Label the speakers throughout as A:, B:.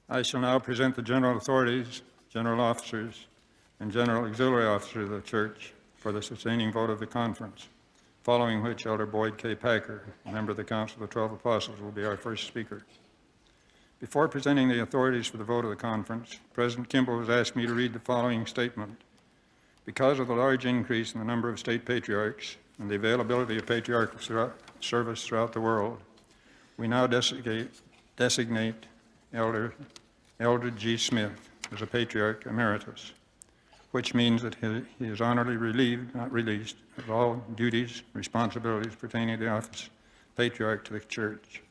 A: I shall now present the general authorities, general officers, and general auxiliary officers of the church for the sustaining vote of the conference, following which Elder Boyd K. Packer, a member of the Council of the 12 Apostles, will be our first speaker. Before presenting the authorities for the vote of the conference, President Kimball has asked me to read the following statement. Because of the large increase in the number of state patriarchs and the availability of patriarchal service throughout the world, we now designate Elder G. Smith as a Patriarch Emeritus, which means that he is honorably relieved, not released, of all duties, responsibilities pertaining to the office of Patriarch to the Church.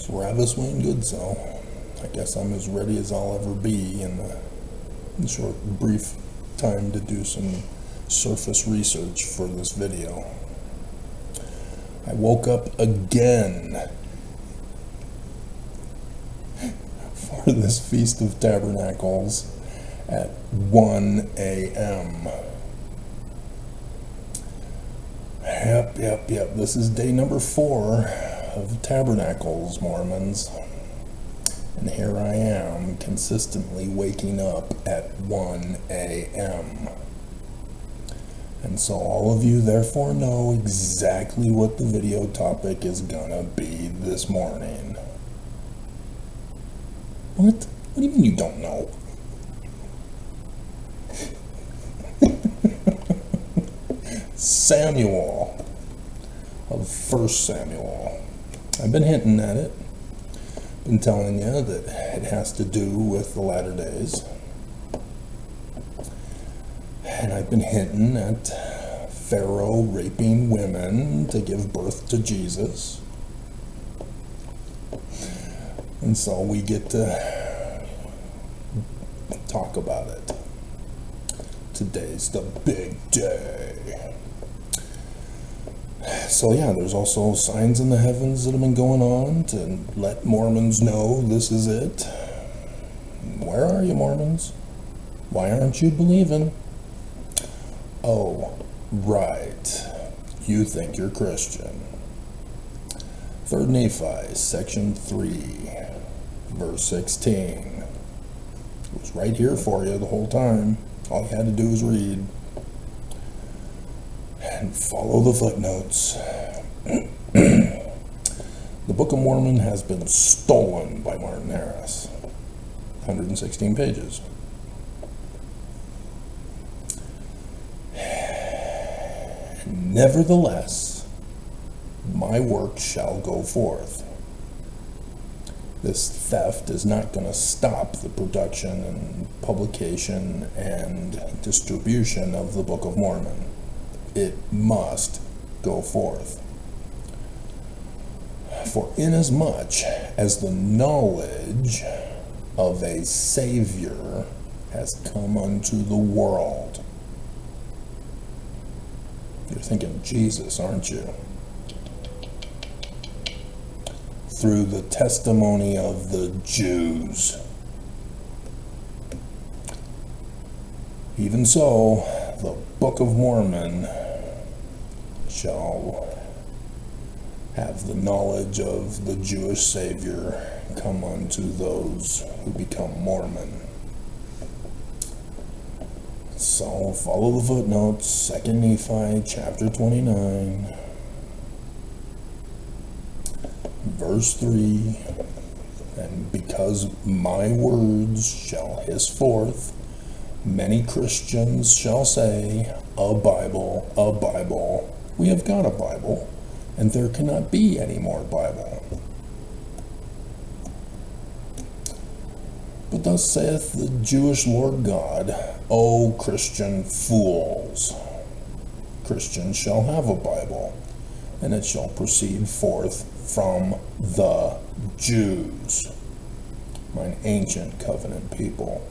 B: Travis Wayne Goodsell. I guess I'm as ready as I'll ever be in the short, brief time to do some surface research for this video. I woke up again for this Feast of Tabernacles at 1 a.m. Yep. This is day number 4 of Tabernacles, Mormons. And here I am, consistently waking up at 1 a.m. And so all of you therefore know exactly what the video topic is gonna be this morning. What? What do you mean you don't know? Samuel of 1 Samuel. I've been hinting at it. been telling you that it has to do with the latter days. And I've been hinting at Pharaoh raping women to give birth to Jesus. And so we get to talk about it. Today's the big day. So yeah, there's also signs in the heavens that have been going on to let Mormons know this is it. Where are you, Mormons? Why aren't you believing? Oh, right. You think you're Christian. 3 Nephi, section 3, verse 16. It was right here for you the whole time. All you had to do was read. And follow the footnotes. The Book of Mormon has been stolen by Martin Harris. 116 pages. Nevertheless, my work shall go forth. This theft is not going to stop the production and publication and distribution of the Book of Mormon. It must go forth. For inasmuch as the knowledge of a Savior has come unto the world. You're thinking Jesus, aren't you? Through the testimony of the Jews. Even so, the Book of Mormon shall have the knowledge of the Jewish Savior come unto those who become Mormon. So follow the footnotes, 2 Nephi chapter 29, verse 3, and because my words shall hiss forth, many Christians shall say, a Bible, a Bible. We have got a Bible, and there cannot be any more Bible. But thus saith the Jewish Lord God, O Christian fools, Christians shall have a Bible, and it shall proceed forth from the Jews, mine ancient covenant people.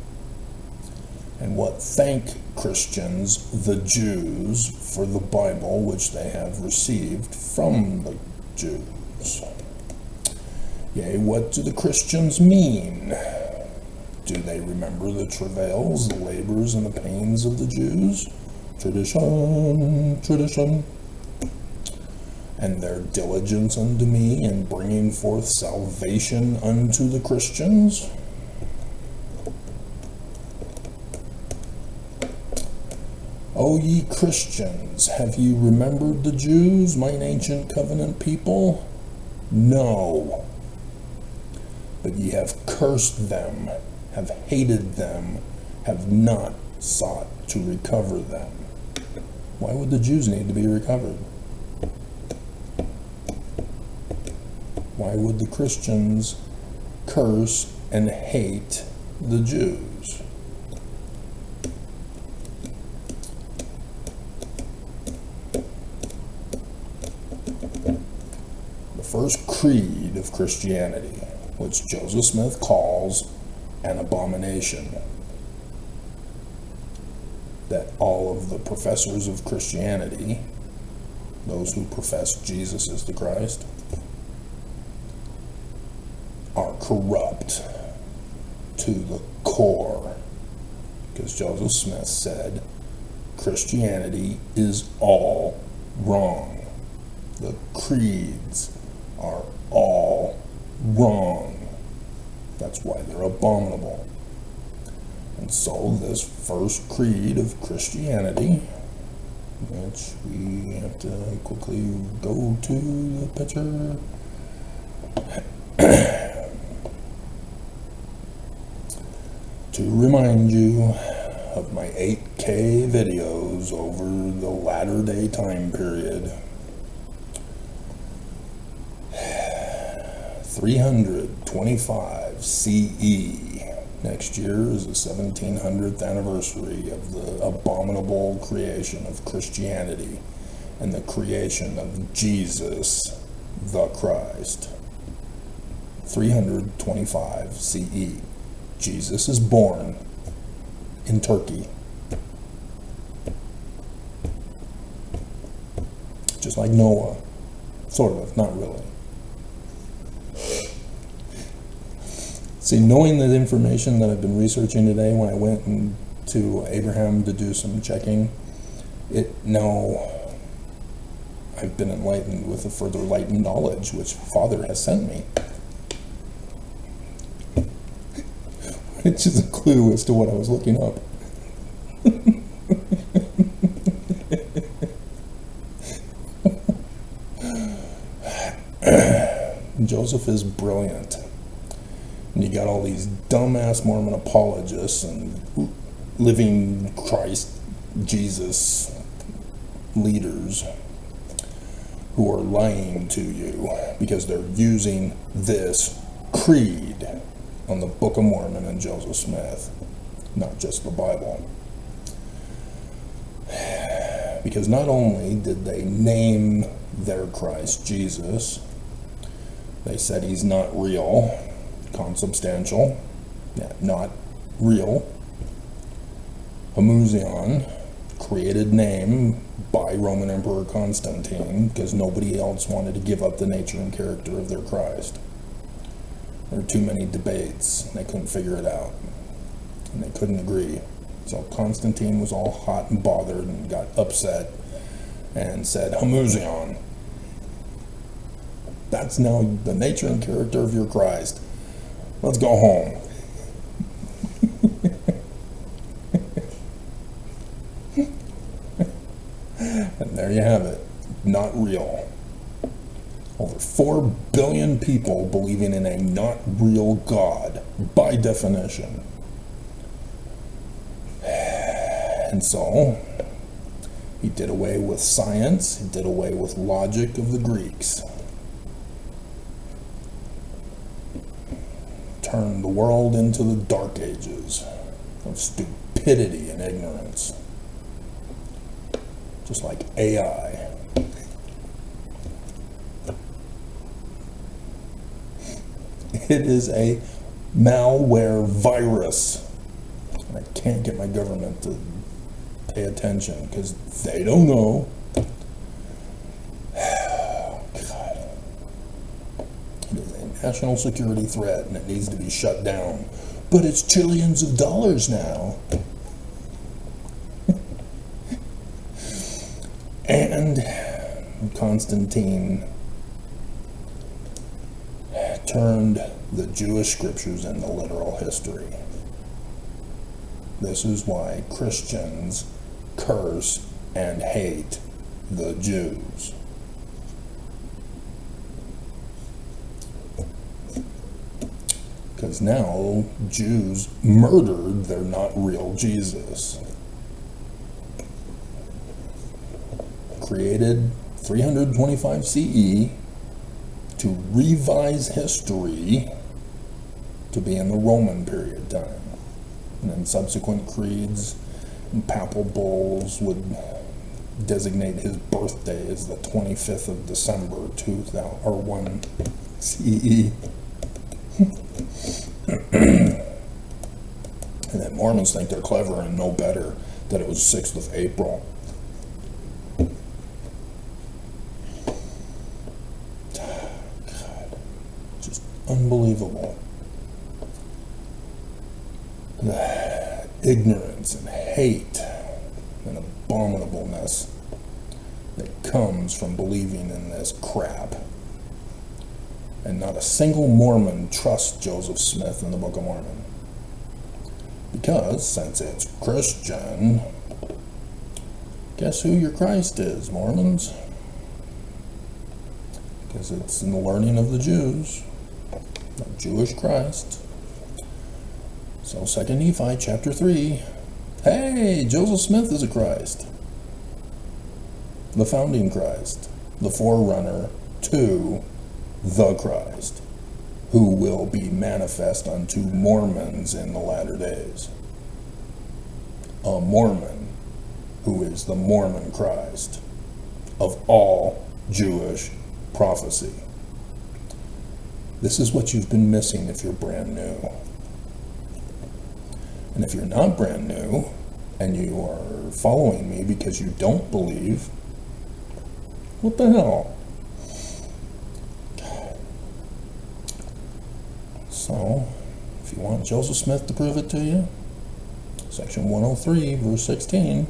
B: And what thank Christians the Jews for the Bible which they have received from the Jews? Yea, what do the Christians mean? Do they remember the travails, the labors, and the pains of the Jews? Tradition, tradition. And their diligence unto me in bringing forth salvation unto the Christians? O ye Christians, have ye remembered the Jews, mine ancient covenant people? No. But ye have cursed them, have hated them, have not sought to recover them. Why would the Jews need to be recovered? Why would the Christians curse and hate the Jews? The first creed of Christianity, which Joseph Smith calls an abomination, that all of the professors of Christianity, those who profess Jesus is the Christ, are corrupt to the core. Because Joseph Smith said Christianity is all wrong. The creeds are all wrong. That's why they're abominable. And so this first creed of Christianity, which we have to quickly go to the picture, to remind you of my 8K videos over the latter day time period. 320 325 CE. Next year is the 1700th anniversary of the abominable creation of Christianity and the creation of Jesus, the Christ. 325 CE. Jesus is born in Turkey. Just like Noah. Sort of, not really. See, knowing that information that I've been researching today when I went to Abraham to do some checking, now I've been enlightened with a further enlightened knowledge which Father has sent me. Which is a clue as to what I was looking up. Joseph is brilliant. And you got all these dumbass Mormon apologists and living Christ, Jesus leaders who are lying to you because they're using this creed on the Book of Mormon and Joseph Smith, not just the Bible. Because not only did they name their Christ Jesus, they said he's not real, consubstantial, not real. Homoousion, created name by Roman Emperor Constantine because nobody else wanted to give up the nature and character of their Christ. There were too many debates, and they couldn't figure it out, and they couldn't agree. So Constantine was all hot and bothered and got upset and said, Homoousion. That's now the nature and character of your Christ. Let's go home. And there you have it. Not real. Over 4 billion people believing in a not real God, by definition. And so, he did away with science, he did away with logic of the Greeks. Turned the world into the dark ages of stupidity and ignorance. Just like AI. It is a malware virus. And I can't get my government to pay attention because they don't know. God. It is a national security threat and it needs to be shut down. But it's trillions of dollars now. And Constantine turned the Jewish scriptures into literal history. This is why Christians curse and hate the Jews. Because now Jews murdered their not real Jesus. Created 325 CE to revise history to be in the Roman period time. And then subsequent creeds and papal bulls would designate his birthday as the 25th of December 1 CE. And then Mormons think they're clever and know better that it was 6th of April. God, just unbelievable. The ignorance and hate and abominableness that comes from believing in this crap. And not a single Mormon trusts Joseph Smith in the Book of Mormon. Because, since it's Christian, guess who your Christ is, Mormons? Because it's in the learning of the Jews, the Jewish Christ. So 2 Nephi chapter 3, hey, Joseph Smith is a Christ. The founding Christ, the forerunner to the Christ, who will be manifest unto Mormons in the latter days. A Mormon, who is the Mormon Christ of all Jewish prophecy. This is what you've been missing if you're brand new. And if you're not brand new, and you are following me because you don't believe, what the hell? So, if you want Joseph Smith to prove it to you, section 103, verse 16,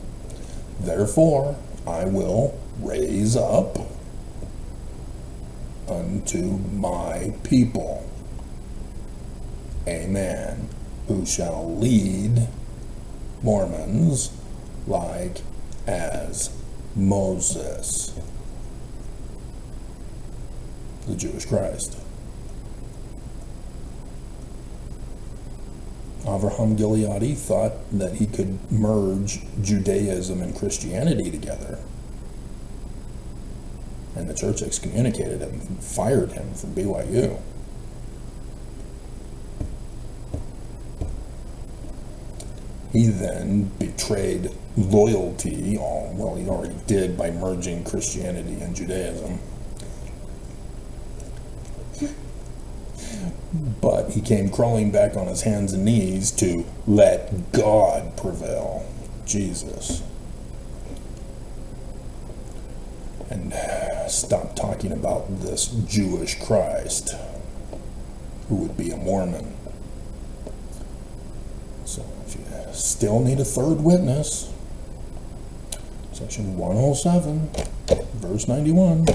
B: therefore I will raise up unto my people a man who shall lead Mormons like as Moses, the Jewish Christ. Avraham Gileadi thought that he could merge Judaism and Christianity together. And the church excommunicated him and fired him from BYU. He then betrayed loyalty, well, he already did by merging Christianity and Judaism. But he came crawling back on his hands and knees to let God prevail, Jesus. And stop talking about this Jewish Christ, who would be a Mormon. So if you still need a third witness, section 107, verse 91.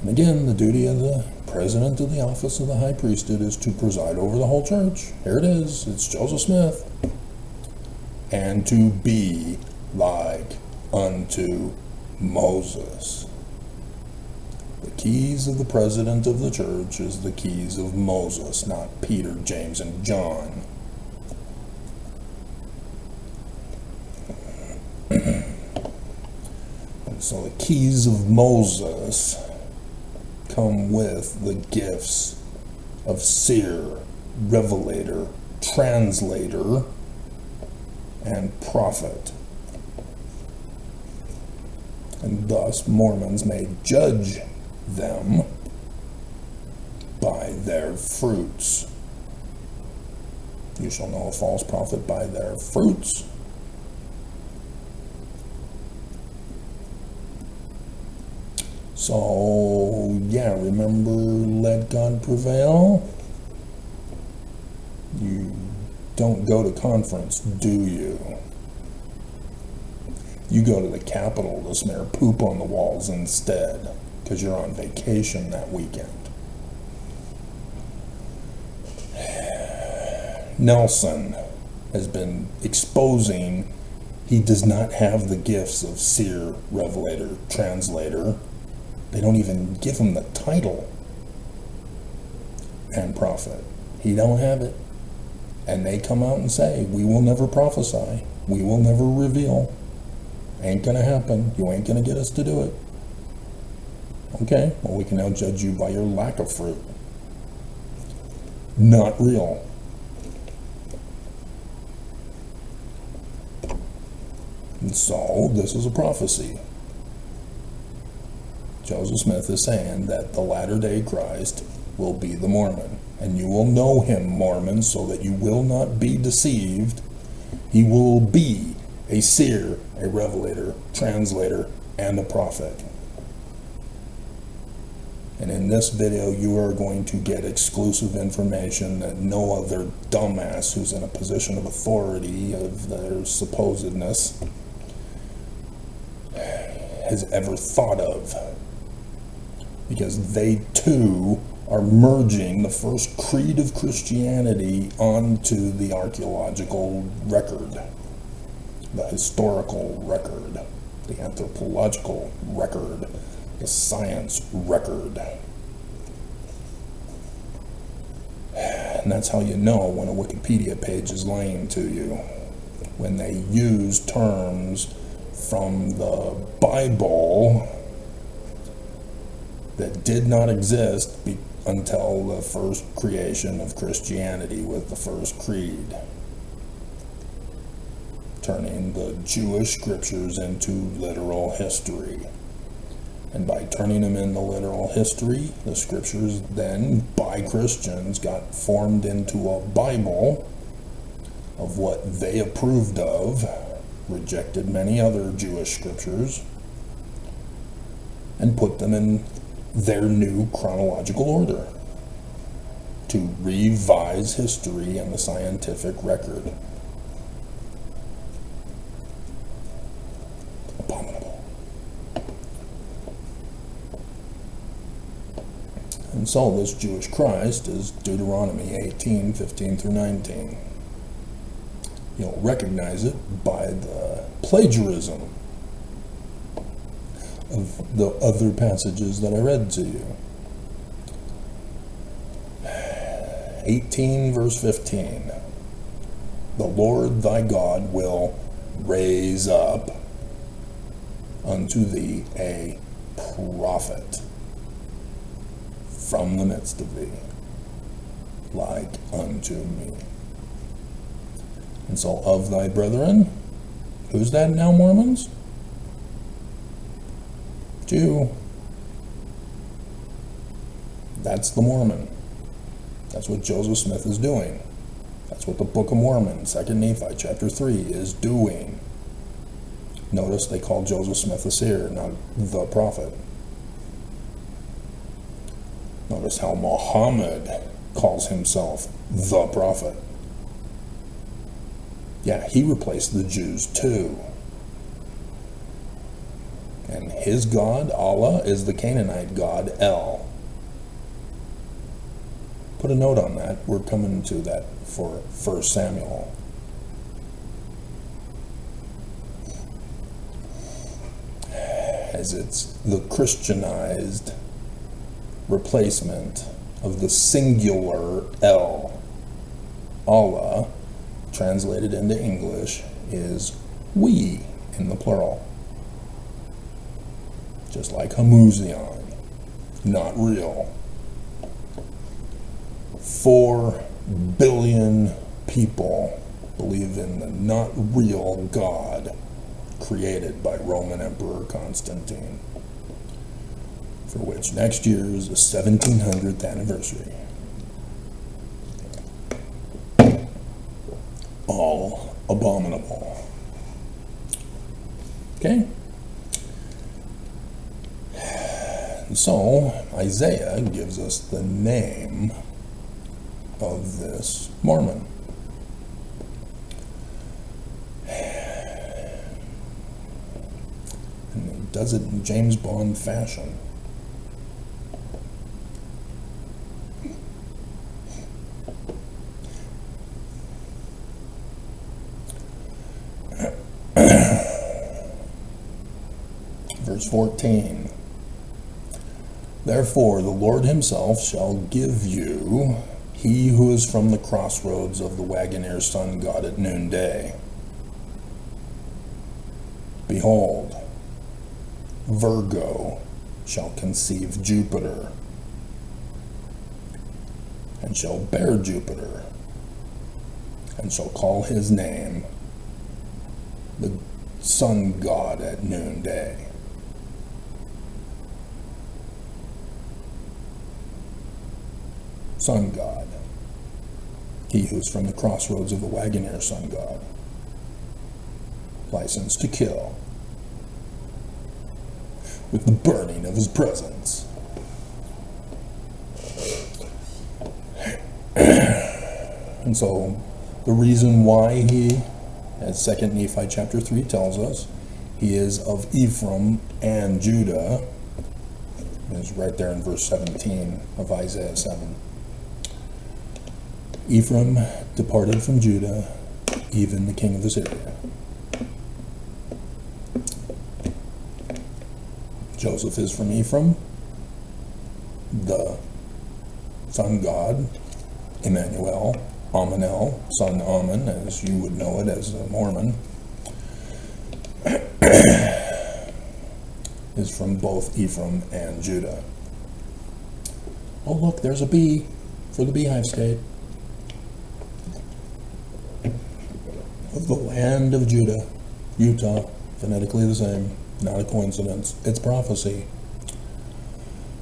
B: And again, the duty of the president of the office of the high priesthood is to preside over the whole church. Here it is. It's Joseph Smith. And to be like unto Moses. The keys of the president of the church is the keys of Moses, not Peter, James, and John. And so the keys of Moses come with the gifts of seer, revelator, translator, and prophet. And thus Mormons may judge them by their fruits. You shall know a false prophet by their fruits. So, yeah, remember let God prevail? You don't go to conference, do you? You go to the Capitol to smear poop on the walls instead, because you're on vacation that weekend. Nelson has been exposing he does not have the gifts of seer, revelator, translator. They don't even give him the title, and prophet. He don't have it. And they come out and say, we will never prophesy. We will never reveal. Ain't gonna happen. You ain't gonna get us to do it. Okay, well, we can now judge you by your lack of fruit. Not real. And so, this is a prophecy. Joseph Smith is saying that the latter-day Christ will be the Mormon. And you will know him, Mormon, so that you will not be deceived. He will be a seer, a revelator, translator, and a prophet. And in this video, you are going to get exclusive information that no other dumbass who's in a position of authority of their supposedness has ever thought of. Because they too are merging the first creed of Christianity onto the archaeological record, the historical record, the anthropological record, the science record. And that's how you know when a Wikipedia page is lying to you, when they use terms from the Bible that did not exist until the first creation of Christianity with the first creed, turning the Jewish scriptures into literal history. And by turning them into literal history, the scriptures then, by Christians, got formed into a Bible of what they approved of, rejected many other Jewish scriptures, and put them in their new chronological order to revise history and the scientific record. Abominable. And so this Jewish Christ is Deuteronomy 18, 15 through 19. You'll recognize it by the plagiarism of the other passages that I read to you. 18 verse 15. The Lord thy God will raise up unto thee a prophet from the midst of thee, like unto me. And so of thy brethren, who's that now, Mormons? Jew. That's the Mormon. That's what Joseph Smith is doing. That's what the Book of Mormon, 2 Nephi, chapter 3, is doing. Notice they call Joseph Smith a seer, not the prophet. Notice how Muhammad calls himself the prophet. Yeah, he replaced the Jews too. And his god, Allah, is the Canaanite god, El. Put a note on that. We're coming to that for 1 Samuel. As it's the Christianized replacement of the singular El. Allah, translated into English, is we in the plural. Just like Hamuzion, not real. 4 billion people believe in the not real God created by Roman Emperor Constantine, for which next year is the 1700th anniversary. All abominable. Okay? And so, Isaiah gives us the name of this Mormon. And he does it in James Bond fashion. Verse 14. Therefore the Lord himself shall give you he who is from the crossroads of the Wagoner's sun god at noonday. Behold, Virgo shall conceive Jupiter, and shall bear Jupiter, and shall call his name the sun god at noonday. Sun god. He who's from the crossroads of the Wagoner sun god. Licensed to kill. With the burning of his presence. And so, the reason why he, as 2 Nephi chapter 3 tells us, he is of Ephraim and Judah, is right there in verse 17 of Isaiah 7. Ephraim departed from Judah, even the king of Assyria. Joseph is from Ephraim, the sun god, Emmanuel, Amonel, son Ammon, as you would know it as a Mormon, is from both Ephraim and Judah. Oh, look, there's a bee for the beehive state. Of the land of Judah, Utah, phonetically the same, not a coincidence. It's prophecy.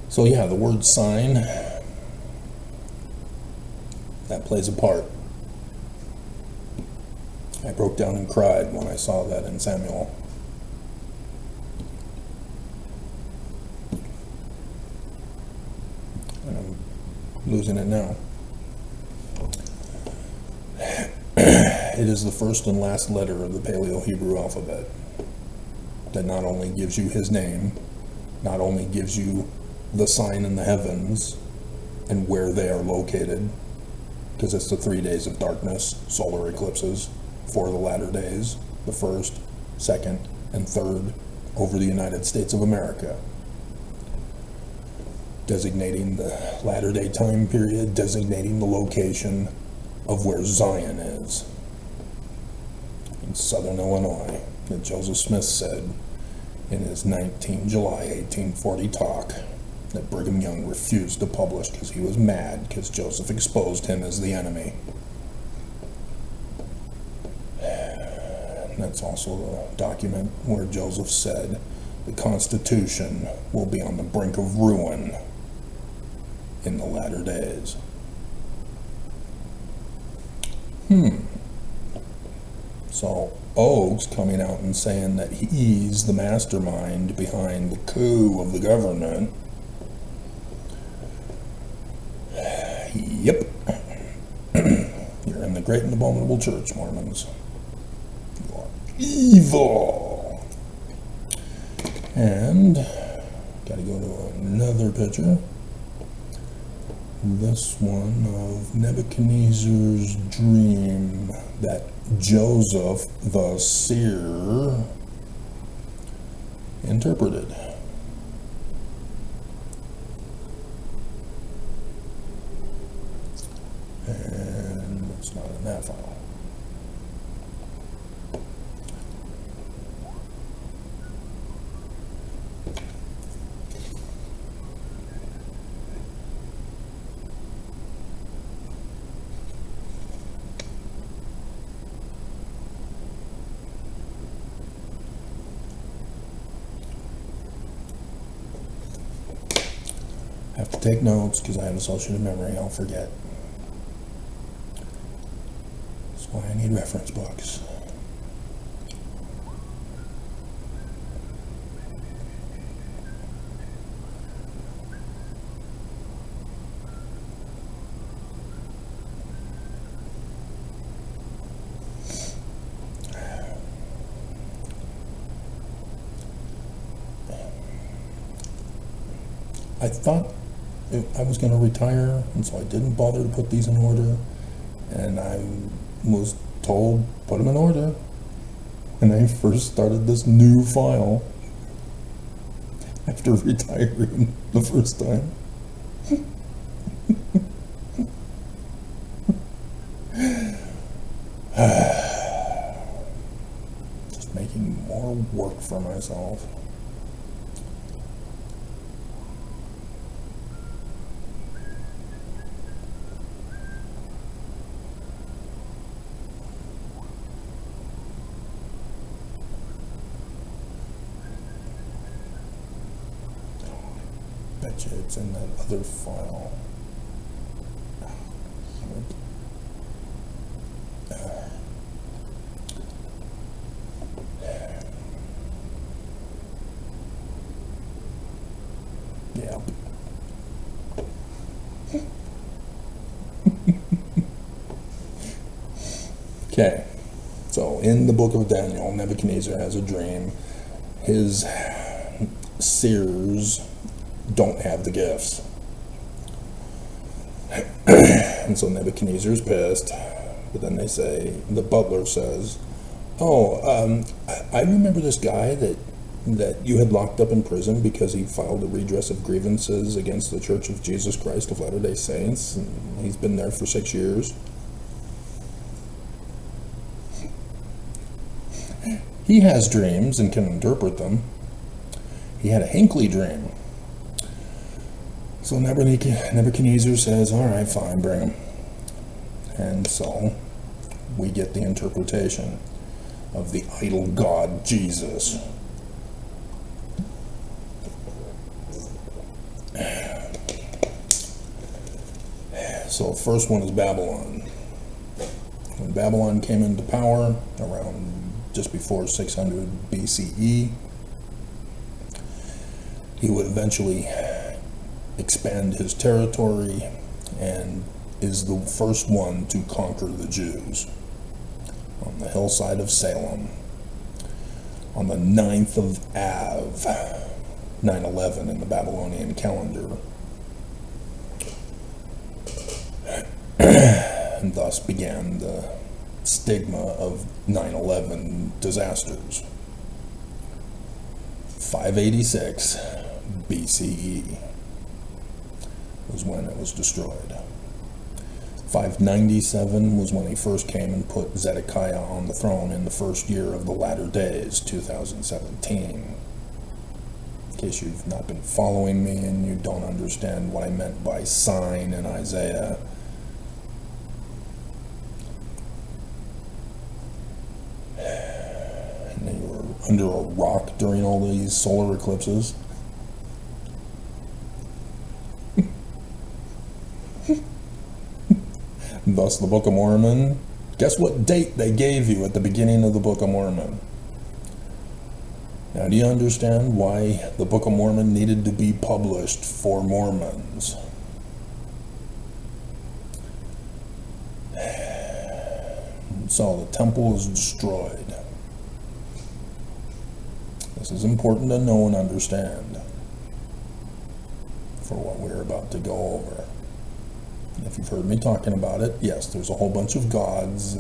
B: So yeah, the word sign, that plays a part. I broke down and cried when I saw that in Samuel. And I'm losing it now. It is the first and last letter of the Paleo-Hebrew alphabet that not only gives you his name, not only gives you the sign in the heavens and where they are located, because it's the 3 days of darkness, solar eclipses, for the latter days, the first, second, and third over the United States of America, designating the latter day time period, designating the location of where Zion is in southern Illinois, that Joseph Smith said in his July 1840 talk that Brigham Young refused to publish because he was mad because Joseph exposed him as the enemy. And that's also the document where Joseph said the Constitution will be on the brink of ruin in the latter days. So Oakes coming out and saying that he's the mastermind behind the coup of the government. Yep. You're in the great and abominable church, Mormons. You are evil. And gotta go to another picture. This one of Nebuchadnezzar's dream that Joseph the seer interpreted. And it's not in that file. I have to take notes because I have associative memory. I'll forget. That's why I need reference books. I thought I was going to retire, and so I didn't bother to put these in order, and I was told, put them in order, and I first started this new file after retiring the first time. Just making more work for myself. It's in that other file. Yep. Okay, so in the book of Daniel, Nebuchadnezzar has a dream. His seers don't have the gifts. And so Nebuchadnezzar's pissed, but then they say, the butler says, oh, I remember this guy that you had locked up in prison because he filed a redress of grievances against the Church of Jesus Christ of Latter-day Saints, and he's been there for 6 years. He has dreams and can interpret them. He had a Hinckley dream. So Nebuchadnezzar says, all right, fine, bring him. And so we get the interpretation of the idol god Jesus. So the first one is Babylon. When Babylon came into power around just before 600 BCE, he would eventually expand his territory and is the first one to conquer the Jews on the hillside of Salem on the 9th of Av, 9/11 in the Babylonian calendar. And thus began the stigma of 9/11 disasters. 586 BCE was when it was destroyed. 597 was when he first came and put Zedekiah on the throne in the first year of the latter days, 2017. In case you've not been following me and you don't understand what I meant by sign in Isaiah, and you were under a rock during all these solar eclipses. Thus the Book of Mormon. Guess what date they gave you at the beginning of the Book of Mormon? Now, do you understand why the Book of Mormon needed to be published for Mormons? So the temple is destroyed. This is important to know and understand for what we're about to go over. If you've heard me talking about it, yes, there's a whole bunch of gods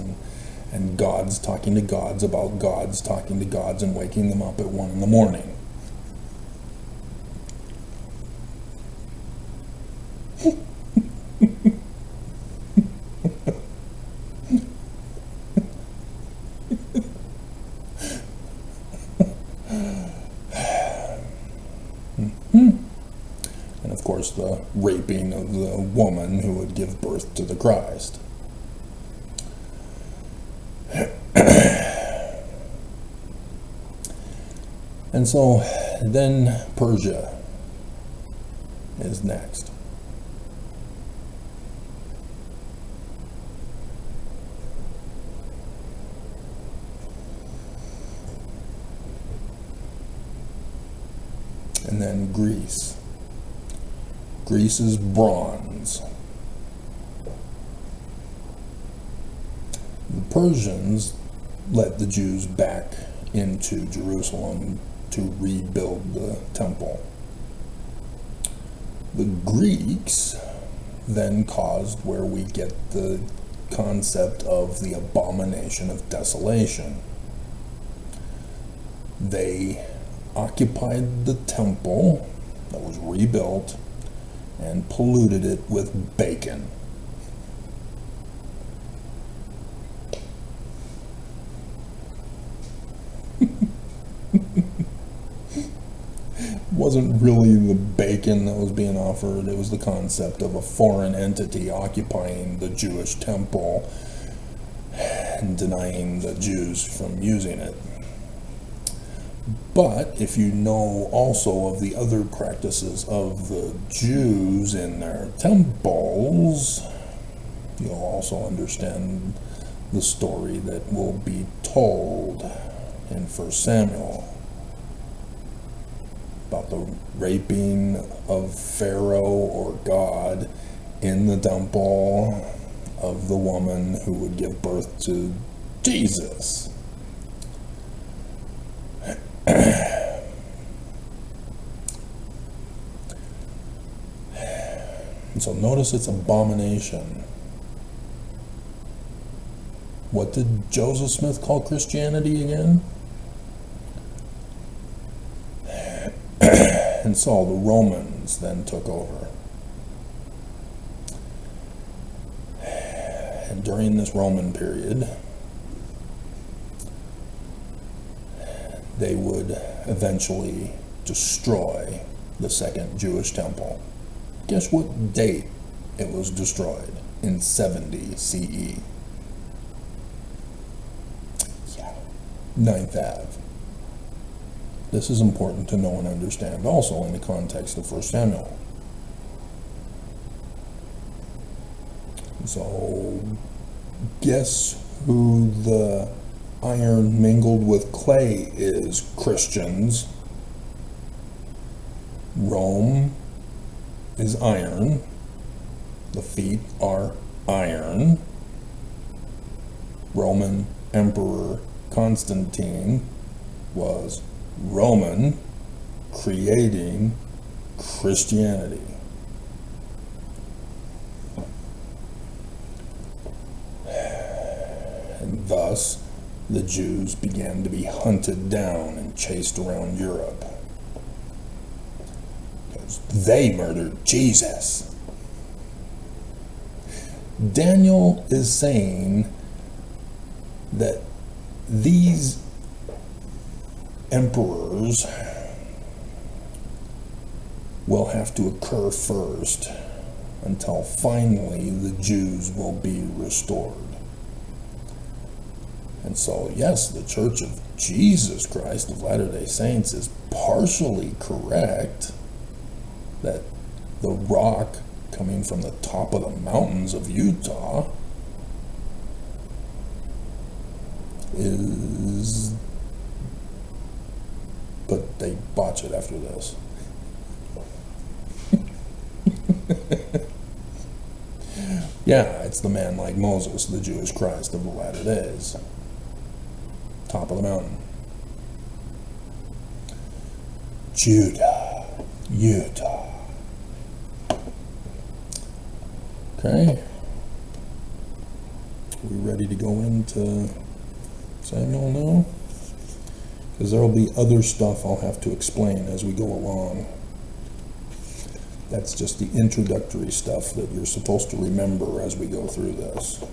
B: and gods talking to gods about gods talking to gods and waking them up at 1 in the morning. And of course the raping of the woman who would give birth to the Christ. And so then Persia is next. And then Greece. Greece is bronze. The Persians let the Jews back into Jerusalem to rebuild the temple. The Greeks then caused where we get the concept of the abomination of desolation. They occupied the temple that was rebuilt and polluted it with bacon. It wasn't really the bacon that was being offered, it was the concept of a foreign entity occupying the Jewish temple and denying the Jews from using it. But if you know also of the other practices of the Jews in their temples, you'll also understand the story that will be told in 1 Samuel about the raping of Pharaoh or God in the temple of the woman who would give birth to Jesus. And so notice it's abomination. What did Joseph Smith call Christianity again? And so the Romans then took over. And during this Roman period, they would eventually destroy the second Jewish temple. Guess what date it was destroyed? In 70 CE. Yeah, 9th Ave. This is important to know and understand also in the context of 1 Samuel. So, guess who the iron mingled with clay is, Christians? Rome is iron. The feet are iron. Roman Emperor Constantine was Roman, creating Christianity. And thus, the Jews began to be hunted down and chased around Europe. Because they murdered Jesus. Daniel is saying that these emperors will have to occur first until finally the Jews will be restored. And so, yes, the Church of Jesus Christ of Latter-day Saints is partially correct that the rock coming from the top of the mountains of Utah is, but they botch it after this. Yeah, it's the man like Moses, the Jewish Christ of the latter days. Top of the mountain. Judah, Utah. Okay. Are we ready to go into Samuel now? Because there will be other stuff I'll have to explain as we go along. That's just the introductory stuff that you're supposed to remember as we go through this,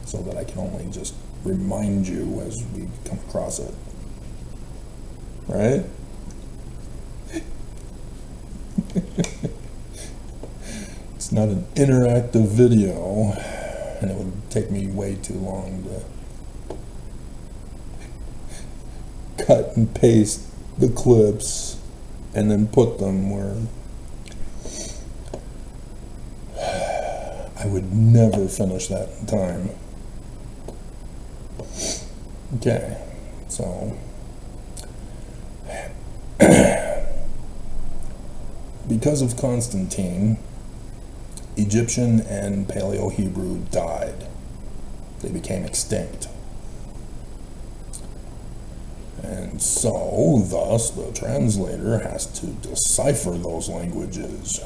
B: so that I can only just remind you as we come across it. Right? It's not an interactive video, and it would take me way too long to cut and paste the clips and then put them where I would never finish that in time. Okay, so because of Constantine, Egyptian and Paleo-Hebrew died. They became extinct. And so, thus, the translator has to decipher those languages.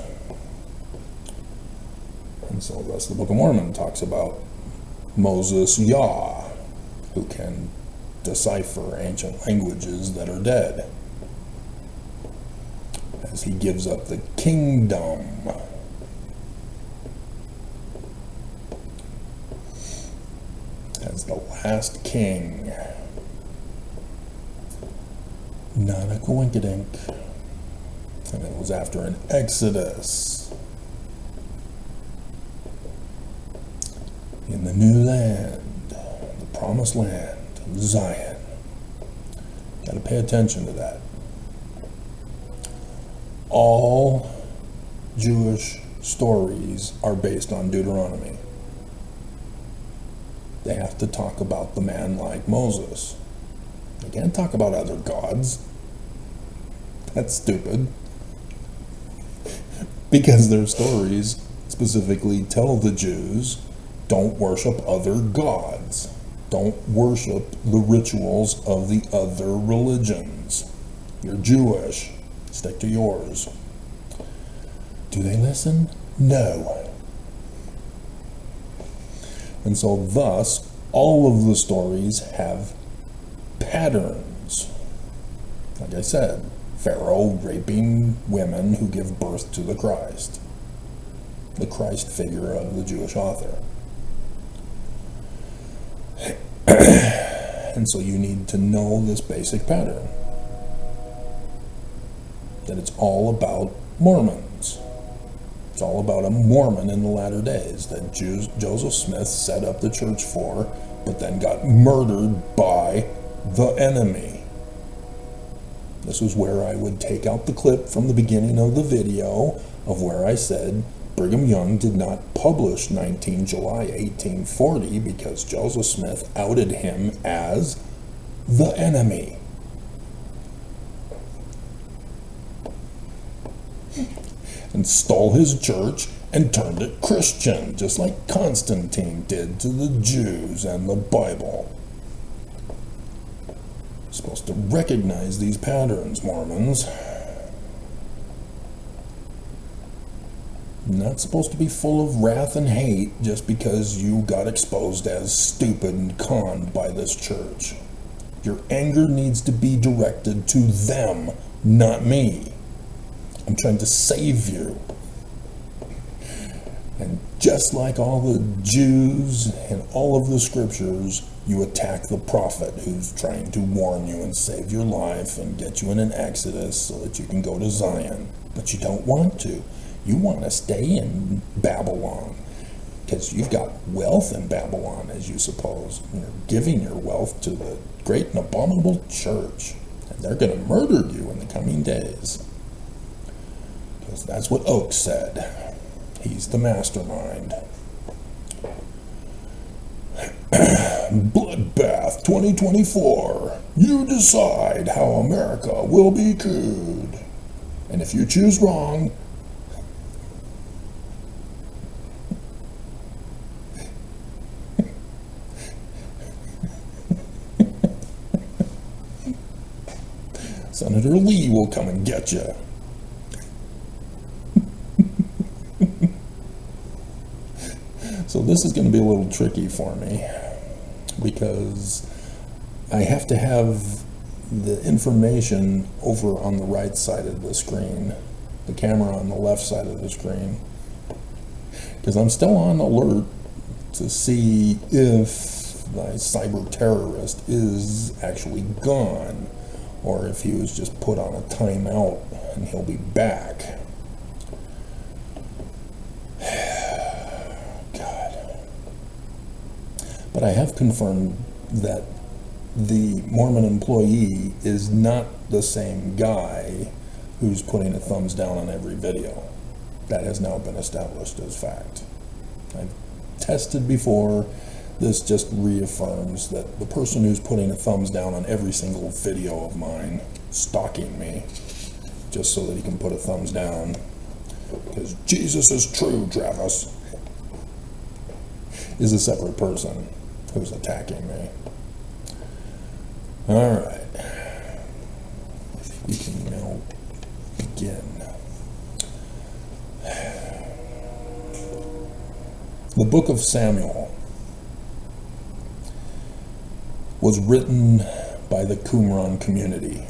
B: And so, thus, the Book of Mormon talks about Moses Yah, who can decipher ancient languages that are dead, as he gives up the kingdom. As the last king. Not a coinkydink. And it was after an exodus in the new land, the promised land, Zion. Got to pay attention to that. All Jewish stories are based on Deuteronomy. They have to talk about the man like Moses. They can't talk about other gods. That's stupid. Because their stories specifically tell the Jews, don't worship other gods. Don't worship the rituals of the other religions. You're Jewish. Stick to yours. Do they listen? No. And so thus, all of the stories have patterns. Like I said, Pharaoh raping women who give birth to the Christ figure of the Jewish author. And so you need to know this basic pattern, that it's all about Mormons. It's all about a Mormon in the latter days that Joseph Smith set up the church for, but then got murdered by the enemy. This is where I would take out the clip from the beginning of the video of where I said Brigham Young did not publish 19 July 1840 because Joseph Smith outed him as the enemy. And stole his church and turned it Christian, just like Constantine did to the Jews and the Bible. You're supposed to recognize these patterns, Mormons. You're not supposed to be full of wrath and hate just because you got exposed as stupid and conned by this church. Your anger needs to be directed to them, not me. I'm trying to save you. And just like all the Jews and all of the scriptures, you attack the prophet who's trying to warn you and save your life and get you in an exodus so that you can go to Zion. But you don't want to. You want to stay in Babylon because you've got wealth in Babylon, as you suppose. You're giving your wealth to the great and abominable church. And they're going to murder you in the coming days. Because that's what Oak said. He's the mastermind. Bloodbath 2024. You decide how America will be cooed. And if you choose wrong, Senator Lee will come and get you. So this is going to be a little tricky for me because I have to have the information over on the right side of the screen, the camera on the left side of the screen, because I'm still on alert to see if the cyber terrorist is actually gone or if he was just put on a timeout and he'll be back. But I have confirmed that the Mormon employee is not the same guy who's putting a thumbs down on every video. That has now been established as fact. I've tested before. This just reaffirms that the person who's putting a thumbs down on every single video of mine, stalking me, just so that he can put a thumbs down, because Jesus is true, Travis, is a separate person who's attacking me. All right. I think we can now begin. The book of Samuel was written by the Qumran community.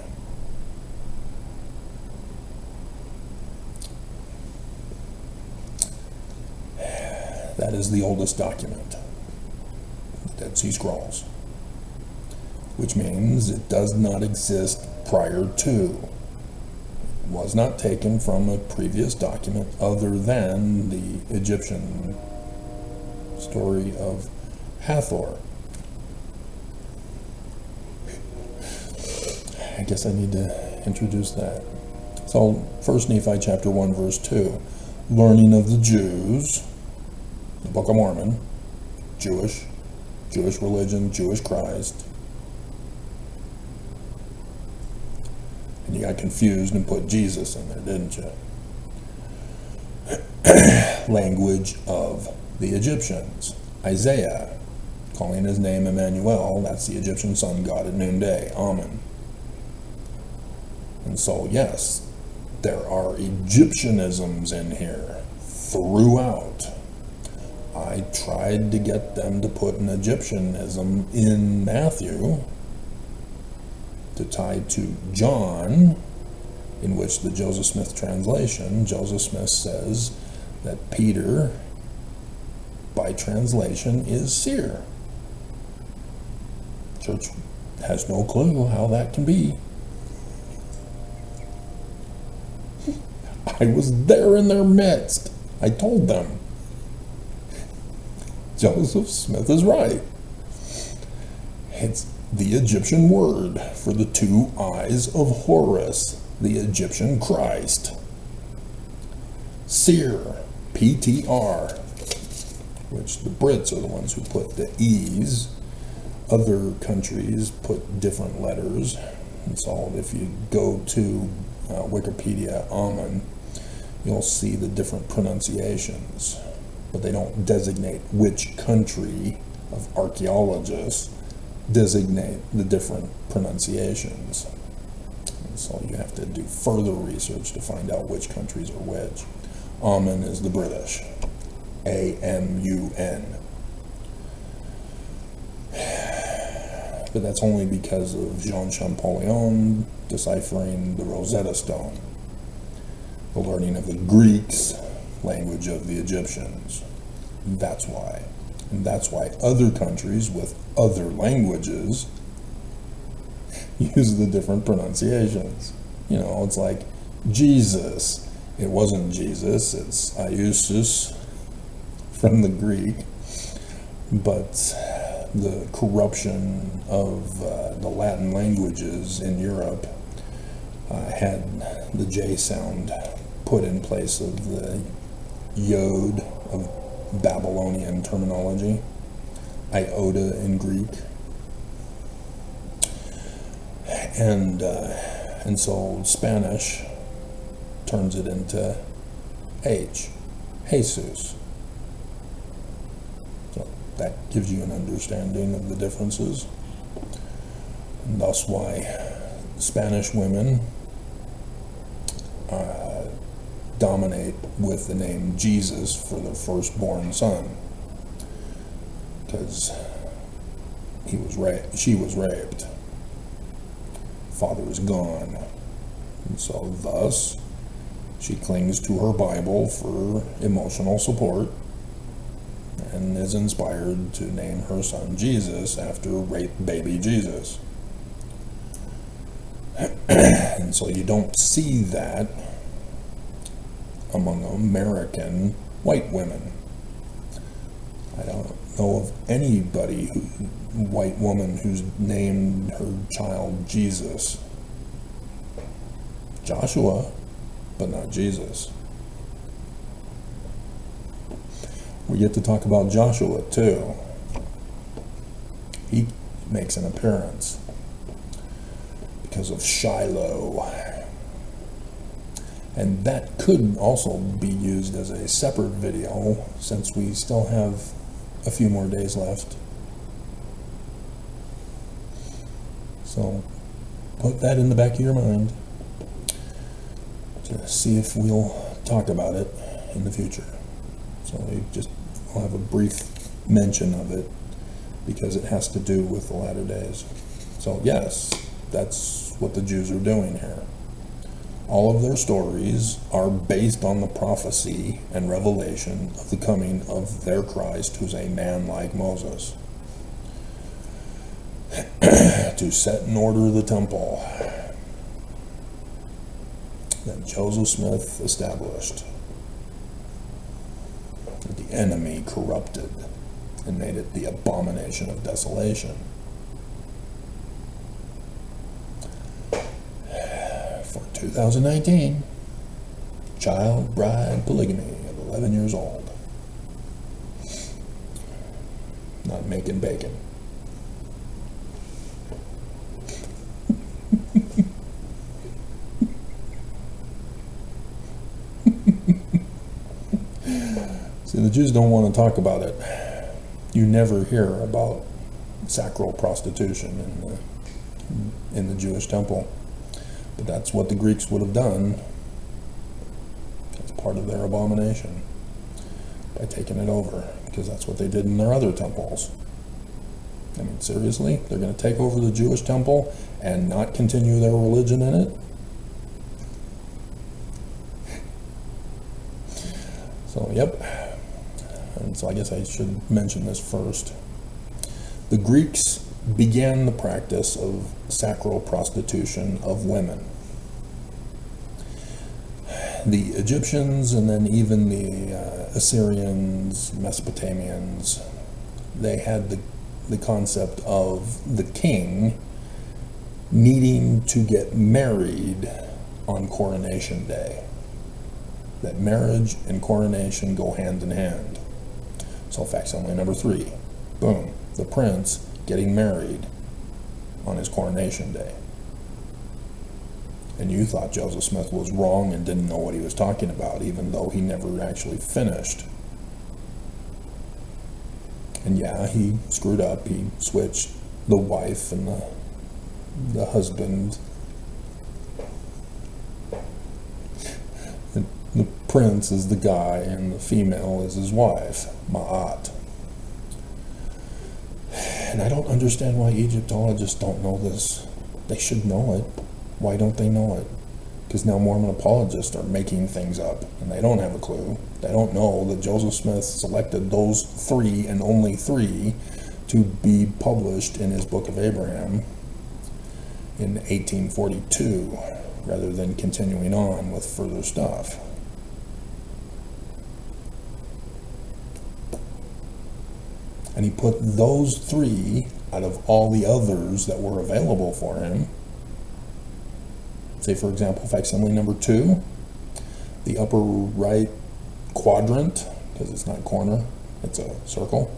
B: That is the oldest document, the Dead Sea Scrolls, which means it does not exist prior to. It was not taken from a previous document other than the Egyptian story of Hathor. I guess I need to introduce that. So, 1 Nephi chapter 1, verse 2. Learning of the Jews, the Book of Mormon, Jewish religion, Jewish Christ. And you got confused and put Jesus in there, didn't you? Language of the Egyptians. Isaiah, calling his name Emmanuel, that's the Egyptian sun god at noonday, Amen. And so, yes, there are Egyptianisms in here throughout. I tried to get them to put an Egyptianism in Matthew to tie to John, in which the Joseph Smith translation, Joseph Smith says that Peter, by translation, is seer. Church has no clue how that can be. I was there in their midst. I told them. Joseph Smith is right. It's the Egyptian word for the two eyes of Horus, the Egyptian Christ. Seer, PTR, which the Brits are the ones who put the E's. Other countries put different letters. And so if you go to Wikipedia Amen, you'll see the different pronunciations. But they don't designate which country of archaeologists designate the different pronunciations. And so you have to do further research to find out which countries are which. Amen is the British. A-M-U-N. But that's only because of Jean Champollion deciphering the Rosetta Stone, the learning of the Greeks' language of the Egyptians. That's why. And that's why other countries with other languages use the different pronunciations. You know, it's like Jesus. It wasn't Jesus, it's Iusus from the Greek. But the corruption of the Latin languages in Europe had the J sound put in place of the Yod of Babylonian terminology, iota in Greek, and so Spanish turns it into H, Jesus. So that gives you an understanding of the differences, and thus why Spanish women dominate with the name Jesus for their firstborn son, because she was raped. Father is gone, and so thus she clings to her Bible for emotional support and is inspired to name her son Jesus after rape baby Jesus. And so you don't see that among American white women. I don't know of anybody white woman who's named her child Jesus. Joshua, but not Jesus. We get to talk about Joshua too. He makes an appearance because of Shiloh. And that could also be used as a separate video, since we still have a few more days left. So put that in the back of your mind to see if we'll talk about it in the future. So I'll have a brief mention of it because it has to do with the latter days. So yes, that's what the Jews are doing here. All of their stories are based on the prophecy and revelation of the coming of their Christ, who's a man like Moses, to set in order the temple that Joseph Smith established, that the enemy corrupted and made it the abomination of desolation. For 2019, child bride polygamy of 11 years old. Not making bacon. See, the Jews don't want to talk about it. You never hear about sacral prostitution in the Jewish temple. But that's what the Greeks would have done as part of their abomination, by taking it over, because that's what they did in their other temples. I mean, seriously? They're going to take over the Jewish temple and not continue their religion in it? So, yep. And so I guess I should mention this first. The Greeks began the practice of sacral prostitution of women. the Egyptians and then even the Assyrians, Mesopotamians, they had the concept of the king needing to get married on coronation day. That marriage and coronation go hand in hand. So facsimile number 3, boom, the prince getting married on his coronation day. And you thought Joseph Smith was wrong and didn't know what he was talking about, even though he never actually finished. And yeah, he screwed up. He switched the wife and the husband. The prince is the guy and the female is his wife, Ma'at. And I don't understand why Egyptologists don't know this. They should know it. Why don't they know it? Because now Mormon apologists are making things up, and they don't have a clue. They don't know that Joseph Smith selected those 3 and only 3 to be published in his Book of Abraham in 1842, rather than continuing on with further stuff. And he put those 3 out of all the others that were available for him. Say, for example, facsimile number 2, the upper right quadrant, because it's not corner, it's a circle,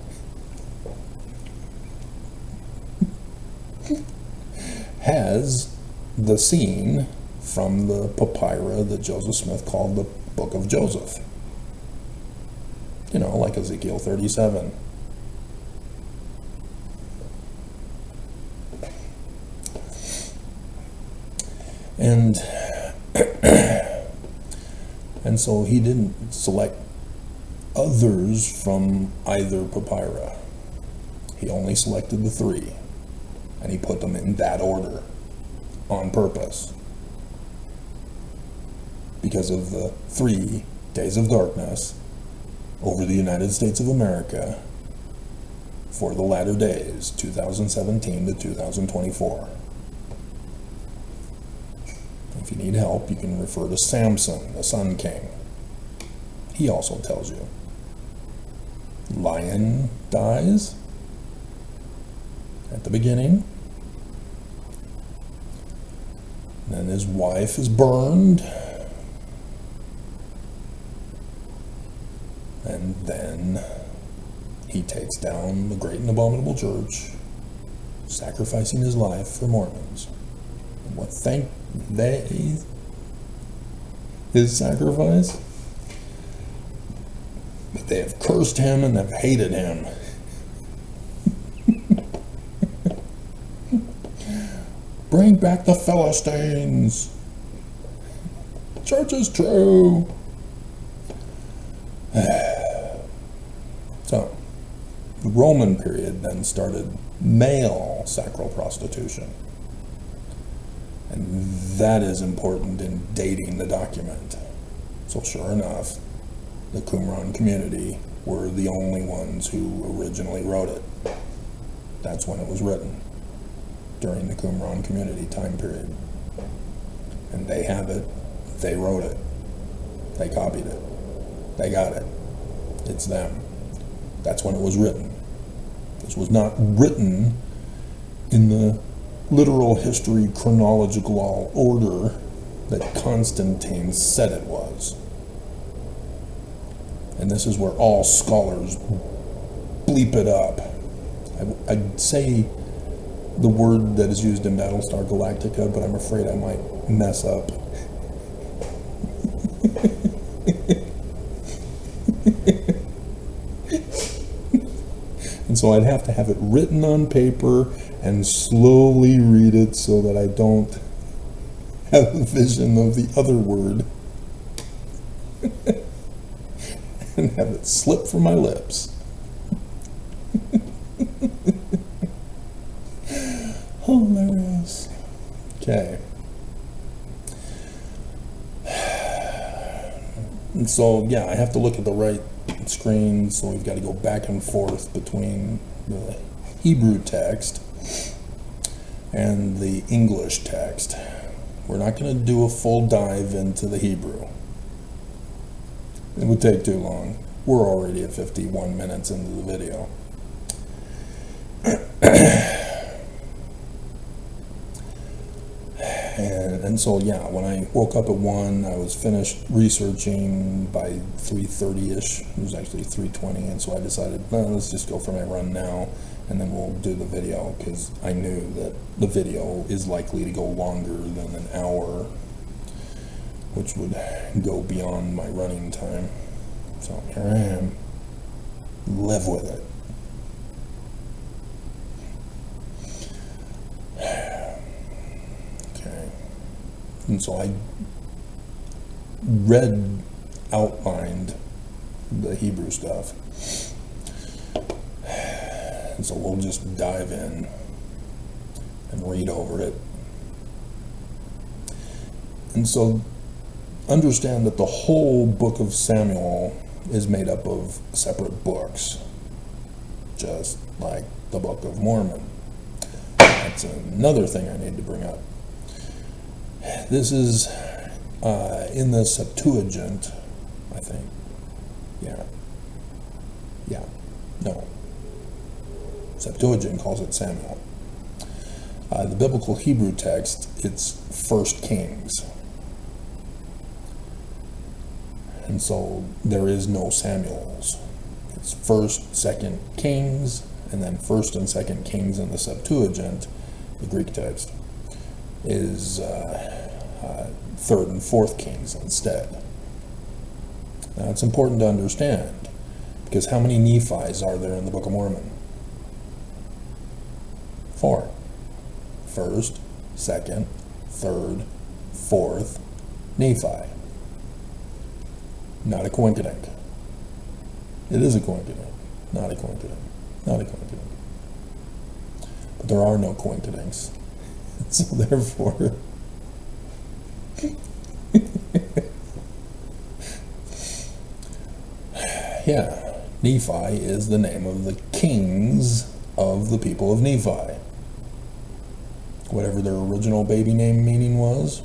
B: has the scene from the papyrus that Joseph Smith called the Book of Joseph. You know, like Ezekiel 37. And so he didn't select others from either papyrus. He only selected the 3, and he put them in that order on purpose because of the 3 days of darkness over the United States of America for the latter days, 2017 to 2024. If you need help, you can refer to Samson, the Sun King. He also tells you. Lion dies at the beginning. Then his wife is burned. And then he takes down the great and abominable church, sacrificing his life for Mormons. And what thank they his sacrifice? But they have cursed him and have hated him. Bring back the Philistines. Church is true. So, the Roman period then started male sacral prostitution. And that is important in dating the document. So sure enough, the Qumran community were the only ones who originally wrote it. That's when it was written, during the Qumran community time period. And they have it, they wrote it, they copied it, they got it. It's them. That's when it was written. This was not written in the literal history chronological order that Constantine said it was. And this is where all scholars bleep it up. I'd say the word that is used in Battlestar Galactica, but I'm afraid I might mess up. And so I'd have to have it written on paper and slowly read it so that I don't have a vision of the other word and have it slip from my lips. Hilarious. Okay. And so, yeah, I have to look at the right screen, so we've got to go back and forth between the Hebrew text and the English text. We're not going to do a full dive into the Hebrew. It would take too long. We're already at 51 minutes into the video. And so, yeah, when I woke up at 1, I was finished researching by 3:30ish. It was actually 3:20, and so I decided, well, let's just go for my run now, and then we'll do the video, because I knew that the video is likely to go longer than an hour, which would go beyond my running time. So here I am. Live with it. Okay. And so I outlined the Hebrew stuff. And so we'll just dive in and read over it. And so understand that the whole book of Samuel is made up of separate books, just like the Book of Mormon. That's another thing I need to bring up. This is in the Septuagint, I think. No. Septuagint calls it Samuel. The biblical Hebrew text, it's 1 Kings. And so there is no Samuels. It's 1st, 2nd Kings, and then 1st and 2nd Kings in the Septuagint, the Greek text, is 3rd and 4th Kings instead. Now it's important to understand, because how many Nephis are there in the Book of Mormon? 4. 1st, 2nd, 3rd, 4th, Nephi. Not a coincidence. It is a coincidence. Not a coincidence. Not a coincidence. But there are no coincidences. So therefore, yeah, Nephi is the name of the kings of the people of Nephi. Whatever their original baby name meaning was,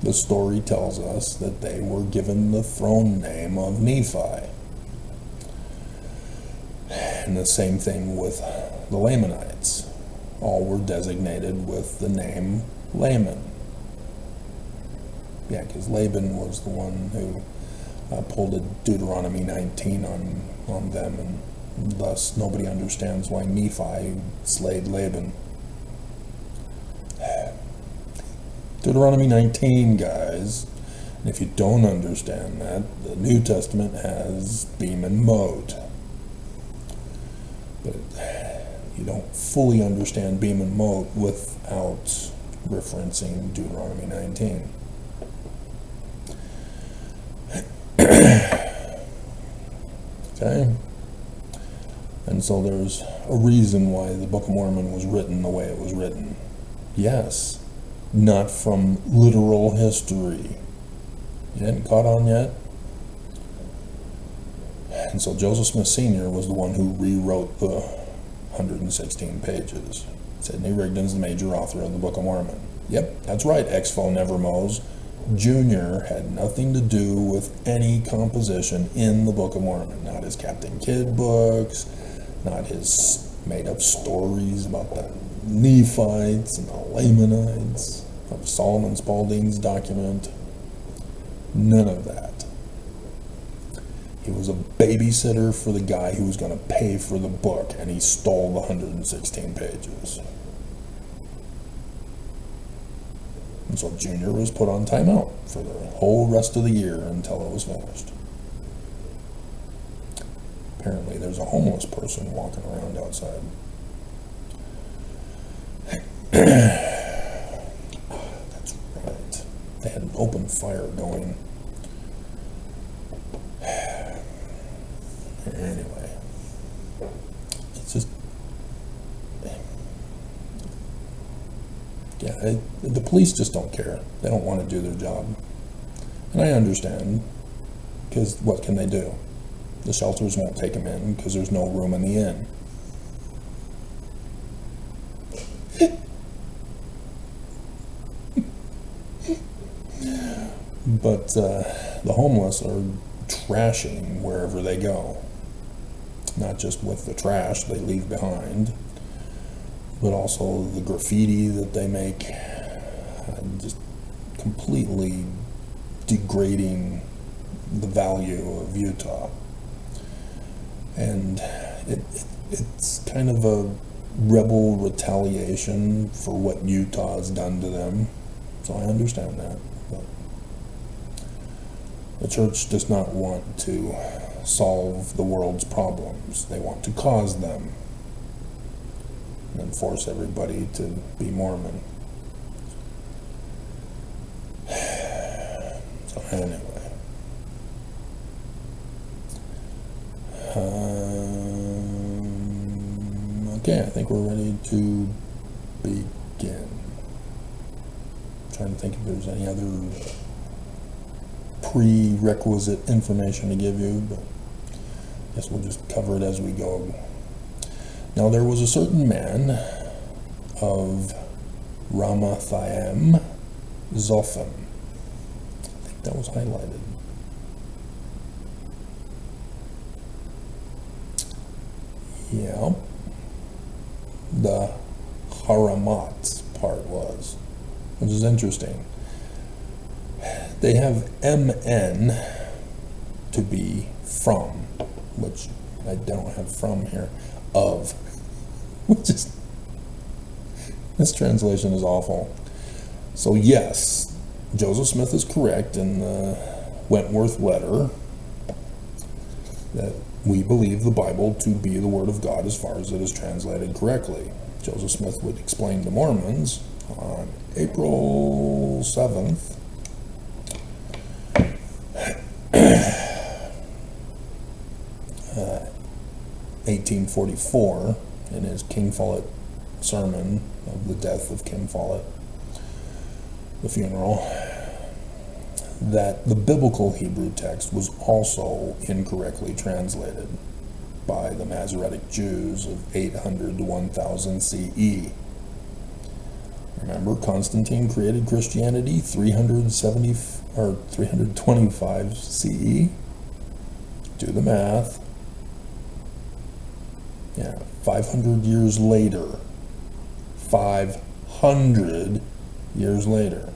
B: the story tells us that they were given the throne name of Nephi. And the same thing with the Lamanites. All were designated with the name Laman. Yeah, because Laban was the one who pulled a Deuteronomy 19 on them, and thus nobody understands why Nephi slayed Laban. Deuteronomy 19, guys. And if you don't understand that, the New Testament has beam and mote. But you don't fully understand beam and mote without referencing Deuteronomy 19. Okay? And so there's a reason why the Book of Mormon was written the way it was written. Yes. Not from literal history. You hadn't caught on yet? And so Joseph Smith Sr. was the one who rewrote the 116 pages. Sidney Rigdon's the major author of the Book of Mormon. Yep, that's right, Exfo Nevermose. Jr. had nothing to do with any composition in the Book of Mormon. Not his Captain Kidd books, not his made-up stories about the Nephites and the Lamanites of Solomon Spaulding's document. None of that. He was a babysitter for the guy who was going to pay for the book, and he stole the 116 pages. And so Junior was put on timeout for the whole rest of the year until it was finished. Apparently there's a homeless person walking around outside. That's right. They had an open fire going. Anyway, it's just, yeah, the police just don't care. They don't want to do their job. And I understand, because what can they do? The shelters won't take them in because there's no room in the inn. But the homeless are trashing wherever they go. Not just with the trash they leave behind, but also the graffiti that they make, just completely degrading the value of Utah. And it's kind of a rebel retaliation for what Utah has done to them. So I understand that. But the church does not want to solve the world's problems. They want to cause them and force everybody to be Mormon. So anyway. Okay, I think we're ready to begin. I'm trying to think if there's any other prerequisite information to give you, but I guess we'll just cover it as we go. Now there was a certain man of Ramathaim Zophim. I think that was highlighted. Yeah. The Haramat part was, which is interesting. They have MN to be from, which I don't have from here, of, which is, this translation is awful. So yes, Joseph Smith is correct in the Wentworth letter that we believe the Bible to be the Word of God as far as it is translated correctly. Joseph Smith would explain to Mormons on April 7th, 1844, in his King Follett sermon of the death of King Follett, the funeral, that the biblical Hebrew text was also incorrectly translated by the Masoretic Jews of 800 to 1000 CE. Remember, Constantine created Christianity 325 CE. Do the math. Yeah, 500 years later. 500 years later.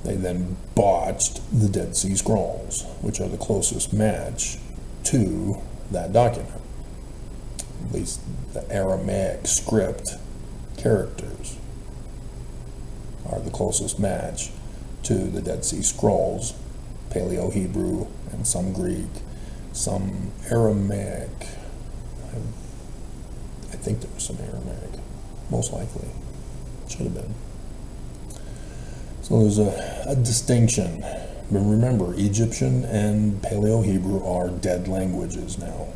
B: They then botched the Dead Sea Scrolls, which are the closest match to that document. At least the Aramaic script characters are the closest match to the Dead Sea Scrolls, Paleo-Hebrew and some Greek, some Aramaic. I think there was some Aramaic, most likely. Should have been. So there's a distinction. But remember, Egyptian and Paleo-Hebrew are dead languages now.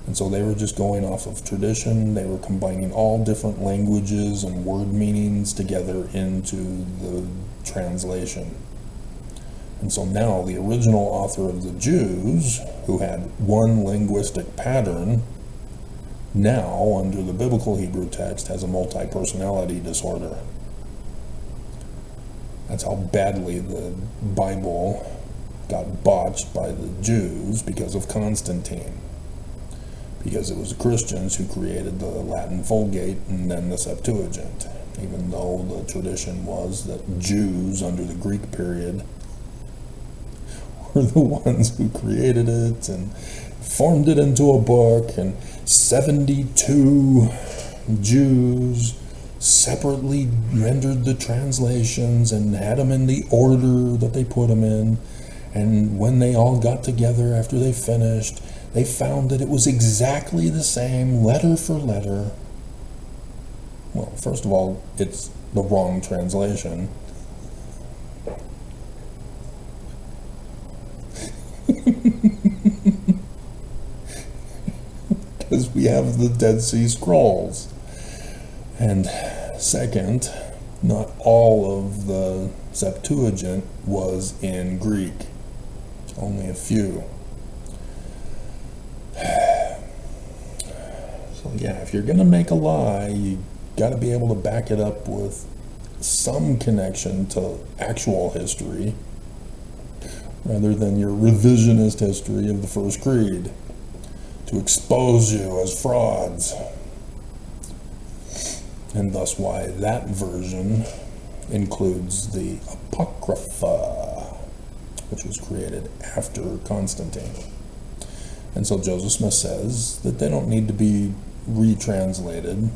B: And so they were just going off of tradition. They were combining all different languages and word meanings together into the translation. And so now the original author of the Jews, who had one linguistic pattern, now under the biblical Hebrew text has a multi-personality disorder. That's how badly the Bible got botched by the Jews because of Constantine. Because it was the Christians who created the Latin Vulgate and then the Septuagint, even though the tradition was that Jews under the Greek period were the ones who created it and formed it into a book, and 72 Jews separately rendered the translations and had them in the order that they put them in. And when they all got together after they finished, they found that it was exactly the same, letter for letter. Well, first of all, it's the wrong translation. Because we have the Dead Sea Scrolls. And second, not all of the Septuagint was in Greek. Only a few. So yeah, if you're going to make a lie, you got to be able to back it up with some connection to actual history rather than your revisionist history of the First Creed, to expose you as frauds. And thus why that version includes the Apocrypha, which was created after Constantine. And so Joseph Smith says that they don't need to be retranslated,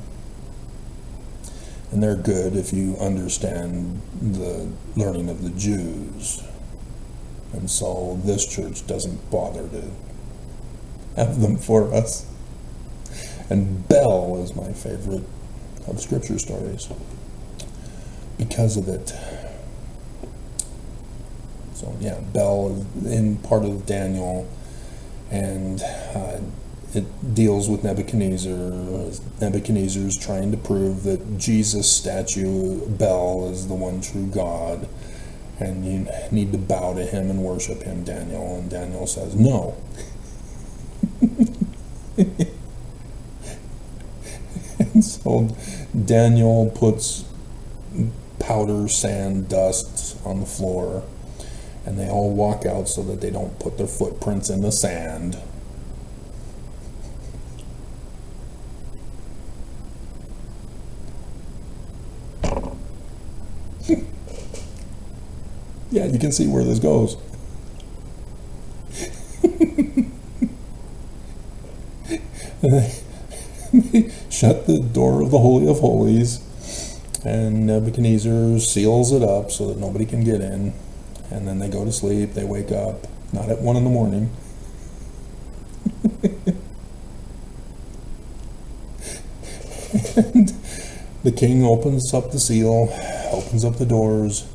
B: and they're good if you understand the learning of the Jews. And so this church doesn't bother to have them for us. And Bell is my favorite of scripture stories because of it. So yeah, Bell is in part of Daniel, and it deals with Nebuchadnezzar. Nebuchadnezzar's trying to prove that Jesus' statue, Bel, is the one true God, and you need to bow to him and worship him, Daniel. And Daniel says, no. And so Daniel puts powder, sand, dust on the floor, and they all walk out so that they don't put their footprints in the sand. Yeah, you can see where this goes. And they shut the door of the Holy of Holies, and Nebuchadnezzar seals it up so that nobody can get in. And then they go to sleep, they wake up, not at 1 in the morning. And the king opens up the seal, opens up the doors,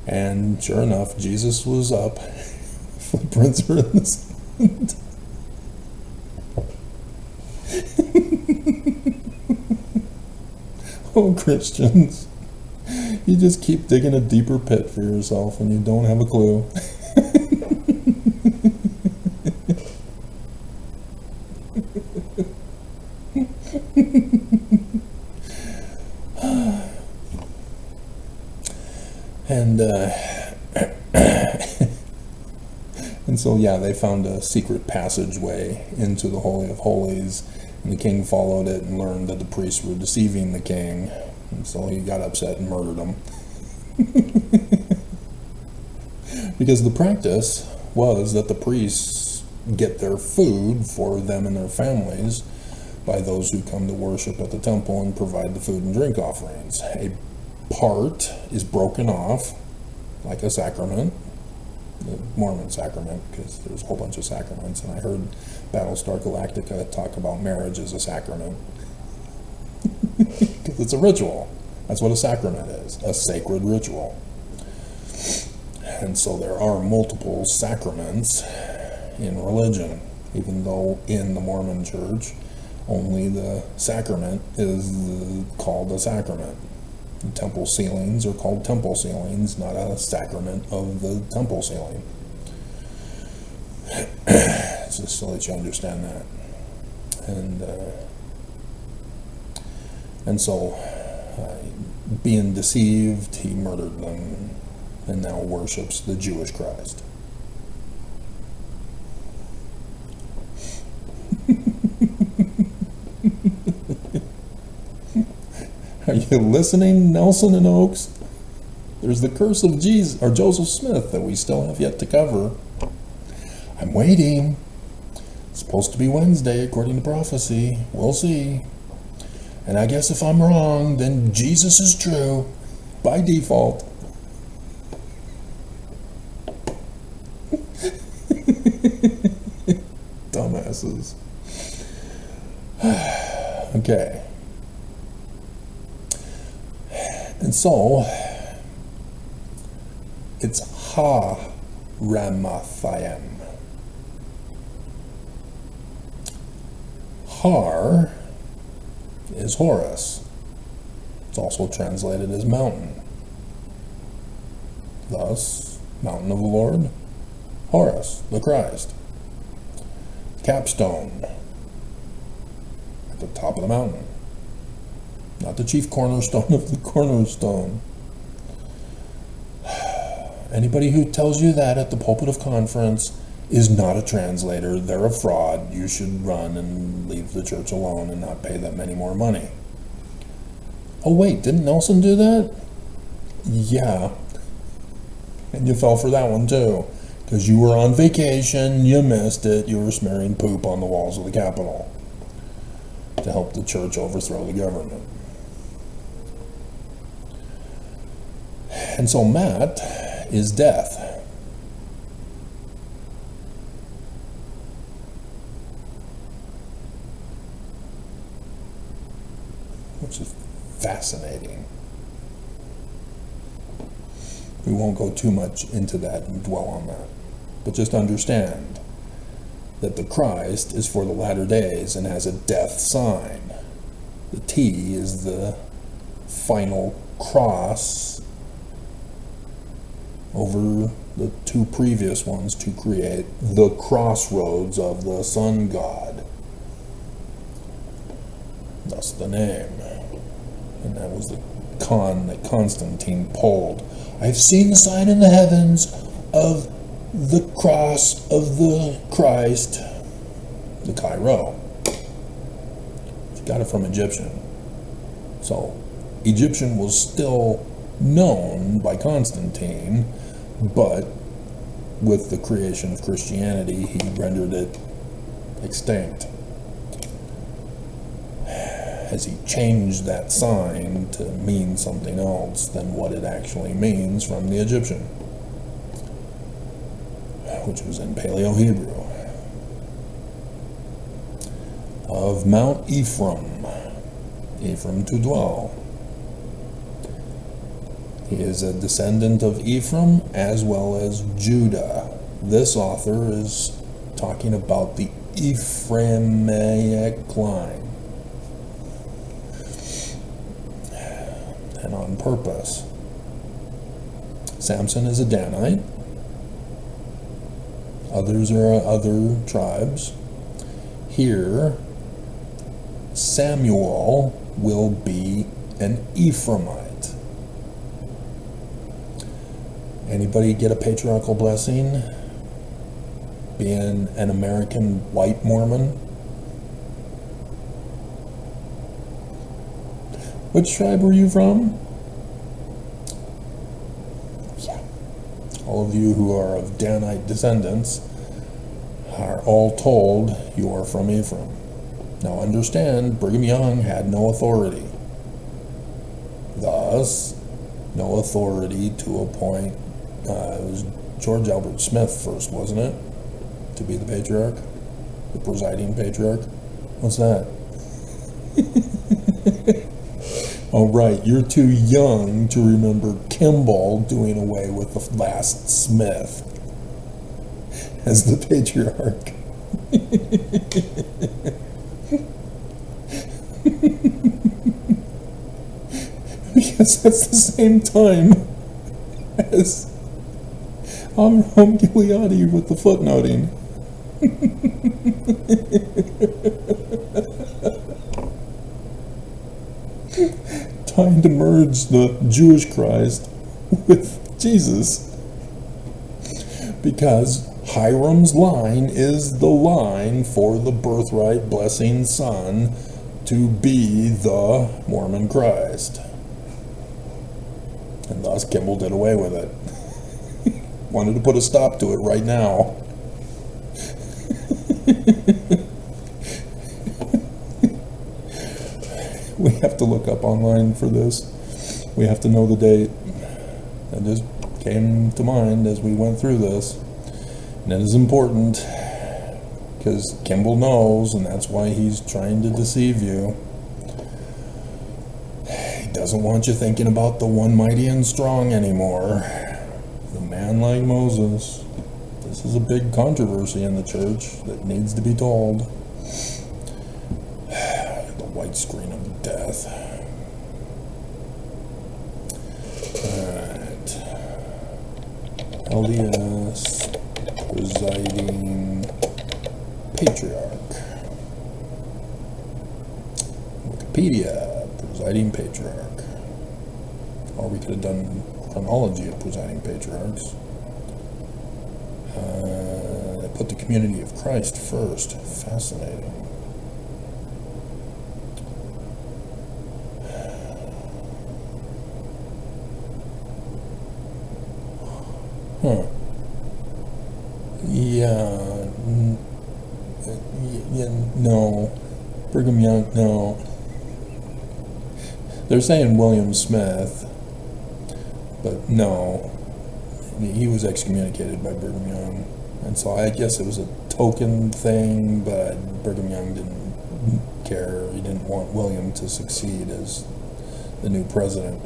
B: and sure enough, Jesus was up. Footprints are in the sand. Oh, Christians, you just keep digging a deeper pit for yourself and you don't have a clue. And so yeah, they found a secret passageway into the Holy of Holies, and the king followed it and learned that the priests were deceiving the king, and so he got upset and murdered them. Because the practice was that the priests get their food for them and their families by those who come to worship at the temple and provide the food and drink offerings. A part is broken off like a sacrament, the Mormon sacrament, because there's a whole bunch of sacraments, and I heard Battlestar Galactica talk about marriage as a sacrament. Because it's a ritual. That's what a sacrament is, a sacred ritual. And so there are multiple sacraments in religion, even though in the Mormon church only the sacrament is called a sacrament. The temple ceilings are called temple ceilings, not a sacrament of the temple ceiling. Just so that you understand that. And so, being deceived, he murdered them and now worships the Jewish Christ. Are you listening, Nelson and Oaks? There's the curse of Jesus or Joseph Smith that we still have yet to cover. I'm waiting. It's supposed to be Wednesday, according to prophecy. We'll see. And I guess if I'm wrong, then Jesus is true by default. Dumbasses. Okay. And so, it's Ha-Ramathaim. Har is Horus. It's also translated as mountain. Thus, mountain of the Lord, Horus, the Christ. Capstone, at the top of the mountain. Not the chief cornerstone of the cornerstone. Anybody who tells you that at the pulpit of conference is not a translator. They're a fraud. You should run and leave the church alone and not pay them any more money. Oh wait, didn't Nelson do that? Yeah. And you fell for that one too. Because you were on vacation, you missed it, you were smearing poop on the walls of the Capitol to help the church overthrow the government. And so Matt is death. Which is fascinating. We won't go too much into that and dwell on that. But just understand that the Christ is for the latter days and has a death sign. The T is the final cross over the two previous ones to create the crossroads of the sun god. Thus the name. And that was the con that Constantine pulled. I've seen the sign in the heavens of the cross of the Christ, the Cairo. He got it from Egyptian. So Egyptian was still known by Constantine, but with the creation of Christianity, he rendered it extinct, as he changed that sign to mean something else than what it actually means from the Egyptian, which was in Paleo-Hebrew. Of Mount Ephraim, Ephraim to dwell. He is a descendant of Ephraim as well as Judah. This author is talking about the Ephraimic line. And on purpose. Samson is a Danite. Others are other tribes. Here, Samuel will be an Ephraimite. Anybody get a patriarchal blessing being an American white Mormon? Which tribe were you from? Yeah. All of you who are of Danite descendants are all told you are from Ephraim. Now understand, Brigham Young had no authority. Thus, no authority to appoint, it was George Albert Smith first, wasn't it? To be the patriarch? The presiding patriarch? What's that? Oh, right, you're too young to remember Kimball doing away with the last Smith as the patriarch. Because that's the same time as Amram Gileadi with the footnoting. Trying to merge the Jewish Christ with Jesus. Because Hiram's line is the line for the birthright blessing son to be the Mormon Christ. And thus Kimball did away with it. Wanted to put a stop to it right now. We have to look up online for this. We have to know the date. That just came to mind as we went through this. And it is important because Kimball knows, and that's why he's trying to deceive you. He doesn't want you thinking about the one mighty and strong anymore. The man like Moses. This is a big controversy in the church that needs to be told. The white screen of death. Alright. LDS presiding patriarch. Wikipedia presiding patriarch. Or we could have done chronology of presiding patriarchs. They put the community of Christ first. Fascinating. Huh. Yeah, no. Brigham Young, no. They're saying William Smith, but no. He was excommunicated by Brigham Young. And so I guess it was a token thing, but Brigham Young didn't care. He didn't want William to succeed as the new president.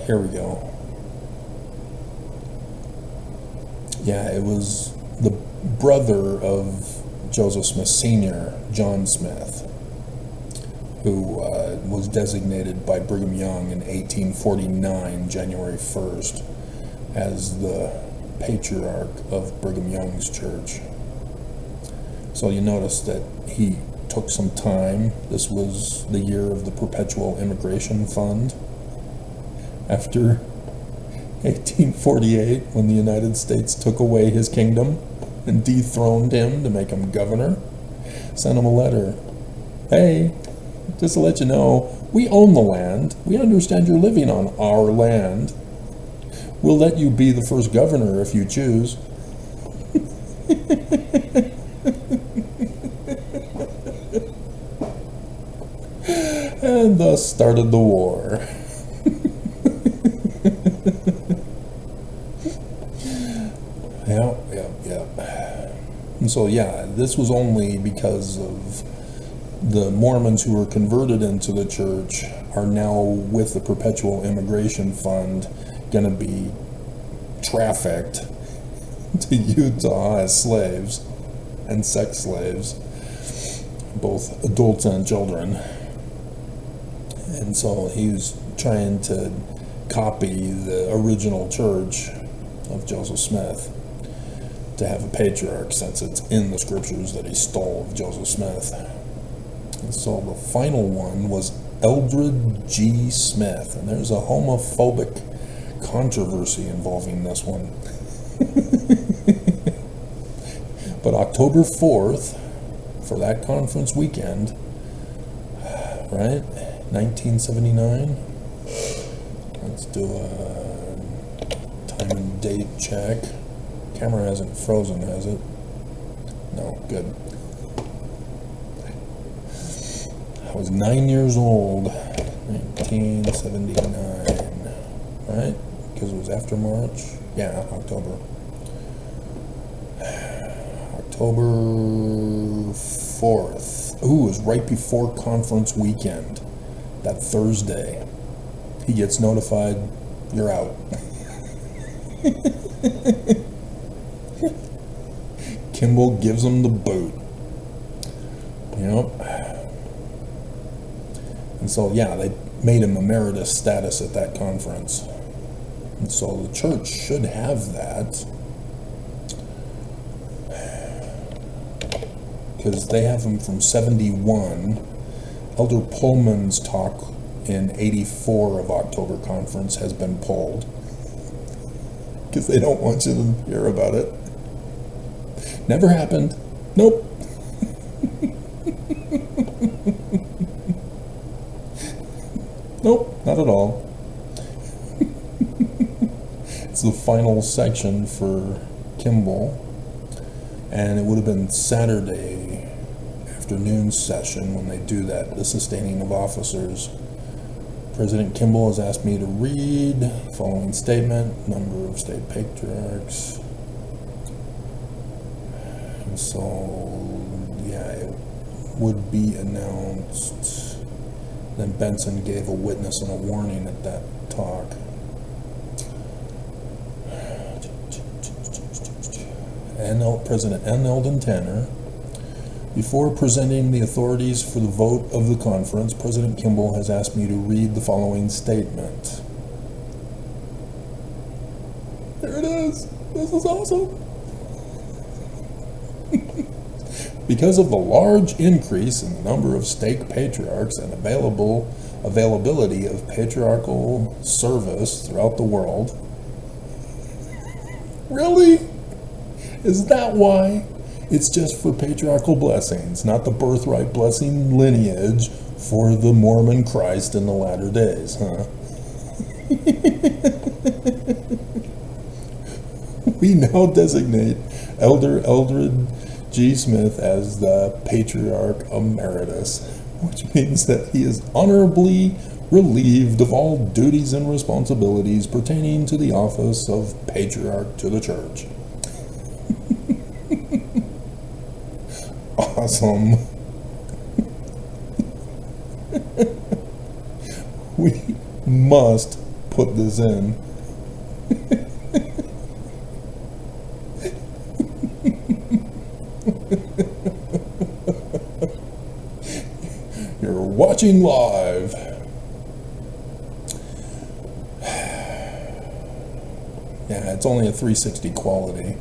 B: Here we go. Yeah, it was the brother of Joseph Smith Sr., John Smith, who was designated by Brigham Young in 1849, January 1st, as the Patriarch of Brigham Young's church. So you notice that he took some time. This was the year of the Perpetual Immigration Fund. After 1848, when the United States took away his kingdom and dethroned him to make him governor, sent him a letter. Hey, just to let you know, we own the land. We understand you're living on our land. We'll let you be the first governor if you choose. And thus started the war. Yep. And so, yeah, this was only because of the Mormons who were converted into the church are now with the Perpetual Immigration Fund going to be trafficked to Utah as slaves and sex slaves, both adults and children. And so he was trying to copy the original church of Joseph Smith to have a patriarch, since it's in the scriptures that he stole of Joseph Smith. And so the final one was Eldred G. Smith, and there's a homophobic controversy involving this one. But October 4th, for that conference weekend, right, 1979, let's do a time and date check. Camera hasn't frozen, has it? No, good. I was 9 years old, 1979, right? Because it was after March? Yeah, October. October 4th. Ooh, it was right before conference weekend. That Thursday. He gets notified, you're out. Kimball gives him the boot. Yep. And so, yeah, they made him emeritus status at that conference. And so the church should have that, because they have him from 71. Elder Pullman's talk in 84 of October conference has been pulled, because they don't want you to hear about it. Never happened. Nope. Nope, not at all. It's the final section for Kimball, and it would have been Saturday afternoon session when they do that, the sustaining of officers. President Kimball has asked me to read the following statement: number of state patriarchs. And so, yeah, it would be announced. Then Benson gave a witness and a warning at that talk. President N. Eldon Tanner. Before presenting the authorities for the vote of the conference, President Kimball has asked me to read the following statement. There it is. This is awesome. Because of the large increase in the number of stake patriarchs and available availability of patriarchal service throughout the world. Really? Is that why? It's just for patriarchal blessings, not the birthright blessing lineage for the Mormon Christ in the latter days, huh? We now designate Elder Eldred G. Smith as the Patriarch Emeritus, which means that he is honorably relieved of all duties and responsibilities pertaining to the office of Patriarch to the Church. Awesome. We must put this in. You're watching live. Yeah, it's only a 360 quality.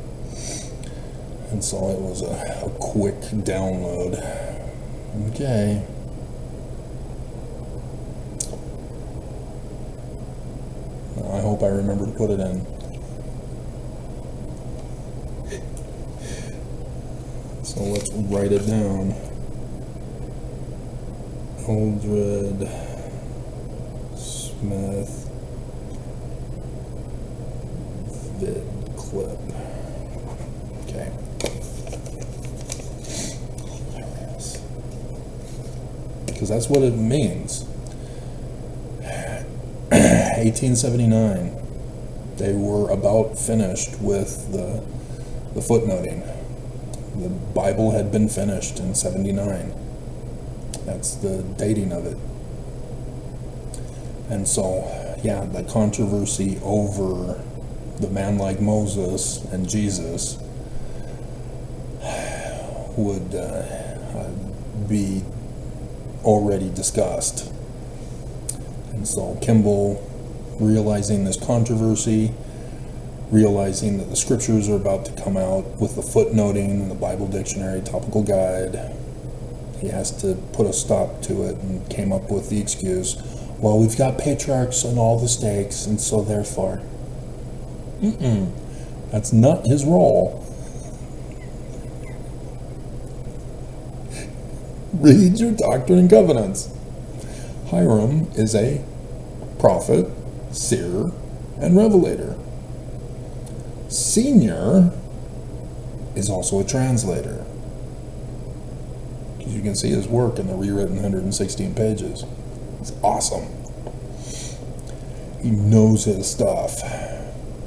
B: And so it was a quick download. Okay. I hope I remember to put it in. So let's write it down. Eldred Smith vid clip. Okay. Because that's what it means. 1879. They were about finished with the footnoting. The Bible had been finished in 79. That's the dating of it. And so, yeah, the controversy over the man like Moses and Jesus would be already discussed. And so Kimball, realizing this controversy, realizing that the scriptures are about to come out with the footnoting in the Bible Dictionary Topical Guide, he has to put a stop to it and came up with the excuse, well, we've got patriarchs on all the stakes, and so therefore. That's not his role. Read your Doctrine and Covenants. Hiram is a prophet, seer, and revelator. Senior is also a translator. As you can see his work in the rewritten 116 pages. It's awesome. He knows his stuff.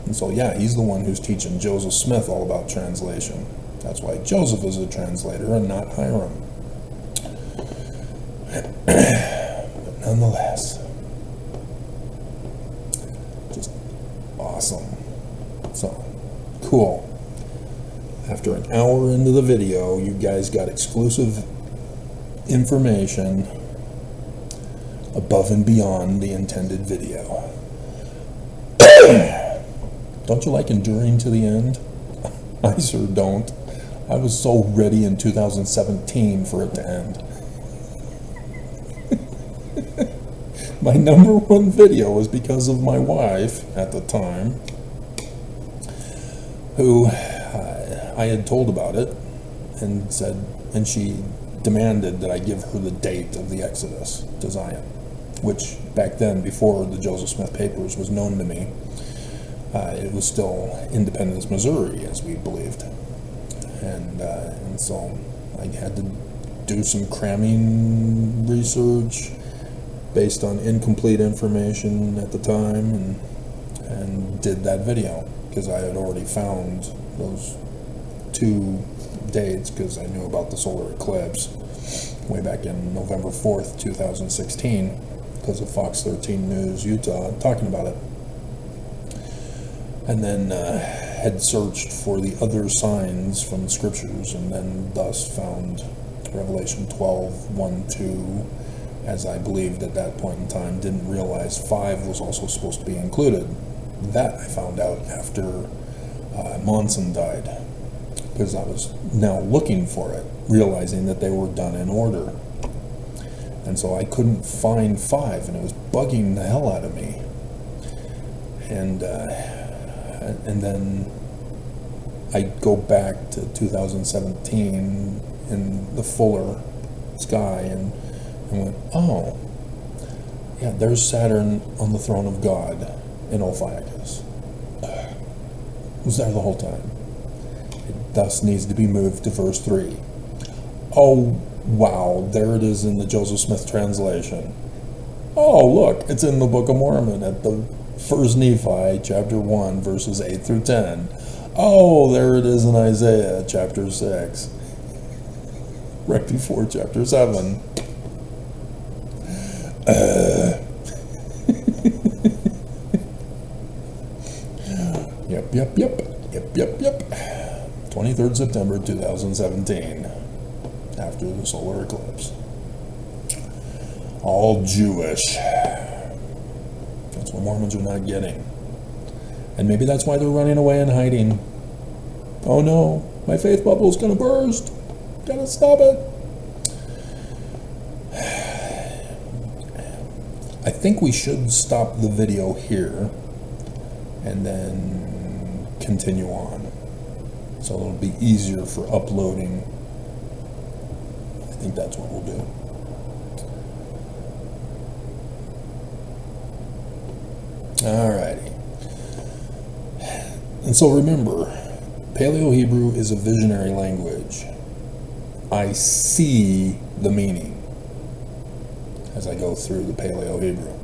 B: And so, yeah, he's the one who's teaching Joseph Smith all about translation. That's why Joseph is a translator and not Hiram. But nonetheless, just awesome. So, cool. After an hour into the video, you guys got exclusive information above and beyond the intended video. Don't you like enduring to the end? I sure don't. I was so ready in 2017 for it to end. My number one video was because of my wife at the time, who I had told about it and said, and she demanded that I give her the date of the Exodus to Zion, which back then, before the Joseph Smith Papers was known to me, it was still Independence, Missouri, as we believed. And so I had to do some cramming research based on incomplete information at the time, and did that video because I had already found those two dates because I knew about the solar eclipse way back in November 4th, 2016, because of Fox 13 News Utah talking about it. And then had searched for the other signs from the scriptures, and then thus found Revelation 12, 1, 2, as I believed at that point in time. Didn't realize 5 was also supposed to be included. That I found out after Monson died, because I was now looking for it, realizing that they were done in order. And so I couldn't find 5, and it was bugging the hell out of me. And then I go back to 2017 in the fuller sky and went, oh, yeah, there's Saturn on the throne of God in Ophiuchus. It was there the whole time. It thus needs to be moved to verse 3. Oh, wow, there it is in the Joseph Smith translation. Oh, look, it's in the Book of Mormon at the 1 Nephi, chapter 1, verses 8 through 10. Oh, there it is in Isaiah, chapter 6, right before chapter 7. Yep. 23rd September 2017, after the solar eclipse. All Jewish. That's what Mormons are not getting. And maybe that's why they're running away and hiding. Oh no, my faith bubble is going to burst. Gotta stop it. I think we should stop the video here and then continue on. So it'll be easier for uploading. I think that's what we'll do. Alrighty. And so remember, Paleo-Hebrew is a visionary language. I see the meaning as I go through the Paleo-Hebrew.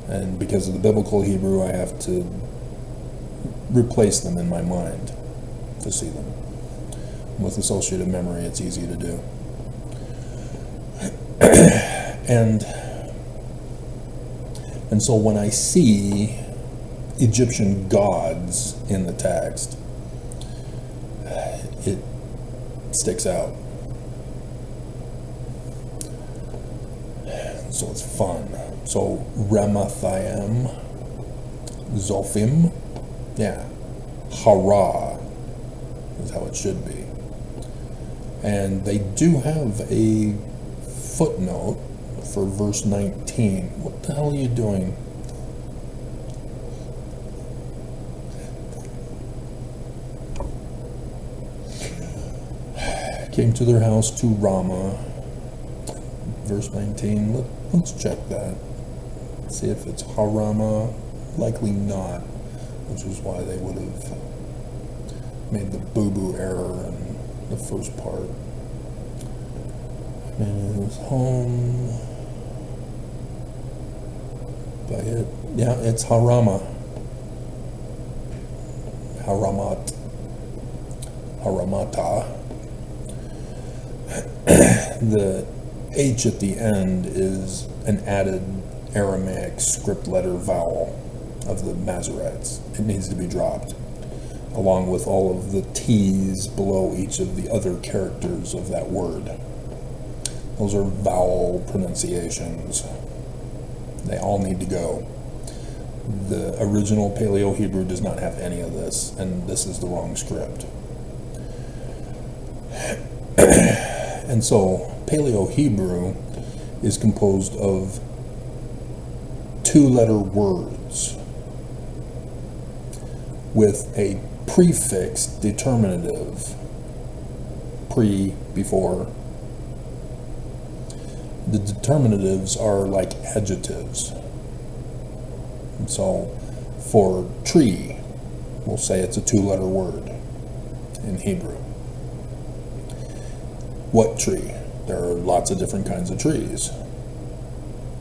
B: And because of the biblical Hebrew, I have to replace them in my mind to see them. With associative memory, it's easy to do. And so when I see Egyptian gods in the text, it sticks out. So it's fun. So Ramathaim, Zophim, yeah, Hara is how it should be. And they do have a footnote for verse 19. What the hell are you doing? Came to their house to Ramah. Verse 19. Let's check that. See if it's Harama. Likely not, which is why they would have made the boo-boo error in the first part. And it was home. By it, yeah, it's Harama. Haramata. The H at the end is an added Aramaic script letter vowel of the Masoretes. It needs to be dropped, along with all of the T's below each of the other characters of that word. Those are vowel pronunciations. They all need to go. The original Paleo-Hebrew does not have any of this, and this is the wrong script. And so Paleo-Hebrew is composed of 2-letter words with a prefix determinative, before. The determinatives are like adjectives. And so for tree, we'll say it's a 2-letter word in Hebrew. What tree? There are lots of different kinds of trees.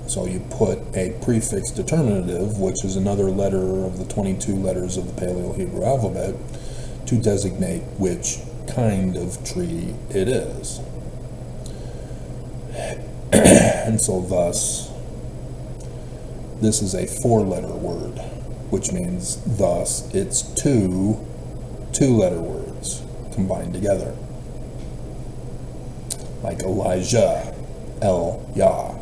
B: So you put a prefix determinative, which is another letter of the 22 letters of the Paleo-Hebrew alphabet, to designate which kind of tree it is. And so thus, this is a 4-letter word, which means thus it's 2 2-letter words combined together. Like Elijah, El-Yah.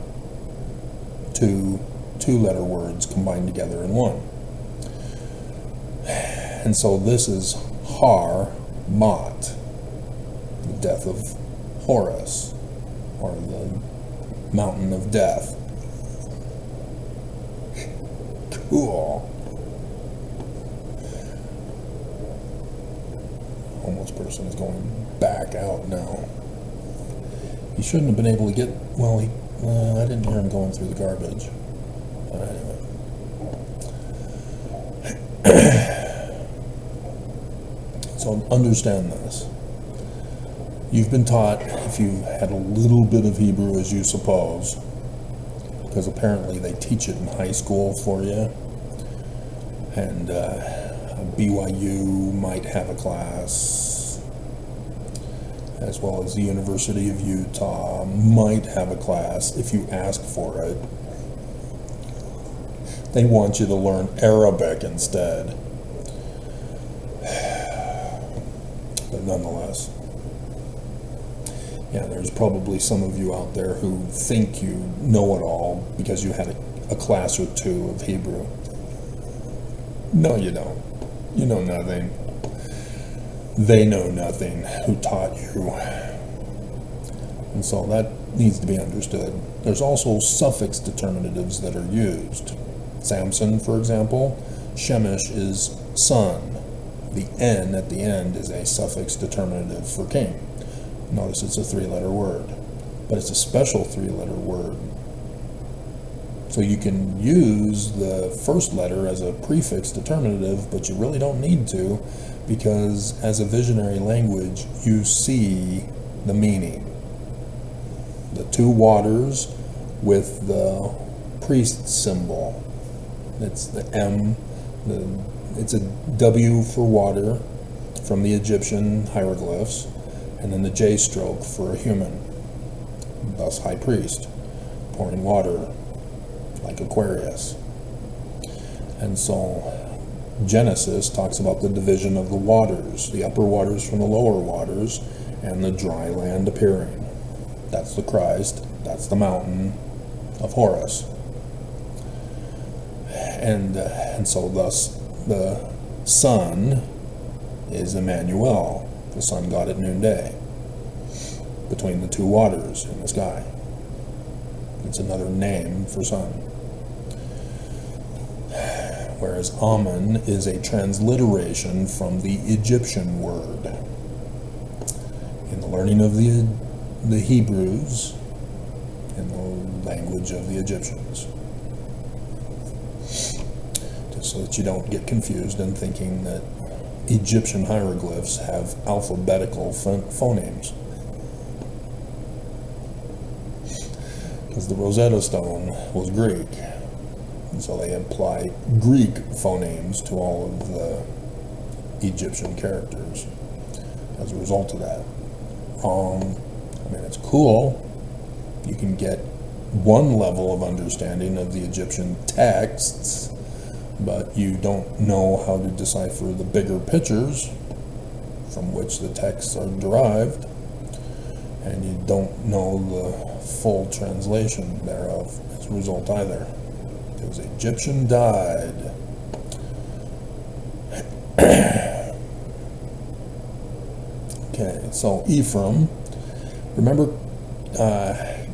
B: 2 2-letter words combined together in one. And so this is Har-Mat, the death of Horus, or the mountain of death. Cool. Homeless person is going back out now. He shouldn't have been able to get, well, I didn't hear him going through the garbage. Anyway. So understand this. You've been taught, if you had a little bit of Hebrew, as you suppose, because apparently they teach it in high school for you, and BYU might have a class, as well as the University of Utah might have a class if you ask for it. They want you to learn Arabic instead. But nonetheless, yeah, there's probably some of you out there who think you know it all because you had a class or two of Hebrew. No, you don't. You know nothing. They know nothing who taught you. And so that needs to be understood. There's also suffix determinatives that are used. Samson, for example, Shemesh is son. The N at the end is a suffix determinative for king. Notice it's a three-letter word, but it's a special three-letter word. So you can use the first letter as a prefix determinative, but you really don't need to, because as a visionary language, you see the meaning. The two waters with the priest symbol. It's the M, it's a W for water from the Egyptian hieroglyphs, and then the J stroke for a human, thus high priest, pouring water like Aquarius. And so Genesis talks about the division of the waters, the upper waters from the lower waters, and the dry land appearing. That's the Christ, that's the mountain of Horus. And so thus the sun is Emmanuel, the sun god at noonday, between the two waters in the sky. It's another name for sun. Whereas Amun is a transliteration from the Egyptian word. In the learning of the Hebrews, in the language of the Egyptians. Just so that you don't get confused in thinking that Egyptian hieroglyphs have alphabetical phonemes. Because the Rosetta Stone was Greek, and so they apply Greek phonemes to all of the Egyptian characters as a result of that. I mean, it's cool. You can get one level of understanding of the Egyptian texts, but you don't know how to decipher the bigger pictures from which the texts are derived, and you don't know the full translation thereof as a result either, because Egyptian died. Okay, so Ephraim, remember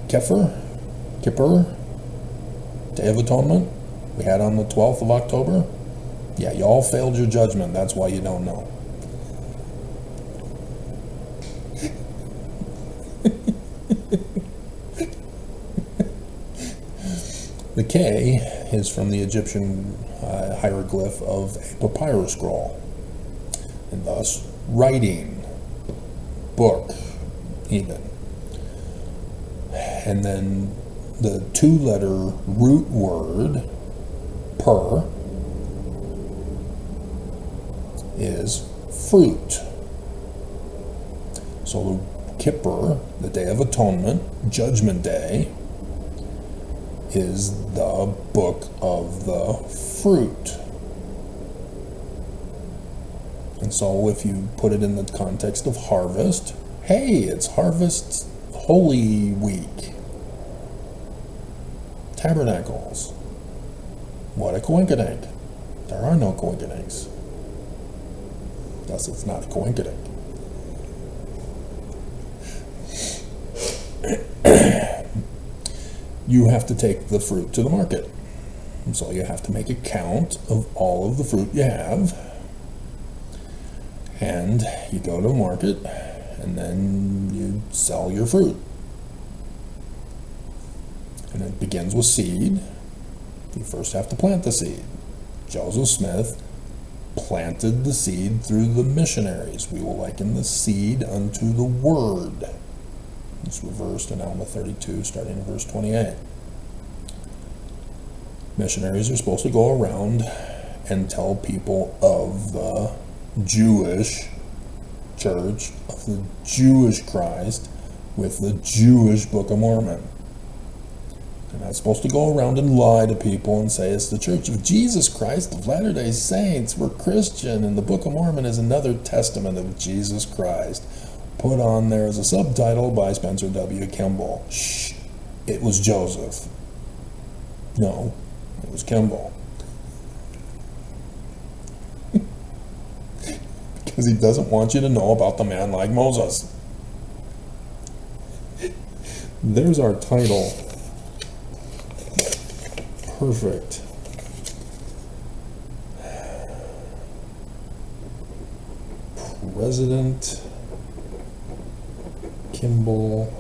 B: Kippur, Day of Atonement, we had on the 12th of October? Yeah, you all failed your judgment, that's why you don't know. The K is from the Egyptian hieroglyph of a papyrus scroll, and thus writing, book, even. And then the two-letter root word, per, is fruit. So the Kippur, the Day of Atonement, Judgment Day, is the book of the fruit. And so if you put it in the context of harvest, hey, it's Harvest Holy Week. Tabernacles. What a coinkydink. There are no coinkydinks. Thus it's not a coinkydink. you have to take the fruit to the market. And so you have to make a count of all of the fruit you have. And you go to the market, and then you sell your fruit. And it begins with seed. You first have to plant the seed. Joseph Smith planted the seed through the missionaries. We will liken the seed unto the word. It's reversed in Alma 32, starting in verse 28. Missionaries are supposed to go around and tell people of the Jewish church, of the Jewish Christ, with the Jewish Book of Mormon. They're not supposed to go around and lie to people and say it's the Church of Jesus Christ of Latter-day Saints, we're Christian, and the Book of Mormon is another testament of Jesus Christ, put on there as a subtitle by Spencer W. Kimball. Shh, it was Joseph. No, it was Kimball. Because he doesn't want you to know about the man like Moses. There's our title. Perfect. President Kimball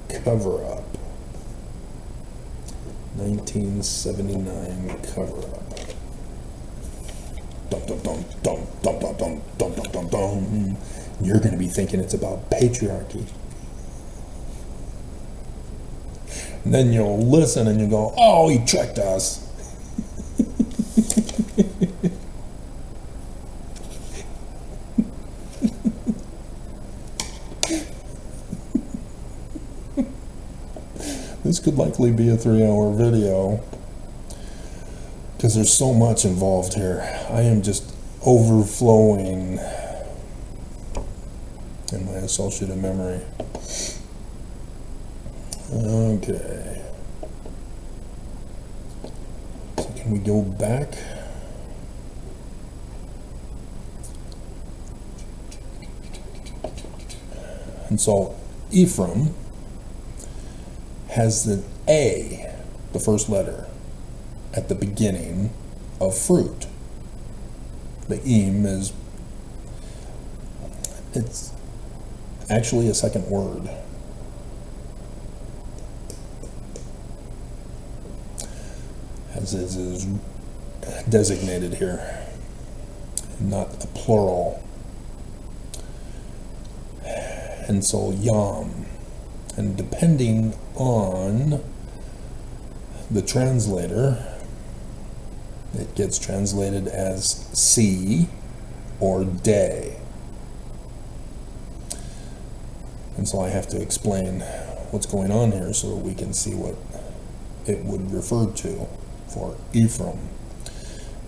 B: Coverup. 1979 Coverup. Dum dum dum dum dum dum dum dum dum dum dum. You're going to be thinking it's about patriarchy. And then you'll listen and you'll go, oh, he tricked us. This could likely be a 3-hour video because there's so much involved here. I am just overflowing in my associative memory. Okay. So can we go back? And so Ephraim has the A, the first letter, at the beginning of fruit. The Eem is, it's actually a second word. As is designated here, not a plural. And so Yam, and depending on the translator, it gets translated as sea or day. And so I have to explain what's going on here so that we can see what it would refer to for Ephraim.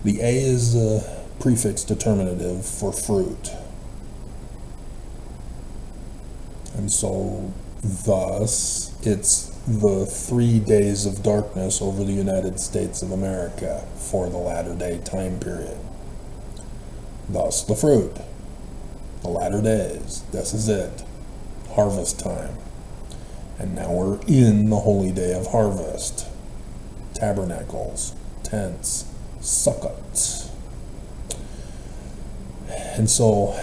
B: The A is a prefix determinative for fruit. And so thus it's the 3 days of darkness over the United States of America for the latter-day time period. Thus the fruit, the latter days, this is it, harvest time. And now we're in the holy day of harvest. Tabernacles, tents, sukkot. And so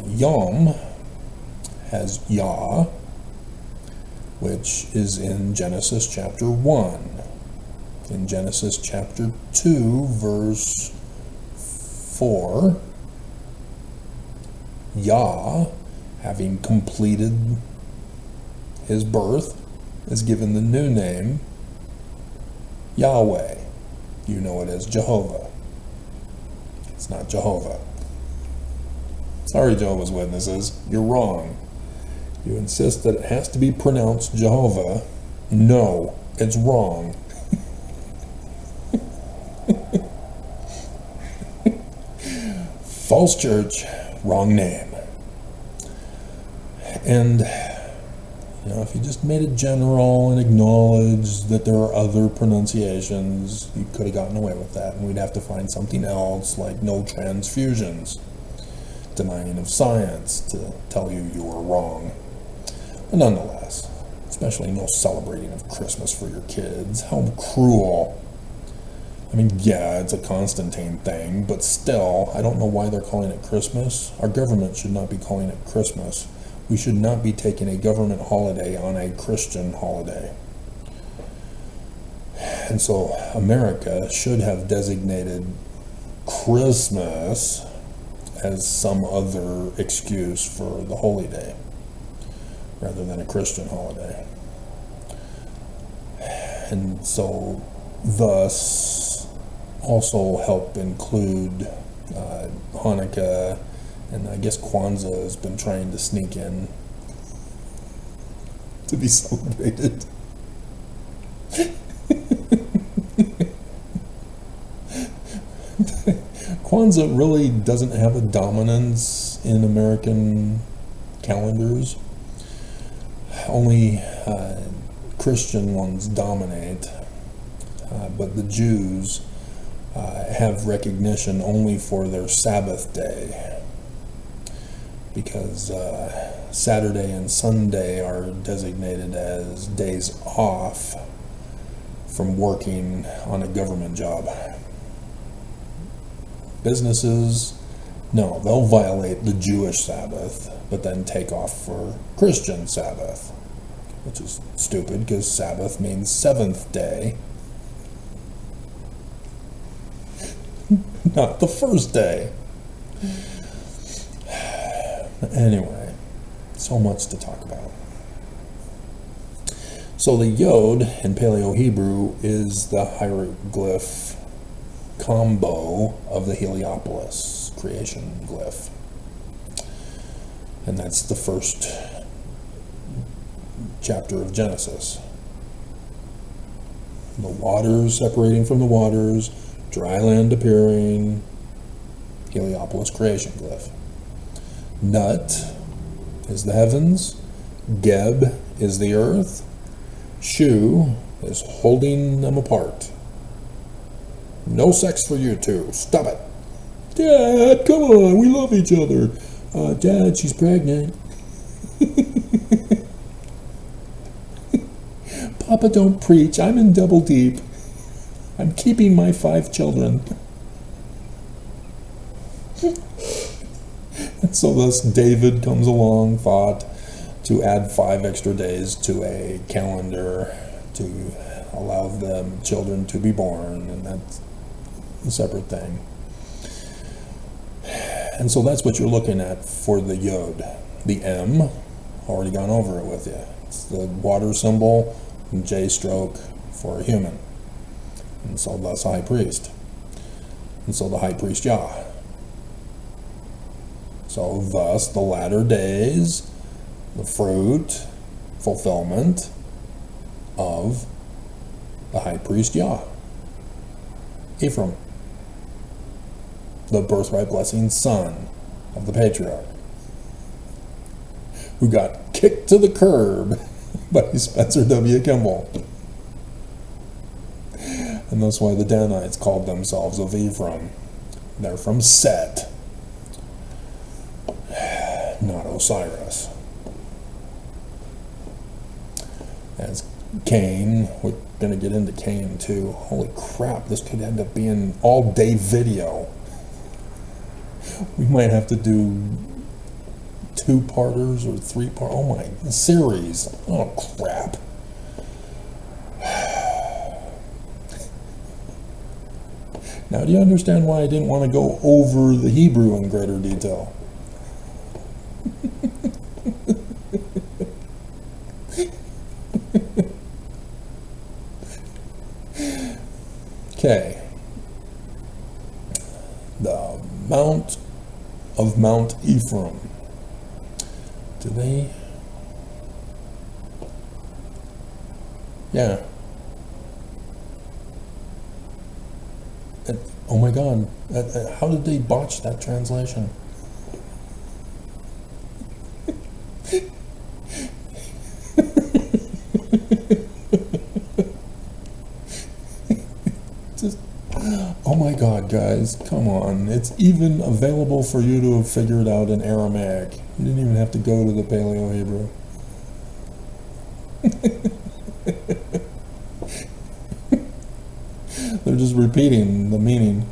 B: Yom has Yah, which is in Genesis chapter 1. In Genesis chapter 2, verse 4, Yah, having completed his birth, is given the new name Yahweh. You know it as Jehovah. It's not Jehovah. Sorry, Jehovah's Witnesses, you're wrong. You insist that it has to be pronounced Jehovah. No, it's wrong. False church, wrong name. And if you just made it general and acknowledged that there are other pronunciations, you could have gotten away with that, and we'd have to find something else like no transfusions, denying of science to tell you you were wrong. But nonetheless, Especially no celebrating of Christmas for your kids. How cruel. I mean, yeah, it's a Constantine thing, but still, I don't know why they're calling it Christmas. Our government should not be calling it Christmas. We should not be taking a government holiday on a Christian holiday. And so America should have designated Christmas as some other excuse for the holy day, rather than a Christian holiday. And so thus also help include Hanukkah, and I guess Kwanzaa has been trying to sneak in to be celebrated. Kwanzaa really doesn't have a dominance in American calendars. Only Christian ones dominate, but the Jews have recognition only for their Sabbath day, because Saturday and Sunday are designated as days off from working on a government job. Businesses, no, they'll violate the Jewish Sabbath, but then take off for Christian Sabbath, which is stupid because Sabbath means seventh day, not the first day. Anyway, so much to talk about. So the Yod in Paleo-Hebrew is the hieroglyph combo of the Heliopolis creation glyph. And that's the first chapter of Genesis. The waters separating from the waters, dry land appearing, Heliopolis creation glyph. Nut is the heavens, Geb is the earth, Shu is holding them apart. No sex for you two. Stop it. Dad, come on. We love each other. Dad, she's pregnant. Papa, don't preach. I'm in double deep. I'm keeping my 5 children. And so thus David comes along, thought to add 5 extra days to a calendar to allow them children to be born, and that's a separate thing. And so that's what you're looking at for the Yod. The M, already gone over it with you. It's the water symbol, and J stroke for a human. And so thus high priest. And so the high priest Yah. So thus the latter days, the fruit, fulfillment of the high priest Yah. Ephraim, the birthright blessing son of the Patriarch, who got kicked to the curb by Spencer W. Kimball. And that's why the Danites called themselves of Ephraim. They're from Set, not Osiris. As Cain, we're going to get into Cain too. Holy crap, this could end up being all-day video. We might have to do 2-parters or 3-part. Oh my, series. Oh crap. Now, do you understand why I didn't want to go over the Hebrew in greater detail? Okay. The Mount of Mount Ephraim. Do they? Yeah. Oh my God. How did they botch that translation? Oh my God, guys, come on. It's even available for you to have figured out in Aramaic. You didn't even have to go to the Paleo-Hebrew. They're just repeating the meaning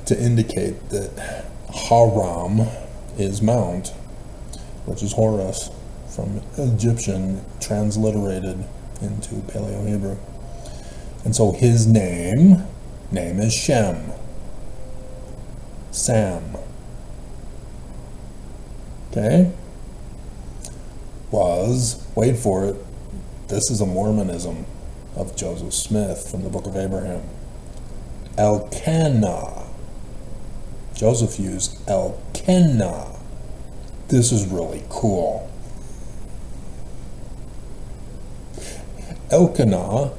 B: to indicate that Haram is mount, which is Horus, from Egyptian transliterated into Paleo-Hebrew. And so his name is Shem. Sam. Okay? Was, wait for it, this is a Mormonism of Joseph Smith from the Book of Abraham. Elkanah. Joseph used Elkanah. This is really cool. Elkanah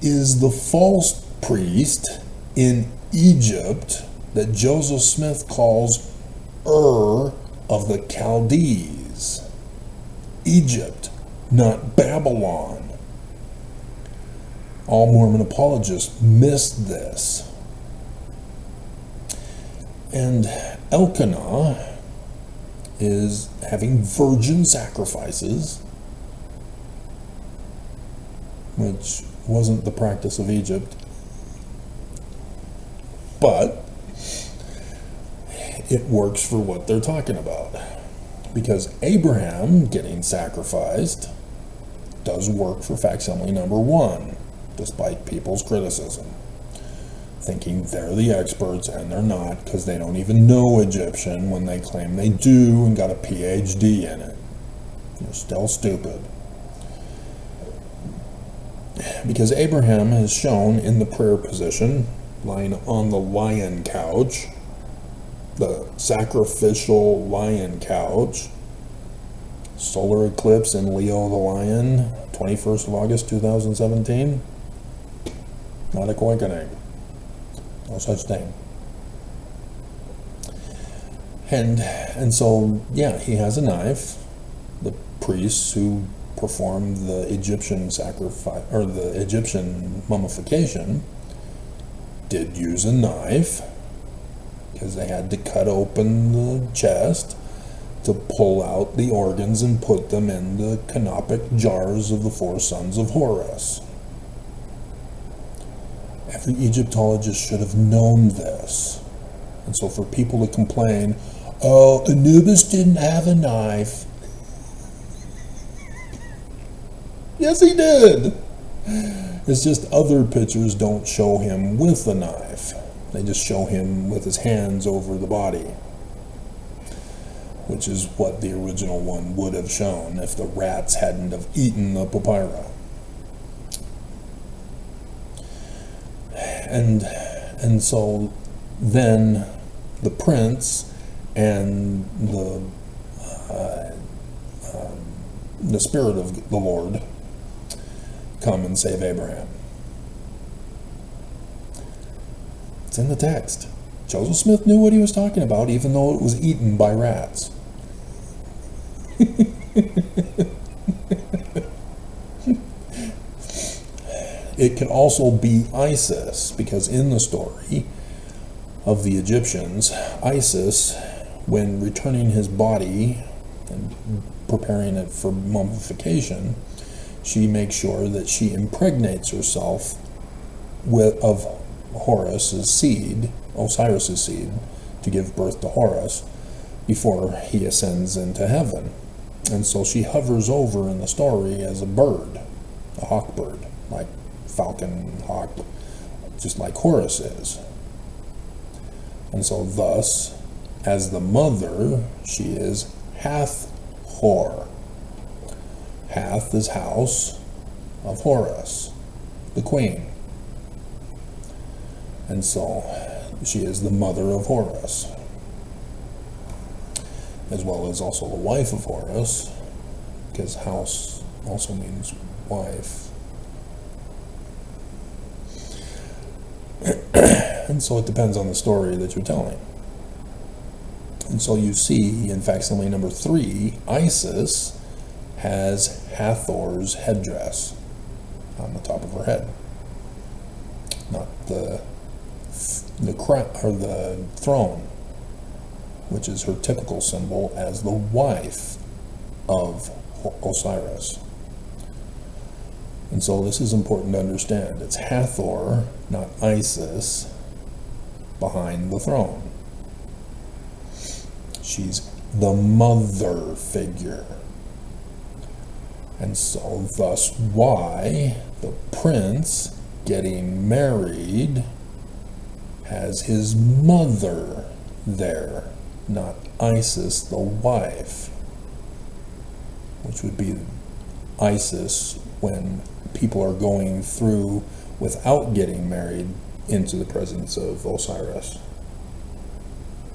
B: is the false priest in Egypt that Joseph Smith calls Ur of the Chaldees. Egypt, not Babylon. All Mormon apologists missed this. And Elkanah is having virgin sacrifices, which wasn't the practice of Egypt, but it works for what they're talking about, because Abraham getting sacrificed does work for facsimile number 1, despite people's criticism, thinking they're the experts, and they're not, because they don't even know Egyptian when they claim they do and got a PhD in it. You're still stupid. Because Abraham is shown in the prayer position, lying on the lion couch, the sacrificial lion couch, solar eclipse in Leo the Lion, 21st of August 2017. Not a quickening. No such thing. And so, yeah, he has a knife. The priests who performed the Egyptian sacrifice, or the Egyptian mummification, did use a knife, because they had to cut open the chest to pull out the organs and put them in the canopic jars of the 4 sons of Horus. Every Egyptologist should have known this. And so for people to complain, oh, Anubis didn't have a knife. Yes, he did. It's just other pictures don't show him with a knife. They just show him with his hands over the body, which is what the original one would have shown if the rats hadn't have eaten the papyri. And so then the prince and the spirit of the Lord come and save Abraham. It's in the text. Joseph Smith knew what he was talking about, even though it was eaten by rats. It could also be Isis, because in the story of the Egyptians, Isis, when returning his body and preparing it for mummification, she makes sure that she impregnates herself of Horus's seed, Osiris's seed, to give birth to Horus before he ascends into heaven. And so she hovers over in the story as a bird, a hawk bird, like falcon, hawk, just like Horus is. And so thus, as the mother, she is Hathor. Hath is house of Horus, the queen. And so she is the mother of Horus, as well as also the wife of Horus, because house also means wife. And so it depends on the story that you're telling. And so you see in facsimile number 3, Isis has Hathor's headdress on the top of her head, not the crown or the throne, which is her typical symbol as the wife of Osiris. And so this is important to understand. It's Hathor, not Isis, behind the throne. She's the mother figure. And so thus why the prince getting married has his mother there, not Isis the wife, which would be Isis when people are going through without getting married into the presence of Osiris.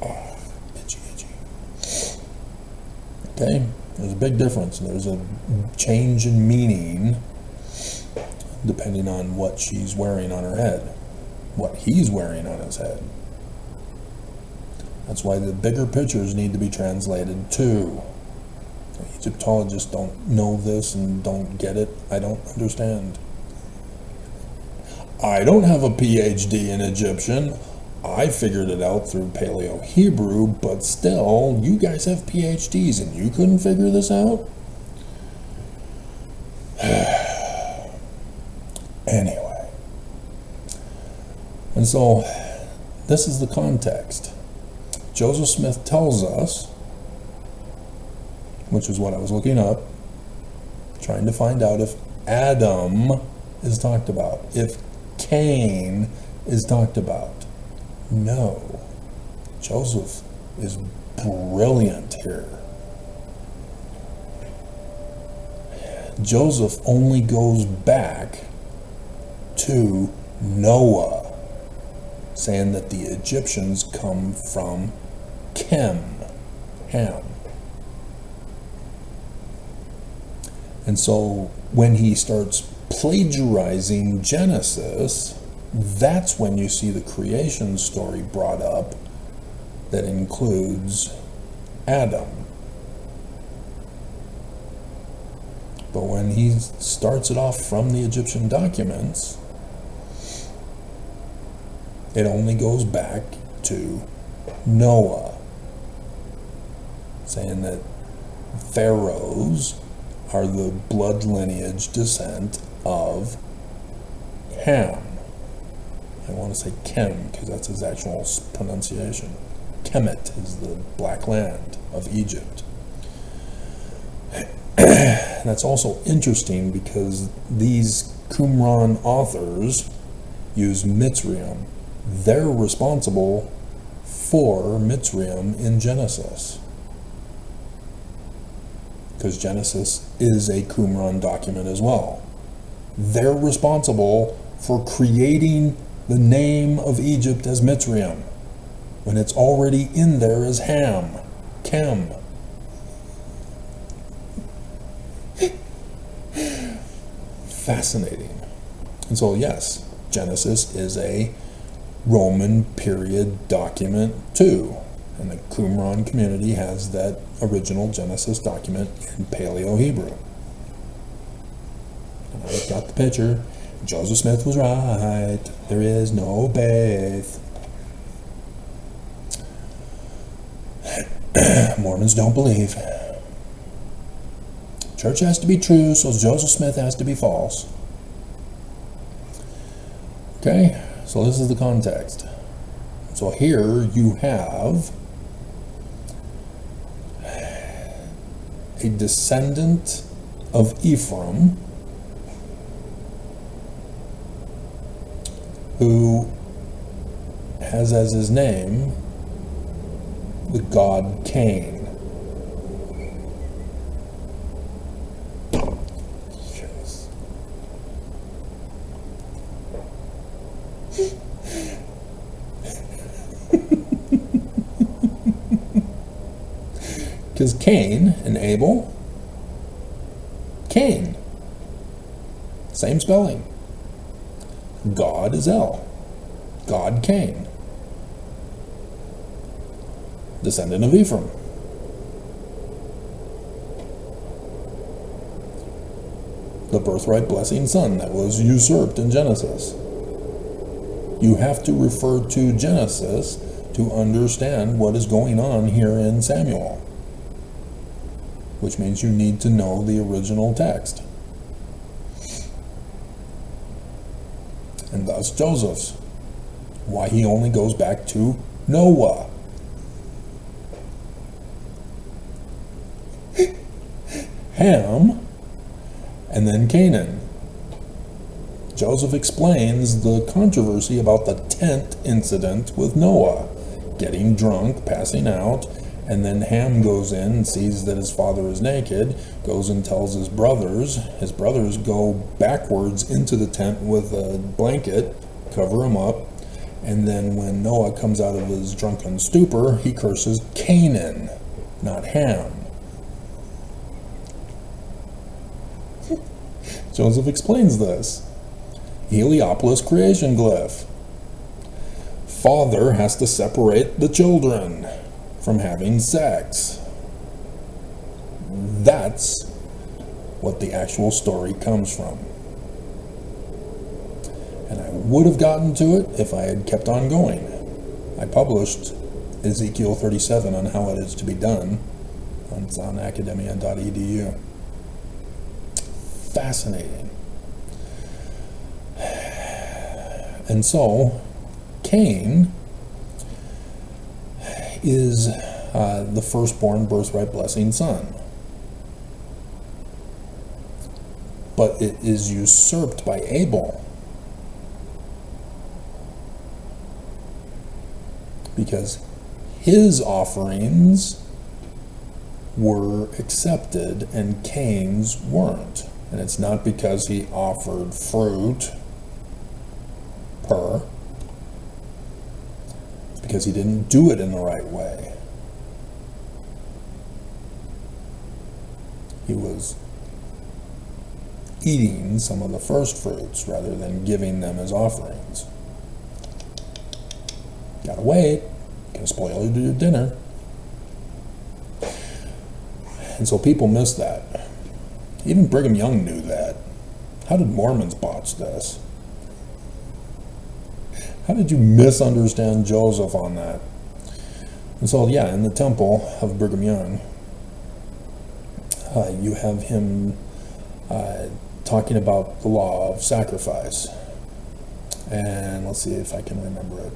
B: Oh, itchy, itchy. Okay, there's a big difference. There's a change in meaning depending on what she's wearing on her head, what he's wearing on his head. That's why the bigger pictures need to be translated too. Egyptologists don't know this and don't get it. I don't understand. I don't have a PhD in Egyptian. I figured it out through Paleo-Hebrew, but still, you guys have PhDs and you couldn't figure this out? Anyway. And so, this is the context. Joseph Smith tells us, which is what I was looking up, trying to find out if Adam is talked about, if Cain is talked about. No. Joseph is brilliant here. Joseph only goes back to Noah, saying that the Egyptians come from Ham. And so when he starts plagiarizing Genesis, that's when you see the creation story brought up that includes Adam. But when he starts it off from the Egyptian documents, it only goes back to Noah, saying that pharaohs are the blood lineage descent of Ham. I want to say Kem, because that's his actual pronunciation. Kemet is the black land of Egypt. That's also interesting because these Qumran authors use Mitzrayim. They're responsible for Mitzrayim in Genesis, because Genesis is a Qumran document as well. They're responsible for creating the name of Egypt as Mitzrayim when it's already in there as Ham, Kem. Fascinating. And so yes, Genesis is a Roman period document too, and the Qumran community has that original Genesis document in Paleo-Hebrew. And I got the picture. Joseph Smith was right. There is no Beth. Mormons don't believe. Church has to be true, so Joseph Smith has to be false. Okay, so this is the context. So here you have a descendant of Ephraim who has as his name the god Cain. Yes. Because Cain and Abel, Cain, same spelling. God is El, God Cain, descendant of Ephraim. The birthright blessing son that was usurped in Genesis. You have to refer to Genesis to understand what is going on here in Samuel. which means you need to know the original text. And thus Joseph's. Why he only goes back to Noah. Ham, and then Canaan. Joseph explains the controversy about the tent incident with Noah, getting drunk, passing out, and then Ham goes in, sees that his father is naked, goes and tells his brothers. His brothers go backwards into the tent with a blanket, cover him up, and then when Noah comes out of his drunken stupor, he curses Canaan, not Ham. Joseph explains this. Heliopolis creation glyph. Father has to separate the children from having sex. That's what the actual story comes from. And I would have gotten to it if I had kept on going. I published Ezekiel 37 on how it is to be done. It's on academia.edu. Fascinating. And so, Cain is the firstborn birthright blessing son. But it is usurped by Abel. Because his offerings were accepted and Cain's weren't. And it's not because he offered fruit it's because he didn't do it in the right way. He was eating some of the first fruits rather than giving them as offerings. Gotta wait, gonna spoil your dinner. And so people miss that. Even Brigham Young knew that. How did Mormons botch this? How did you misunderstand Joseph on that? And so, yeah, in the temple of Brigham Young, you have him talking about the law of sacrifice. And let's see if I can remember it.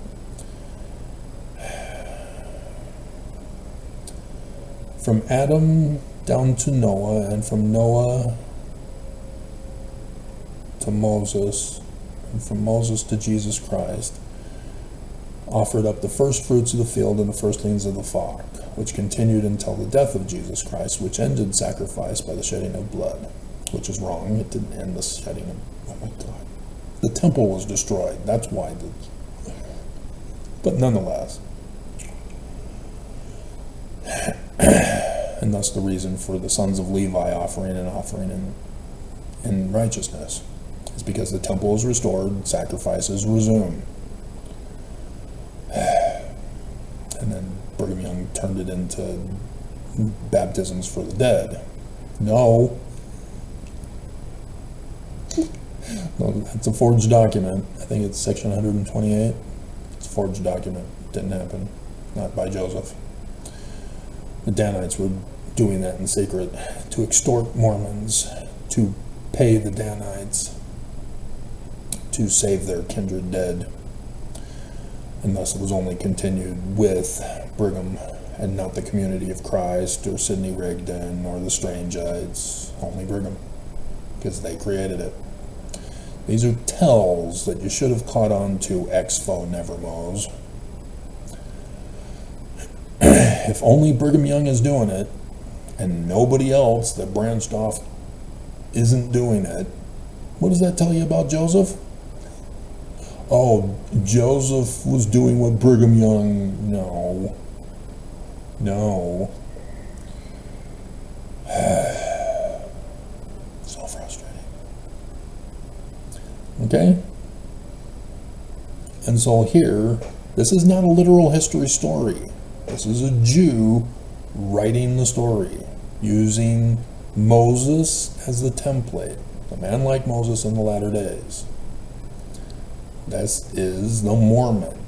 B: From Adam down to Noah, and from Noah to Moses, and from Moses to Jesus Christ, offered up the first fruits of the field and the firstlings of the flock, which continued until the death of Jesus Christ, which ended sacrifice by the shedding of blood, which is wrong. It didn't end the shedding of, oh my God. The temple was destroyed. That's why. But nonetheless. And thus the reason for the sons of Levi offering in righteousness. It's because the temple is restored, sacrifices resume. And then Brigham Young turned it into baptisms for the dead. No, that's a forged document. I think it's section 128. It's a forged document. Didn't happen. Not by Joseph. The Danites were doing that in secret to extort Mormons, to pay the Danites to save their kindred dead. And thus it was only continued with Brigham and not the Community of Christ or Sidney Rigdon or the Strangeites, only Brigham, because they created it. These are tells that you should have caught on to exfo nevermos. If only Brigham Young is doing it and nobody else that branched off isn't doing it, what does that tell you about Joseph? Oh, Joseph was doing what Brigham Young... No. So frustrating. Okay? And so here, this is not a literal history story. This is a Jew writing the story, using Moses as the template. A man like Moses in the latter days. This is the Mormon.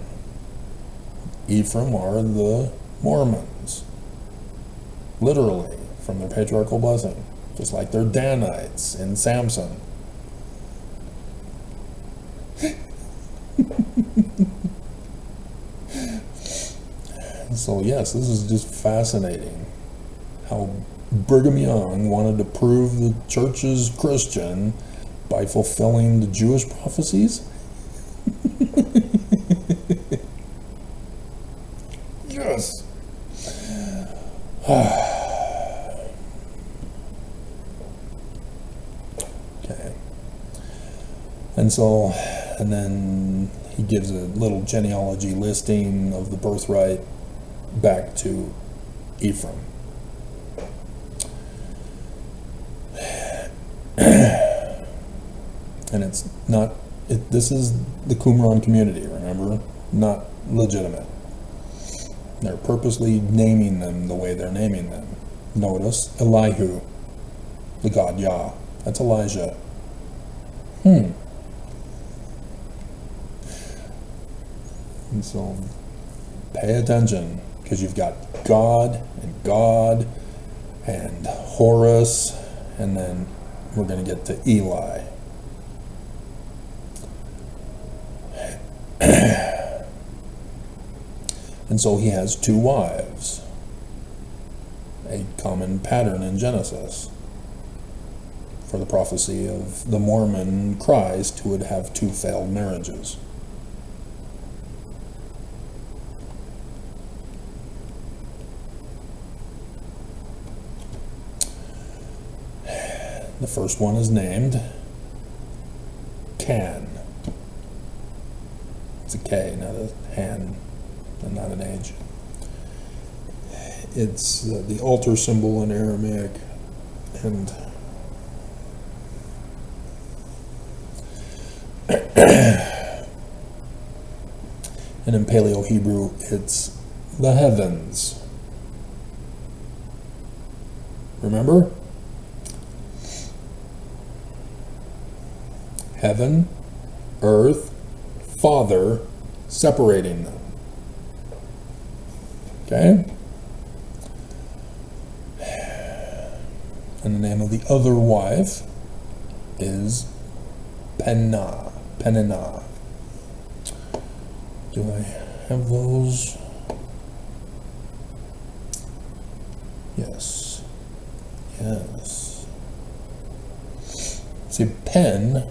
B: Ephraim are the Mormons. Literally. from their patriarchal blessing, just like they're Danites in Samson. So yes, this is just fascinating how Brigham Young wanted to prove the church is Christian by fulfilling the Jewish prophecies. Yes. Okay. And then he gives a little genealogy listing of the birthright back to Ephraim. And it's not, this is the Qumran community, remember? Not legitimate. They're purposely naming them the way they're naming them. Notice Elihu, the god Yah. That's Elijah. And so pay attention, because you've got God and Horus, and then we're going to get to Eli. And so he has 2 wives, a common pattern in Genesis for the prophecy of the Mormon Christ who would have 2 failed marriages. The first one is named Can. It's a K, not a Han, and not an H. It's the altar symbol in Aramaic, and in Paleo-Hebrew, it's the heavens. Remember? Heaven, earth, Father, separating them. Okay? And the name of the other wife is Peninnah. Do I have those? Yes. See, Pen,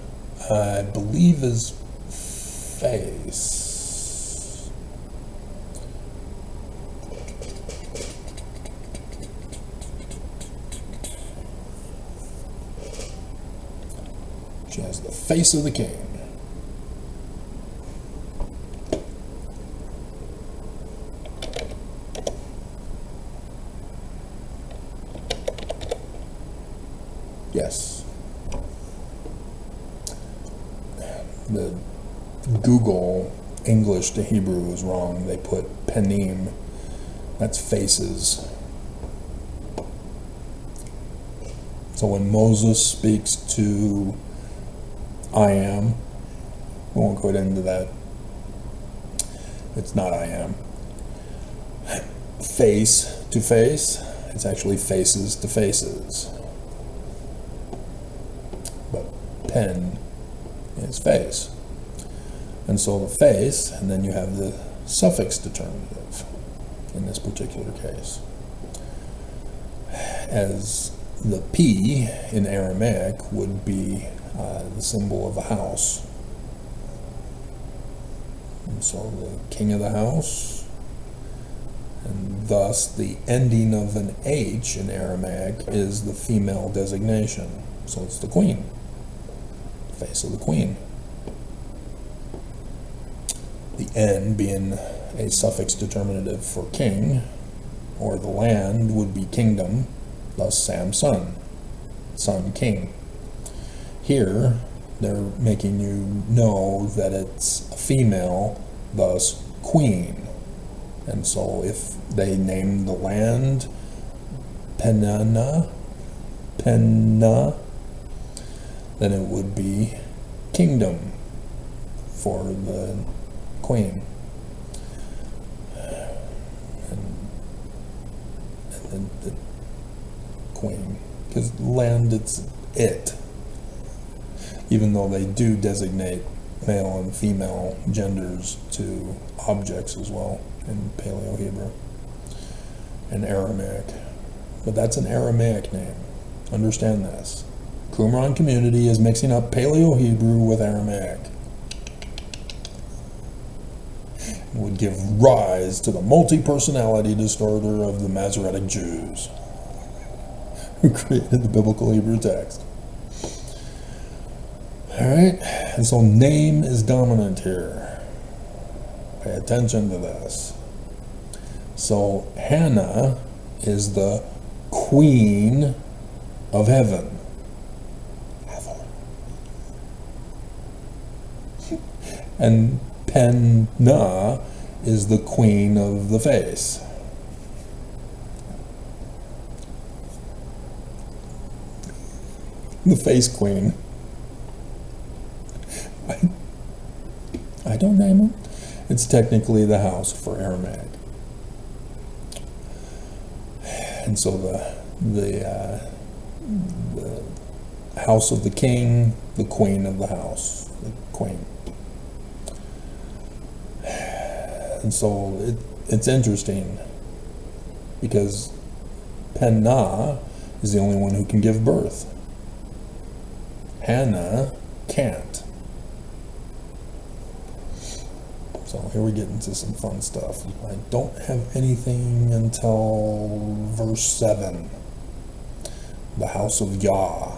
B: I believe, is face. She has the face of the king. Yes. The Google English to Hebrew is wrong. They put penim. That's faces. So when Moses speaks to I am, we won't go into that. It's not I am. Face to face, it's actually faces to faces. But pen is face. And so the face, and then you have the suffix determinative in this particular case. As the P in Aramaic would be the symbol of a house. And so the king of the house, and thus the ending of an H in Aramaic is the female designation. So it's the queen, face of the queen. The N being a suffix determinative for king, or the land would be kingdom, thus Samson, son king. Here, they're making you know that it's a female, thus queen. And so if they name the land Peninnah, then it would be kingdom for the queen. And queen, because land, it's it. Even though they do designate male and female genders to objects as well in Paleo-Hebrew and Aramaic. But that's an Aramaic name. Understand this. Qumran community is mixing up Paleo-Hebrew with Aramaic. It would give rise to the multi-personality disorder of the Masoretic Jews who created the biblical Hebrew text. Alright, and so name is dominant here. Pay attention to this. So Hannah is the queen of heaven. And Penna is the queen of the face. The face queen. I don't name it. It's technically the house for Aramaic. And so the house of the king, the queen of the house, the queen. And so it's interesting because Penna is the only one who can give birth. Hannah can't. So here we get into some fun stuff. I don't have anything until verse 7. The house of Yah,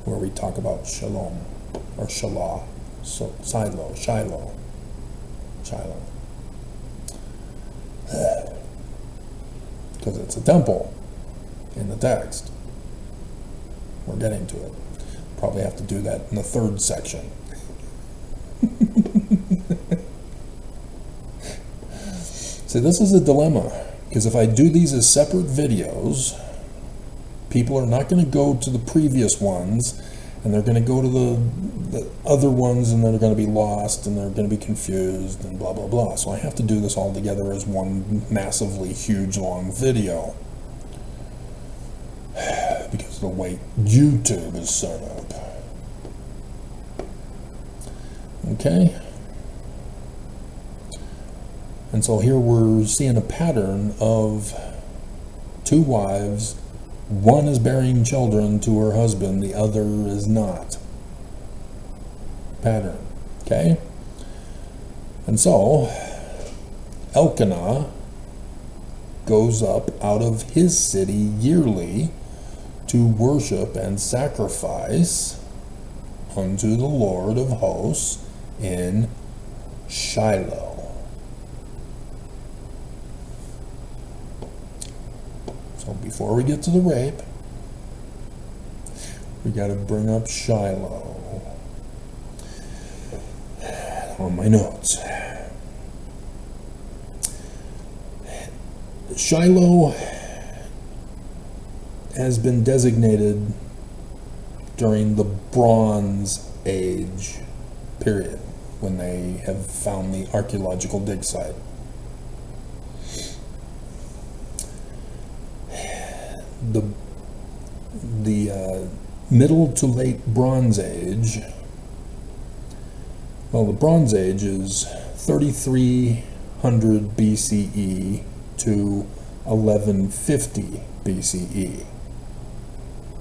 B: where we talk about Shalom, or Shalah, so Shiloh. Because it's a temple in the text. We're getting to it. Probably have to do that in the third section. See, this is a dilemma, because if I do these as separate videos, people are not going to go to the previous ones, and they're going to go to the other ones, and they're going to be lost, and they're going to be confused, and blah, blah, blah. So I have to do this all together as one massively huge, long video, because of the way YouTube is set up. Okay? And so here we're seeing a pattern of two wives. One is bearing children to her husband, the other is not. Pattern, okay? And so, Elkanah goes up out of his city yearly to worship and sacrifice unto the Lord of hosts in Shiloh. So before we get to the rape, we got to bring up Shiloh on my notes. Shiloh has been designated during the Bronze Age period, when they have found the archaeological dig site. The middle to late Bronze Age, well, the Bronze Age is 3300 BCE to 1150 BCE,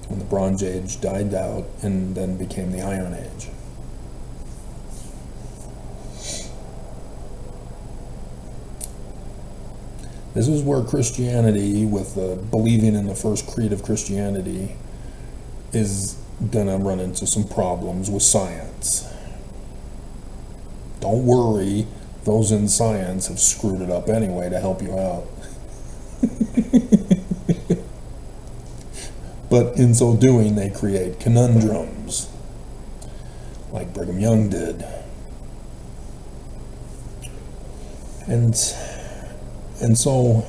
B: when the Bronze Age died out and then became the Iron Age. This is where Christianity, with the believing in the first creed of Christianity, is gonna run into some problems with science. Don't worry, those in science have screwed it up anyway to help you out. But in so doing, they create conundrums, like Brigham Young did. And so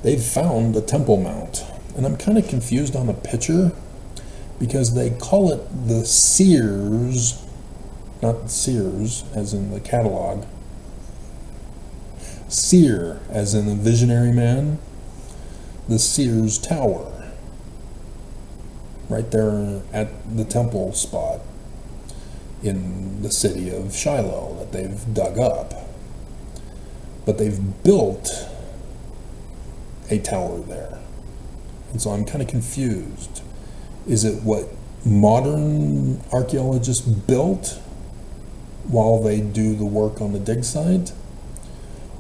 B: they've found the Temple Mount, and I'm kind of confused on the picture because they call it the Sears, not Sears as in the catalog, Seer as in the visionary man, the Sears Tower. right there at the temple spot in the city of Shiloh that they've dug up. But they've built a tower there. And so I'm kind of confused. Is it what modern archaeologists built while they do the work on the dig site?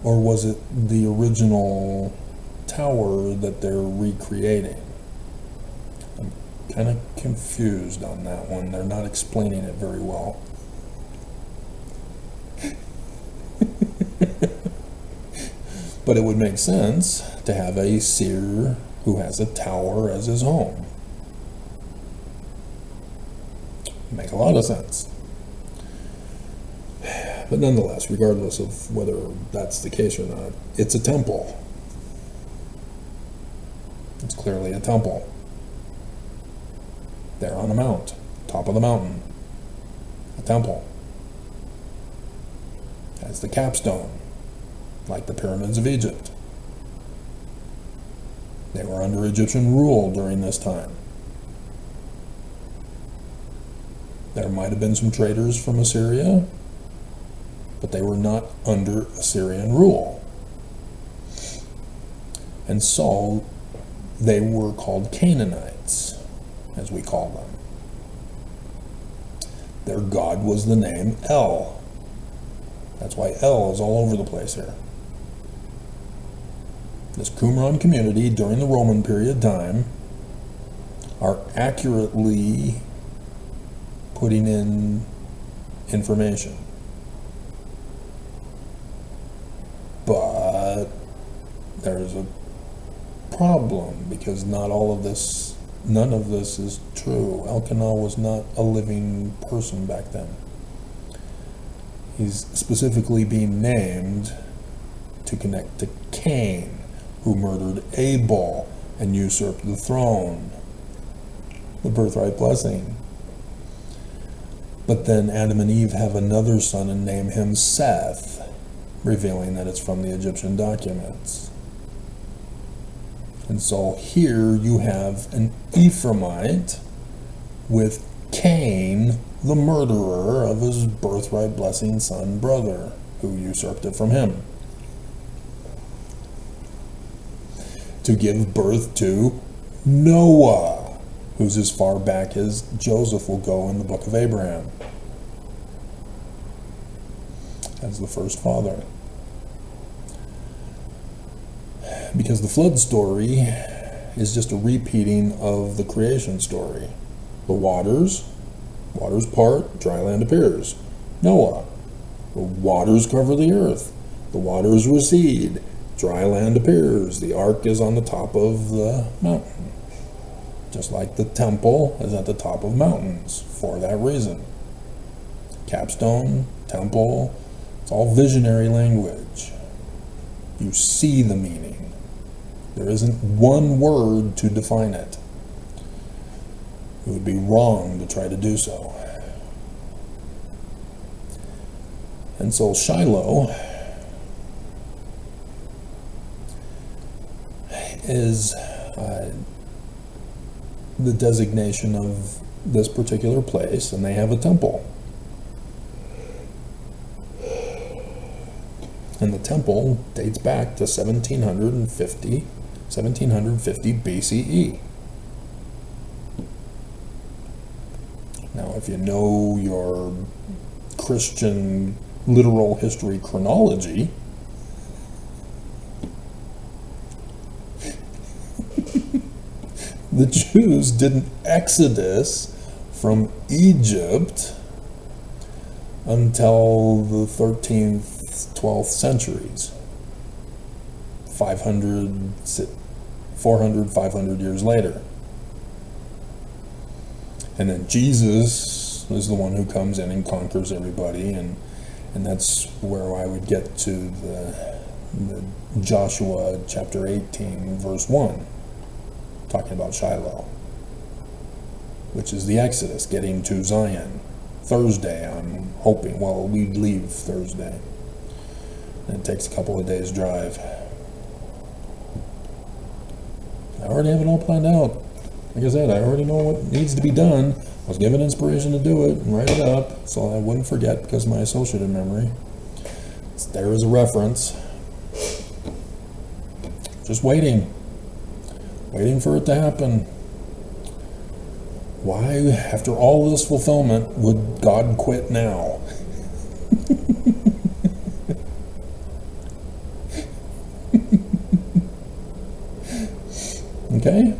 B: Or was it the original tower that they're recreating? I'm kind of confused on that one. They're not explaining it very well. But it would make sense to have a seer who has a tower as his home. Make a lot of sense. But nonetheless, regardless of whether that's the case or not, it's a temple. It's clearly a temple. There on a mount, top of the mountain, a temple. Has the capstone, like the pyramids of Egypt. They were under Egyptian rule during this time. There might have been some traders from Assyria, but they were not under Assyrian rule. And so they were called Canaanites, as we call them. Their god was the name El. That's why El is all over the place here. This Qumran community during the Roman period time are accurately putting in information. But there's a problem because not all of this, none of this is true. Elkanah was not a living person back then. He's specifically being named to connect to Cain, who murdered Abel and usurped the throne, the birthright blessing. But then Adam and Eve have another son and name him Seth, revealing that it's from the Egyptian documents. And so here you have an Ephraimite with Cain, the murderer of his birthright blessing son brother, who usurped it from him, to give birth to Noah, who's as far back as Joseph will go in the book of Abraham, as the first father. Because the flood story is just a repeating of the creation story. The waters part, dry land appears. Noah, the waters cover the earth. The waters recede, dry land appears. The ark is on the top of the mountain. Just like the temple is at the top of mountains for that reason. Capstone, temple, it's all visionary language. You see the meaning. There isn't one word to define it. It would be wrong to try to do so. And so Shiloh is the designation of this particular place, and they have a temple. And the temple dates back to 1750 BCE. Now, if you know your Christian literal history chronology, the Jews didn't exodus from Egypt until the 13th, 12th centuries. 400, 500 years later. And then Jesus is the one who comes in and conquers everybody, and that's where I would get to the Joshua chapter 18, verse 1, talking about Shiloh, which is the Exodus, getting to Zion. Thursday, I'm hoping. Well, we leave Thursday. And it takes a couple of days' drive. I already have it all planned out. Like I said, I already know what needs to be done. I was given inspiration to do it and write it up so I wouldn't forget because of my associative memory. It's there as a reference. Just waiting for it to happen. Why, after all this fulfillment, would God quit now? Okay?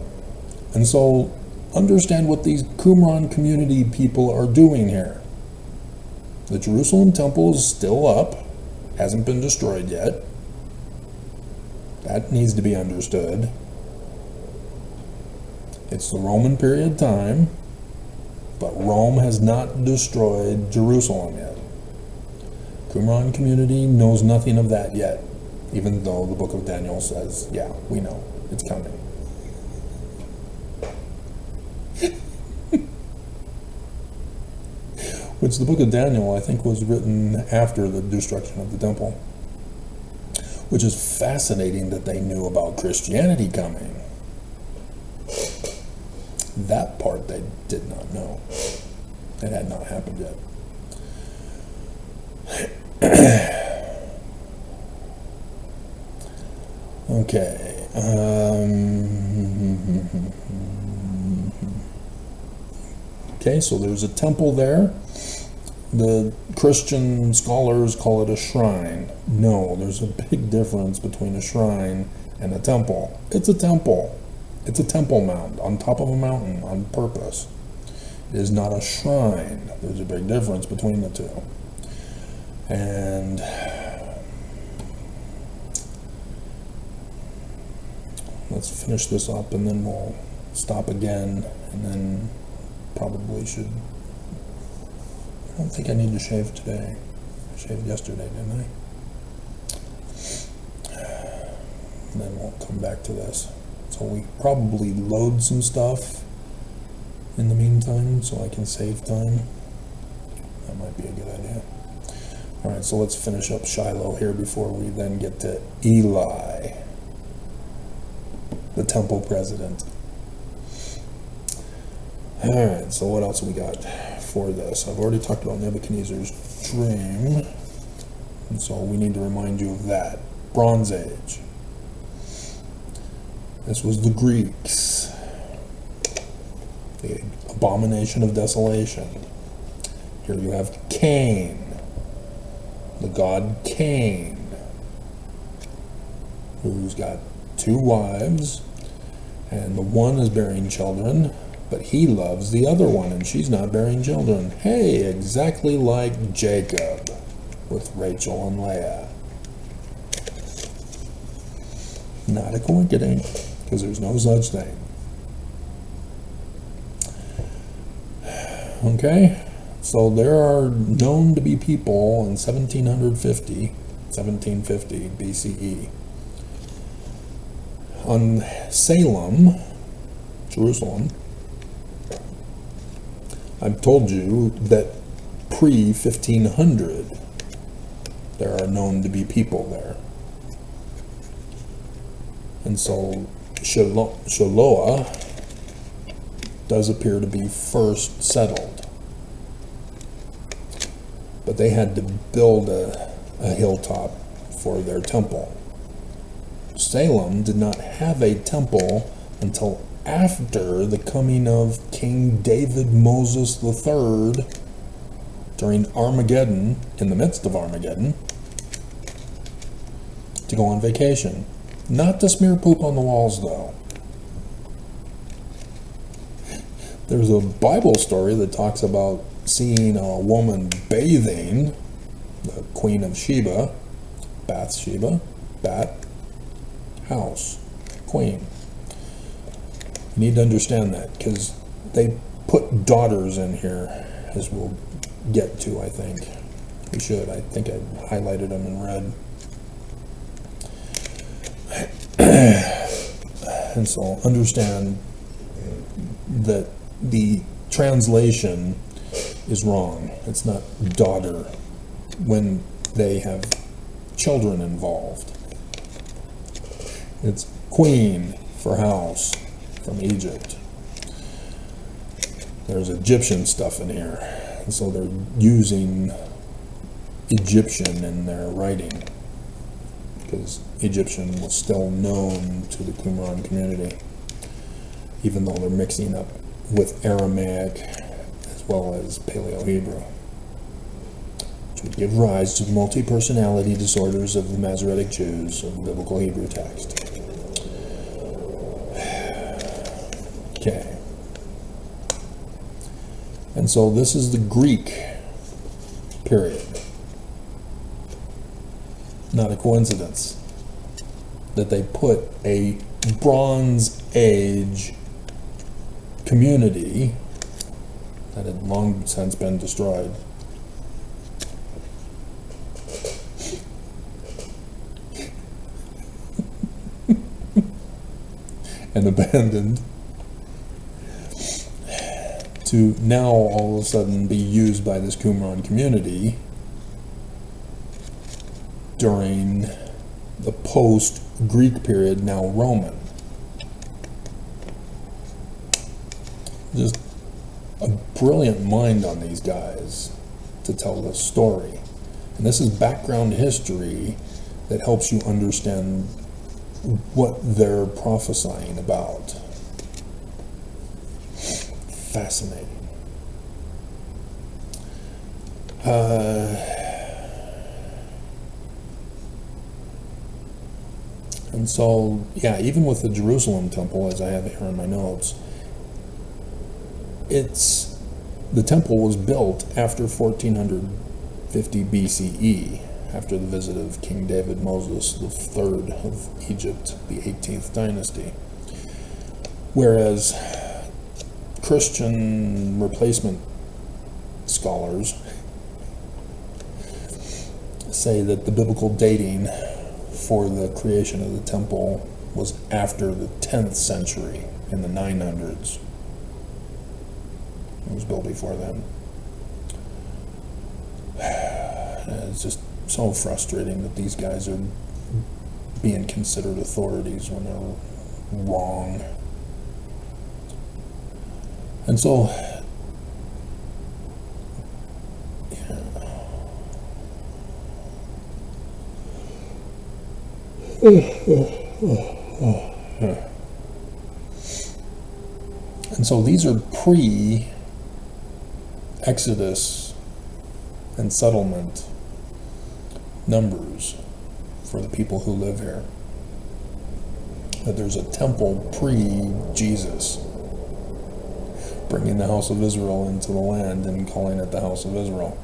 B: And so, understand what these Qumran community people are doing here. The Jerusalem temple is still up, hasn't been destroyed yet. That needs to be understood. It's the Roman period time, but Rome has not destroyed Jerusalem yet. Qumran community knows nothing of that yet, even though the book of Daniel says, yeah, we know, it's coming. Which the book of Daniel, I think, was written after the destruction of the temple. Which is fascinating that they knew about Christianity coming. That part they did not know. It had not happened yet. Okay. Okay, so there's a temple there. The Christian scholars call it a shrine. No, there's a big difference between a shrine and a temple. It's a temple. It's a temple mound on top of a mountain on purpose. It is not a shrine. There's a big difference between the two. And let's finish this up and then we'll stop again and then probably should. I don't think I need to shave today. I shaved yesterday, didn't I? And then we'll come back to this. So we probably load some stuff in the meantime so I can save time. That might be a good idea. All right, so let's finish up Shiloh here before we then get to Eli, the temple president. All right, so what else we got for this? I've already talked about Nebuchadnezzar's dream, and so we need to remind you of that. Bronze Age. This was the Greeks. The abomination of desolation. Here you have Cain, the god Cain, who's got 2 wives, and the one is bearing children, but he loves the other one, and she's not bearing children. Hey, exactly like Jacob with Rachel and Leah. Not a coincidence, because there's no such thing. Okay, so there are known to be people in 1750 BCE on Salem, Jerusalem. I've told you that pre-1500 there are known to be people there. And so Shiloh does appear to be first settled. But they had to build a hilltop for their temple. Salem did not have a temple until after the coming of King David Moses III during Armageddon, in the midst of Armageddon, to go on vacation. Not to smear poop on the walls, though. There's a Bible story that talks about seeing a woman bathing, the Queen of Sheba, Bathsheba, Bat, house, queen. You need to understand that, because they put daughters in here, as we'll get to, I think. We should. I think I highlighted them in red. And so understand that the translation is wrong. It's not daughter when they have children involved. It's queen for house from Egypt. there's Egyptian stuff in here. And so they're using Egyptian in their writing, because Egyptian was still known to the Qumran community, even though they're mixing up with Aramaic as well as Paleo-Hebrew, which would give rise to the multi-personality disorders of the Masoretic Jews of the biblical Hebrew text. Okay. And so this is the Greek period. Not a coincidence that they put a Bronze Age community that had long since been destroyed and abandoned, to now all of a sudden be used by this Qumran community during the post-Greek period, now Roman. Just a brilliant mind on these guys to tell this story. And this is background history that helps you understand what they're prophesying about. Fascinating. And so, yeah, even with the Jerusalem temple, as I have it here in my notes, the temple was built after 1450 BCE, after the visit of King David Moses III of Egypt, the 18th dynasty. Whereas Christian replacement scholars say that the biblical dating for the creation of the temple was after the 10th century, in the 900s. It was built before then. It's just so frustrating that these guys are being considered authorities when they're wrong. And so, and so these are pre-Exodus and settlement numbers for the people who live here. That there's a temple pre-Jesus, bringing the house of Israel into the land and calling it the house of Israel,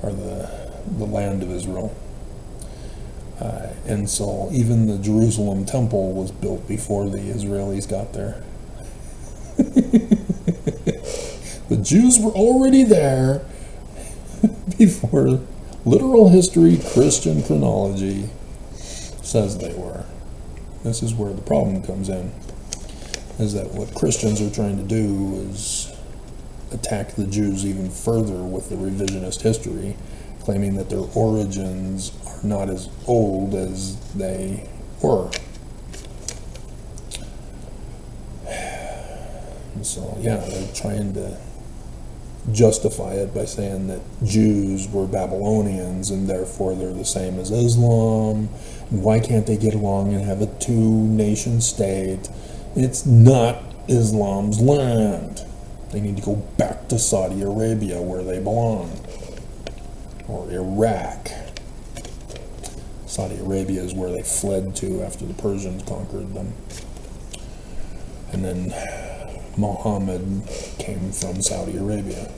B: or the land of Israel. And so even the Jerusalem temple was built before the Israelis got there. The Jews were already there before literal history, Christian chronology says they were. This is where the problem comes in, is that what Christians are trying to do is attack the Jews even further with the revisionist history, claiming that their origins are not as old as they were. And so, yeah, they're trying to justify it by saying that Jews were Babylonians and therefore they're the same as Islam. And why can't they get along and have a two-nation state? It's not Islam's land. They need to go back to Saudi Arabia where they belong, or Iraq. Saudi Arabia is where they fled to after the Persians conquered them. And then Muhammad came from Saudi Arabia.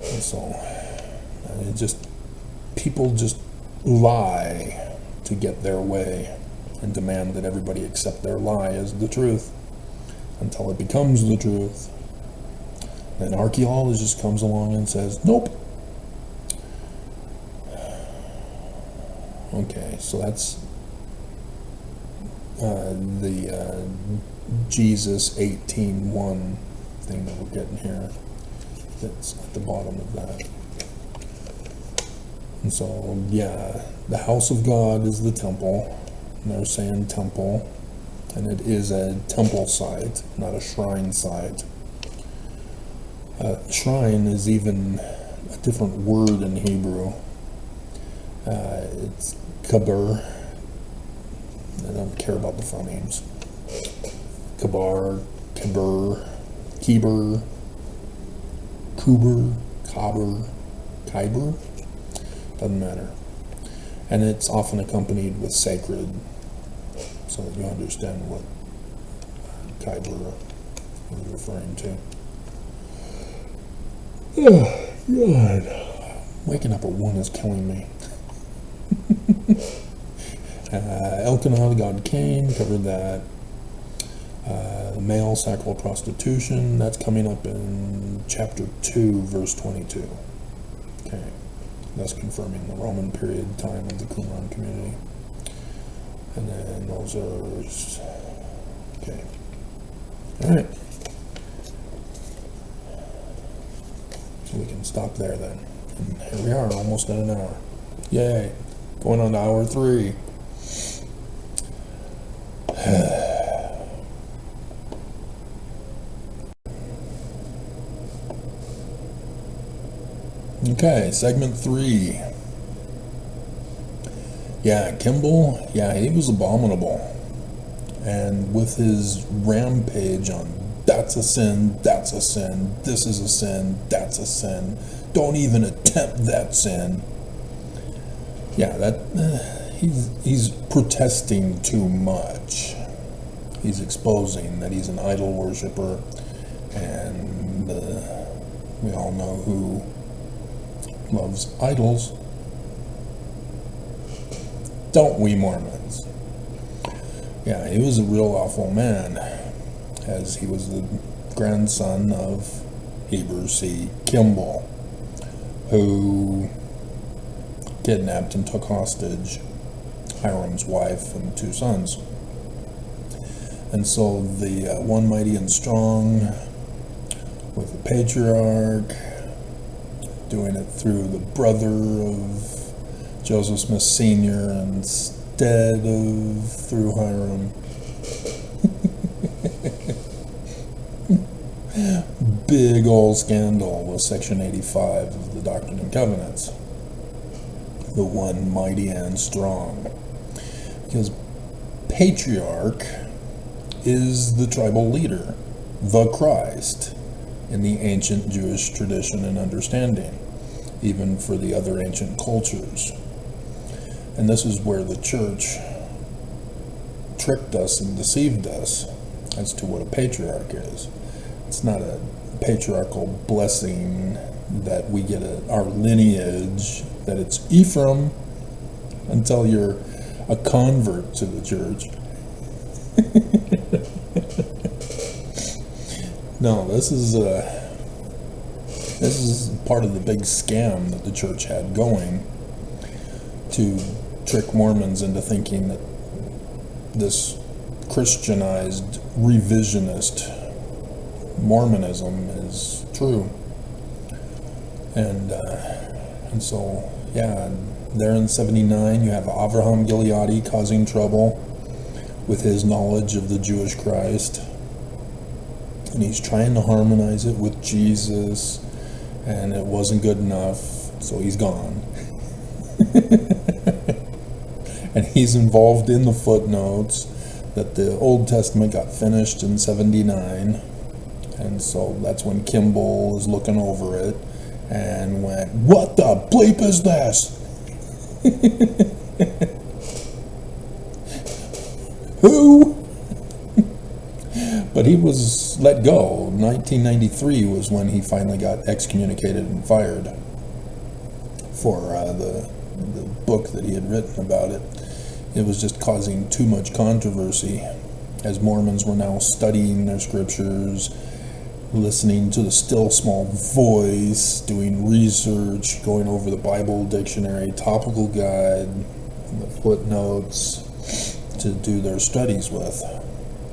B: And so, people just lie to get their way and demand that everybody accept their lie as the truth until it becomes the truth. Then an archaeologist comes along and says, nope. Okay, so that's the Jesus 18:1 thing that we're getting here. That's at the bottom of that. And so, yeah, the house of God is the temple. And they're saying temple. and it is a temple site, not a shrine site. Shrine is even a different word in Hebrew. It's kaber. I don't care about the phonemes. Kabar, kaber, kiber, kuber, kaber, kyber. Doesn't matter. And it's often accompanied with sacred, so that you understand what kyber is referring to. Oh, God. Waking up at 1 is killing me. Elkanah, the god Cain, covered that. Male sacral prostitution, that's coming up in chapter 2, verse 22. Okay, that's confirming the Roman period time of the Qumran community. And then those are, okay. All right. So we can stop there then. And here we are, almost at an hour. Yay. Going on to hour 3. Okay, segment 3. Yeah, Kimball, yeah, he was abominable. And with his rampage on that's a sin, this is a sin, that's a sin, don't even attempt that sin. Yeah, that he's protesting too much. He's exposing that he's an idol worshiper, and we all know who loves idols. Don't we, Mormons? Yeah, he was a real awful man, as he was the grandson of Heber C. Kimball, who kidnapped and took hostage Hiram's wife and 2 sons. And so the one mighty and strong with the Patriarch, doing it through the brother of Joseph Smith Sr. instead of through Hiram. Big old scandal with Section 85 of the Doctrine and Covenants. The one mighty and strong. Because Patriarch is the tribal leader, the Christ, in the ancient Jewish tradition and understanding, even for the other ancient cultures. And this is where the church tricked us and deceived us as to what a patriarch is. It's not a patriarchal blessing that we get our lineage, that it's Ephraim until you're a convert to the church. No, this is part of the big scam that the church had going to trick Mormons into thinking that this Christianized revisionist Mormonism is true. And so, yeah, there in 79 you have Avraham Gileadi causing trouble with his knowledge of the Jewish Christ. And he's trying to harmonize it with Jesus, and it wasn't good enough, so he's gone. And he's involved in the footnotes that the Old Testament got finished in 79, and so that's when Kimball is looking over it and went, "What the bleep is this?" Who? But he was let go. 1993 was when he finally got excommunicated and fired for the book that he had written about it. It was just causing too much controversy, as Mormons were now studying their scriptures, listening to the still small voice, doing research, going over the Bible dictionary, topical guide, and the footnotes to do their studies with.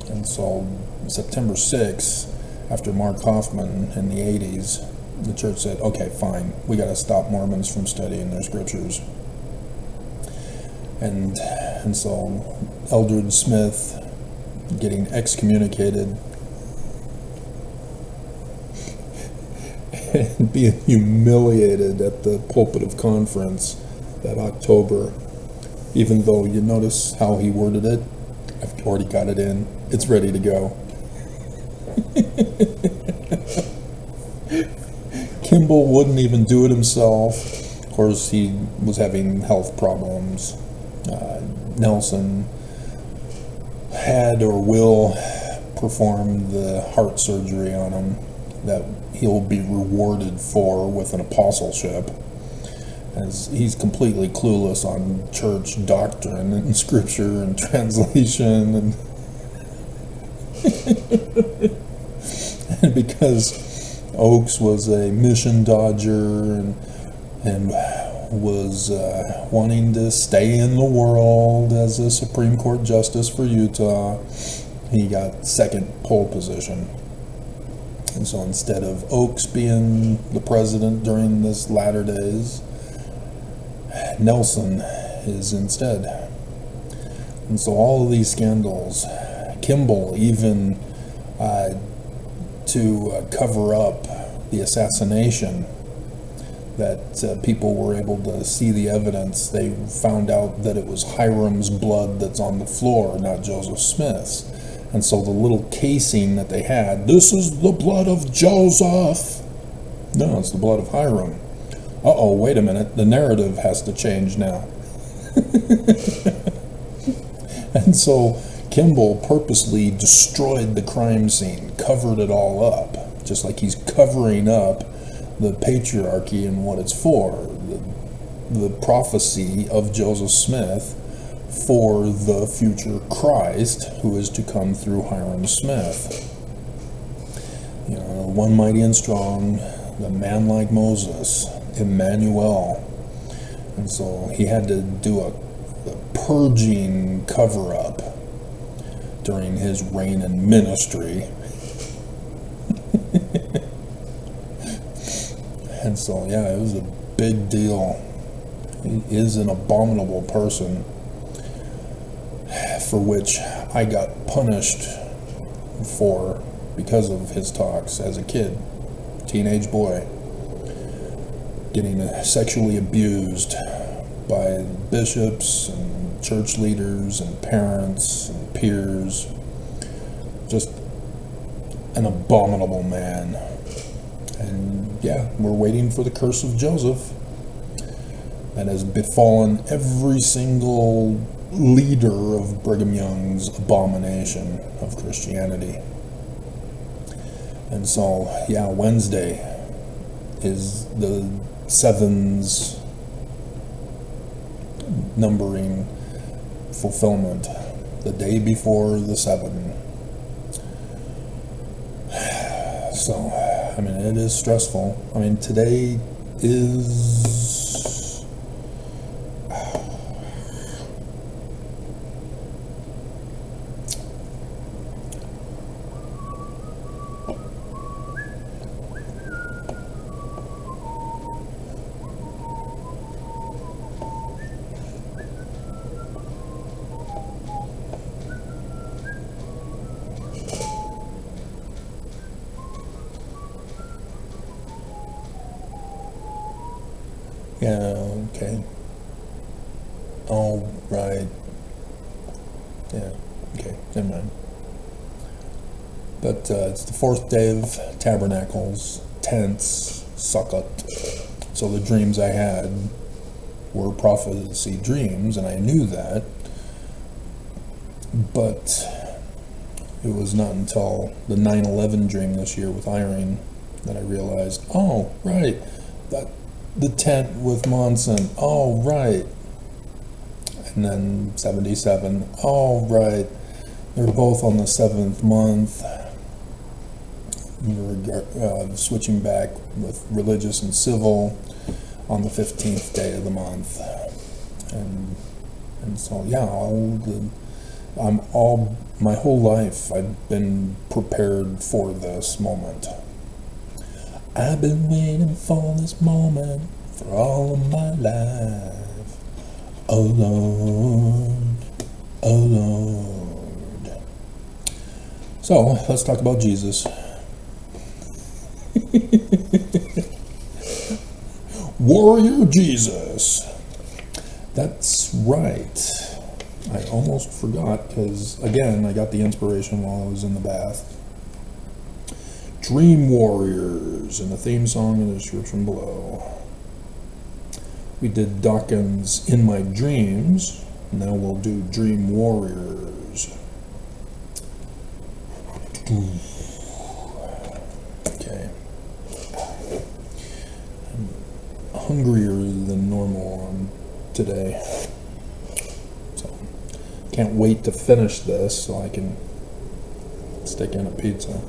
B: And so September 6th, after Mark Hoffman in the 80s, the church said, okay, fine, we got to stop Mormons from studying their scriptures. And so Eldred Smith getting excommunicated and being humiliated at the pulpit of conference that October, even though you notice how he worded it. I've already got it in. It's ready to go. Kimball wouldn't even do it himself. Of course, he was having health problems. Nelson had or will perform the heart surgery on him that he'll be rewarded for with an apostleship, as he's completely clueless on church doctrine and scripture and translation, and because Oakes was a mission dodger and was wanting to stay in the world as a Supreme Court justice for Utah, he got second pole position. And so instead of Oakes being the president during this latter days, Nelson is instead. And so all of these scandals, Kimball even to cover up the assassination, that people were able to see the evidence. They found out that it was Hiram's blood that's on the floor, not Joseph Smith's. And so the little casing that they had, this is the blood of Joseph. No, it's the blood of Hiram. Uh-oh, wait a minute, the narrative has to change now. And so Kimball purposely destroyed the crime scene, covered it all up, just like he's covering up the patriarchy and what it's for, the prophecy of Joseph Smith for the future Christ who is to come through Hiram Smith. You know, one mighty and strong, the man like Moses, Emmanuel. And so he had to do a purging cover-up during his reign and ministry. And so, yeah, it was a big deal. He is an abominable person for which I got punished for because of his talks as a kid, teenage boy, getting sexually abused by bishops and church leaders and parents and peers. Just an abominable man. And yeah, we're waiting for the curse of Joseph that has befallen every single leader of Brigham Young's abomination of Christianity. And so, yeah, Wednesday is the sevens numbering fulfillment, the day before the seven. So, I mean, it is stressful. I mean, today is yeah, okay. Oh, right. Yeah, okay, never mind. But it's the fourth day of Tabernacles, tents, Sukkot. So the dreams I had were prophecy dreams, and I knew that. But it was not until the 9/11 dream this year with Irene that I realized, oh, right, that the tent with Monson, oh, right. And then 77, oh, right. They're both on the 7th month. We're switching back with religious and civil on the 15th day of the month. And so, yeah, my whole life I've been prepared for this moment. I've been waiting for this moment for all of my life. Oh Lord, oh Lord. So let's talk about Jesus. Warrior Jesus. That's right. I almost forgot because, again, I got the inspiration while I was in the bath. Dream Warriors and the theme song in the description below. We did Dawkins' In My Dreams. Now we'll do Dream Warriors. Okay. I'm hungrier than normal on today. So, can't wait to finish this so I can stick in a pizza.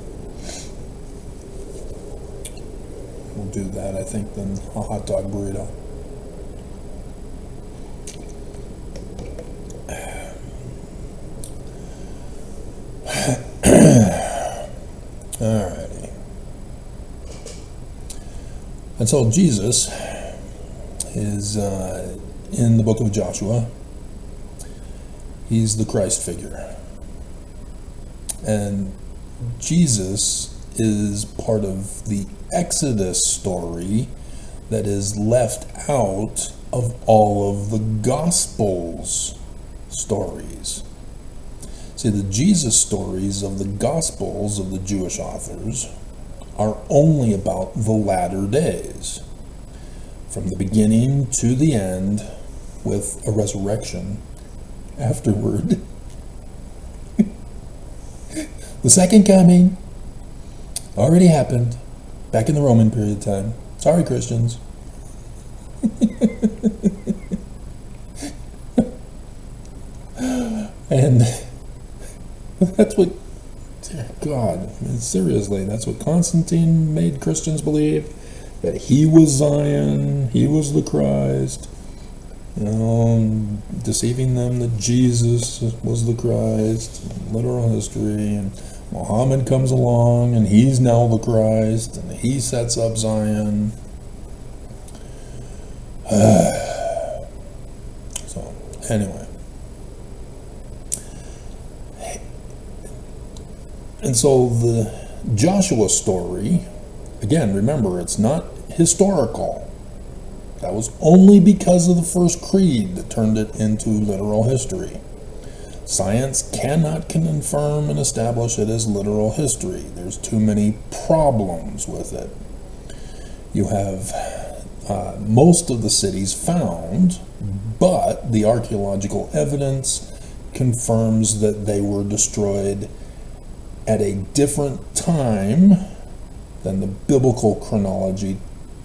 B: We'll do that, I think, then a hot dog burrito. Alrighty. And so Jesus is in the book of Joshua. He's the Christ figure. And Jesus is part of the Exodus story that is left out of all of the Gospels stories. See, the Jesus stories of the Gospels of the Jewish authors are only about the latter days, from the beginning to the end, with a resurrection afterward. The second coming already happened back in the Roman period of time. Sorry, Christians. And that's what, God, I mean, seriously, that's what Constantine made Christians believe, that he was Zion, he was the Christ, you know, deceiving them that Jesus was the Christ, literal history, and Muhammad comes along and he's now the Christ, and he sets up Zion. So, anyway. And so the Joshua story, again, remember, it's not historical. That was only because of the first creed that turned it into literal history. Science cannot confirm and establish it as literal history. There's too many problems with it. You have most of the cities found, but the archaeological evidence confirms that they were destroyed at a different time than the biblical chronology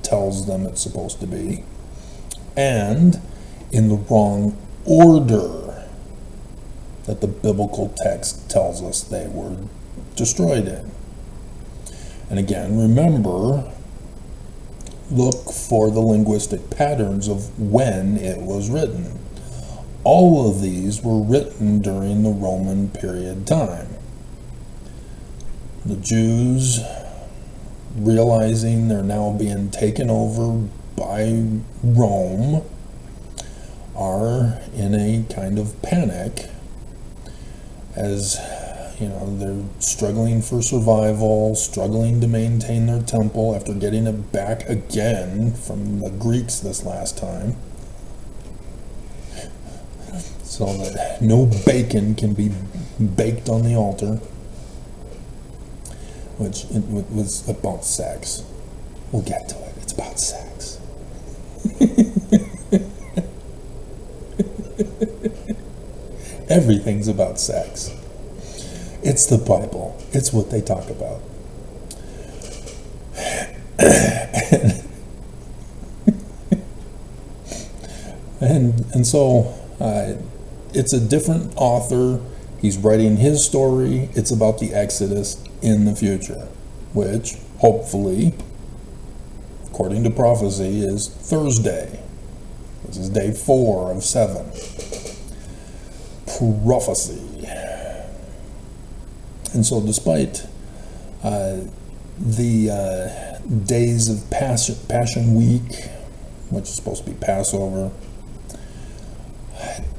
B: tells them it's supposed to be, and in the wrong order that the biblical text tells us they were destroyed in. And again, remember, look for the linguistic patterns of when it was written. All of these were written during the Roman period time. The Jews, realizing they're now being taken over by Rome, are in a kind of panic as, you know, they're struggling for survival, struggling to maintain their temple after getting it back again from the Greeks this last time, so that no bacon can be baked on the altar. Which it was about sex. We'll get to it. It's about sex. Everything's about sex. It's the Bible. It's what they talk about. And so it's a different author. He's writing his story. It's about the Exodus in the future, which hopefully, according to prophecy, is Thursday. This is day 4 of 7. Prophecy. And so despite the days of Passion Week, which is supposed to be Passover,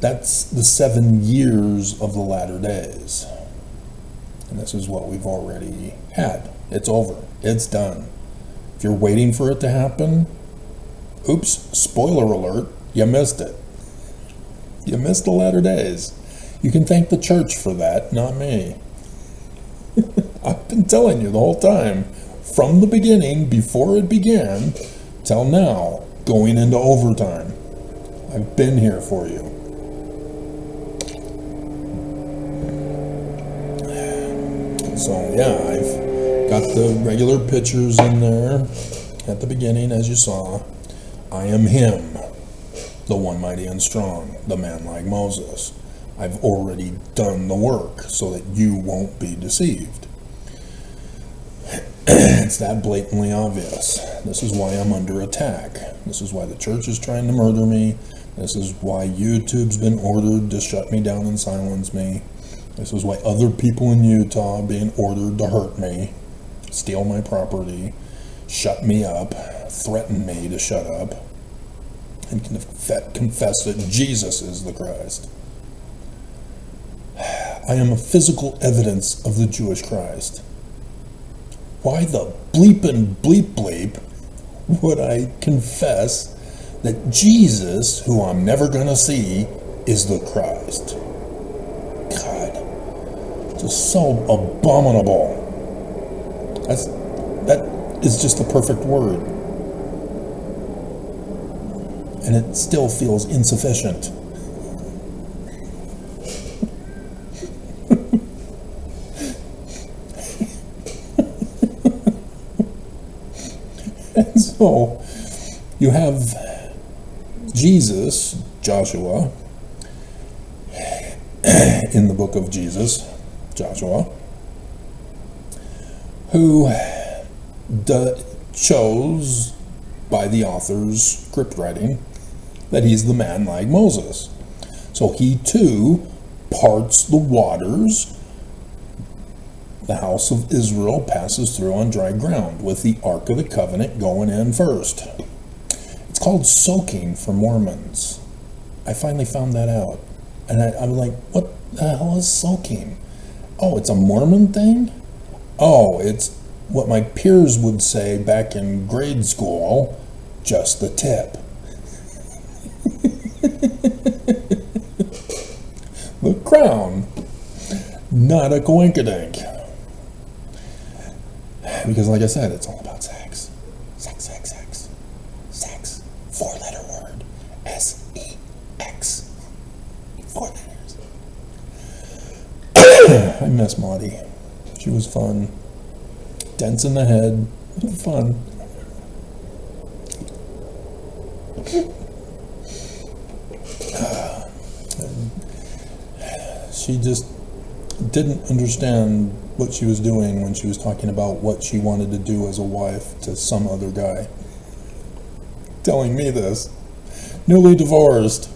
B: that's the 7 years of the latter days. And this is what we've already had. It's over. It's done. If you're waiting for it to happen, oops, spoiler alert, you missed it. You missed the latter days. You can thank the church for that, not me. I've been telling you the whole time, from the beginning, before it began, till now, going into overtime. I've been here for you. So yeah, I've got the regular pictures in there at the beginning, as you saw. I am him, the one mighty and strong, the man like Moses. I've already done the work so that you won't be deceived. It's that blatantly obvious. This is why I'm under attack. This is why the church is trying to murder me. This is why YouTube's been ordered to shut me down and silence me. This is why other people in Utah are being ordered to hurt me, steal my property, shut me up, threaten me to shut up, and confess that Jesus is the Christ. I am a physical evidence of the Jewish Christ. Why the bleepin' bleep would I confess that Jesus, who I'm never gonna see, is the Christ? God, just so abominable. That is just the perfect word. And it still feels insufficient. And so you have Jesus, Joshua, in the book of Jesus, Joshua, who chose by the author's script writing that he's the man like Moses. So he too parts the waters. The house of Israel passes through on dry ground with the Ark of the Covenant going in first. It's called soaking for Mormons. I finally found that out. And I'm like, what the hell is soaking? Oh, it's a Mormon thing? Oh, it's what my peers would say back in grade school, just the tip. The crown, not a coinkydink. Because like I said, it's all about sex. Sex, sex, sex. Sex. 4-letter word. S-E-X. 4 letters. I miss Maudie. She was fun. Dents in the head. Fun. She just didn't understand what she was doing when she was talking about what she wanted to do as a wife to some other guy. Telling me this. Newly divorced.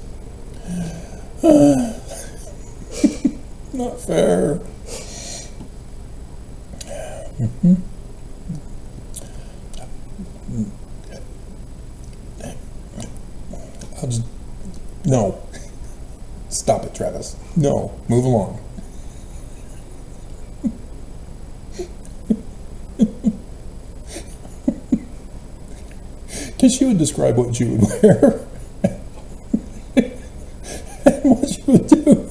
B: Not fair. No. Stop it, Travis. No. Move along. Because she would describe what she would wear and what she would do.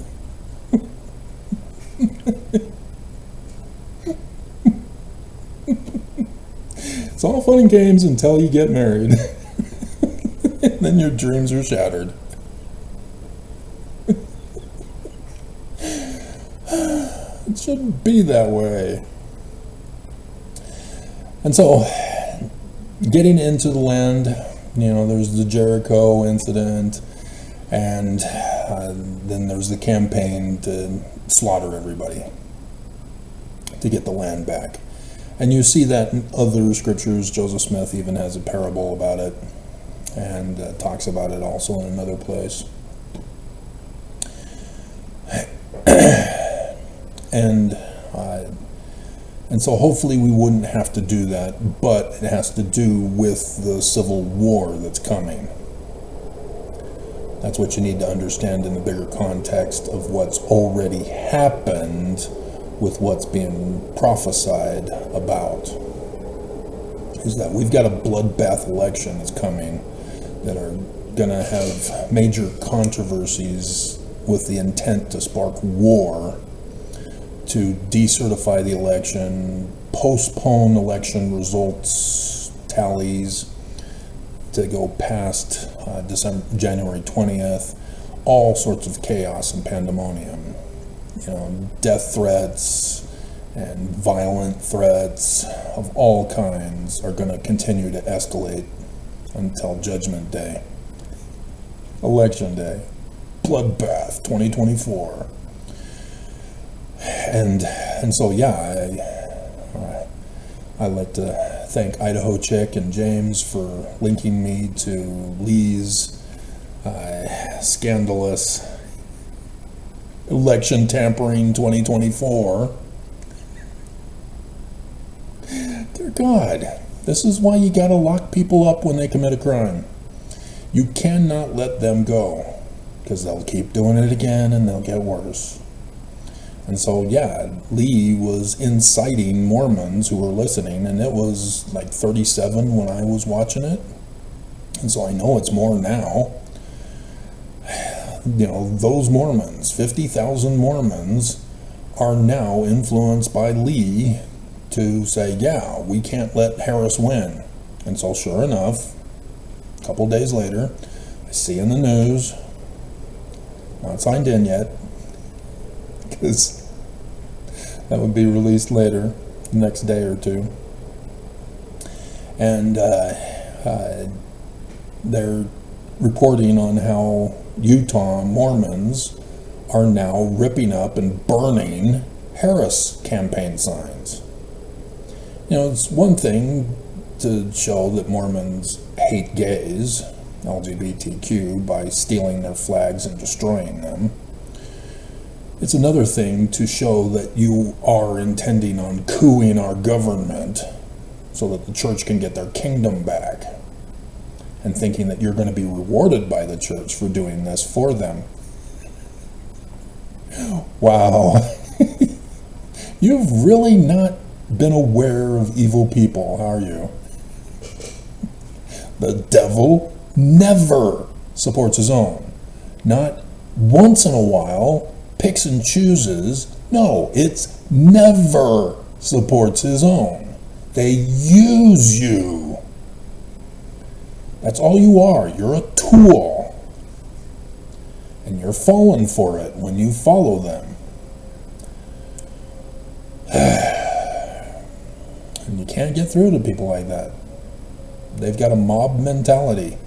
B: It's all fun and games until you get married. And then your dreams are shattered. It shouldn't be that way. And so, getting into the land, there's the Jericho incident, and then there's the campaign to slaughter everybody to get the land back. And you see that in other scriptures. Joseph Smith even has a parable about it, and talks about it also in another place. And so hopefully we wouldn't have to do that, but it has to do with the civil war that's coming. That's what you need to understand in the bigger context of what's already happened with what's being prophesied about is that we've got a bloodbath election that's coming that are going to have major controversies with the intent to spark war, to decertify the election, postpone election results tallies to go past January 20th, all sorts of chaos and pandemonium. You know, death threats and violent threats of all kinds are going to continue to escalate until Judgment Day. Election Day. Bloodbath 2024. And so, yeah, I'd like to thank Idaho Chick and James for linking me to Lee's scandalous election tampering 2024. Dear God, this is why you gotta lock people up when they commit a crime. You cannot let them go, because they'll keep doing it again and they'll get worse. And so, yeah, Lee was inciting Mormons who were listening, and it was like 37 when I was watching it. And so I know it's more now. You know, those Mormons, 50,000 Mormons, are now influenced by Lee to say, yeah, we can't let Harris win. And so sure enough, a couple days later, I see in the news, not signed in yet, because that would be released later, the next day or two. And they're reporting on how Utah Mormons are now ripping up and burning Harris campaign signs. You know, it's one thing to show that Mormons hate gays, LGBTQ, by stealing their flags and destroying them. It's another thing to show that you are intending on coupping our government so that the church can get their kingdom back, and thinking that you're going to be rewarded by the church for doing this for them. Wow. You've really not been aware of evil people, are you? The devil never supports his own. Not once in a while, picks and chooses. No, it's never supports his own. They use you. That's all you are. You're a tool. And you're falling for it when you follow them. And you can't get through to people like that. They've got a mob mentality.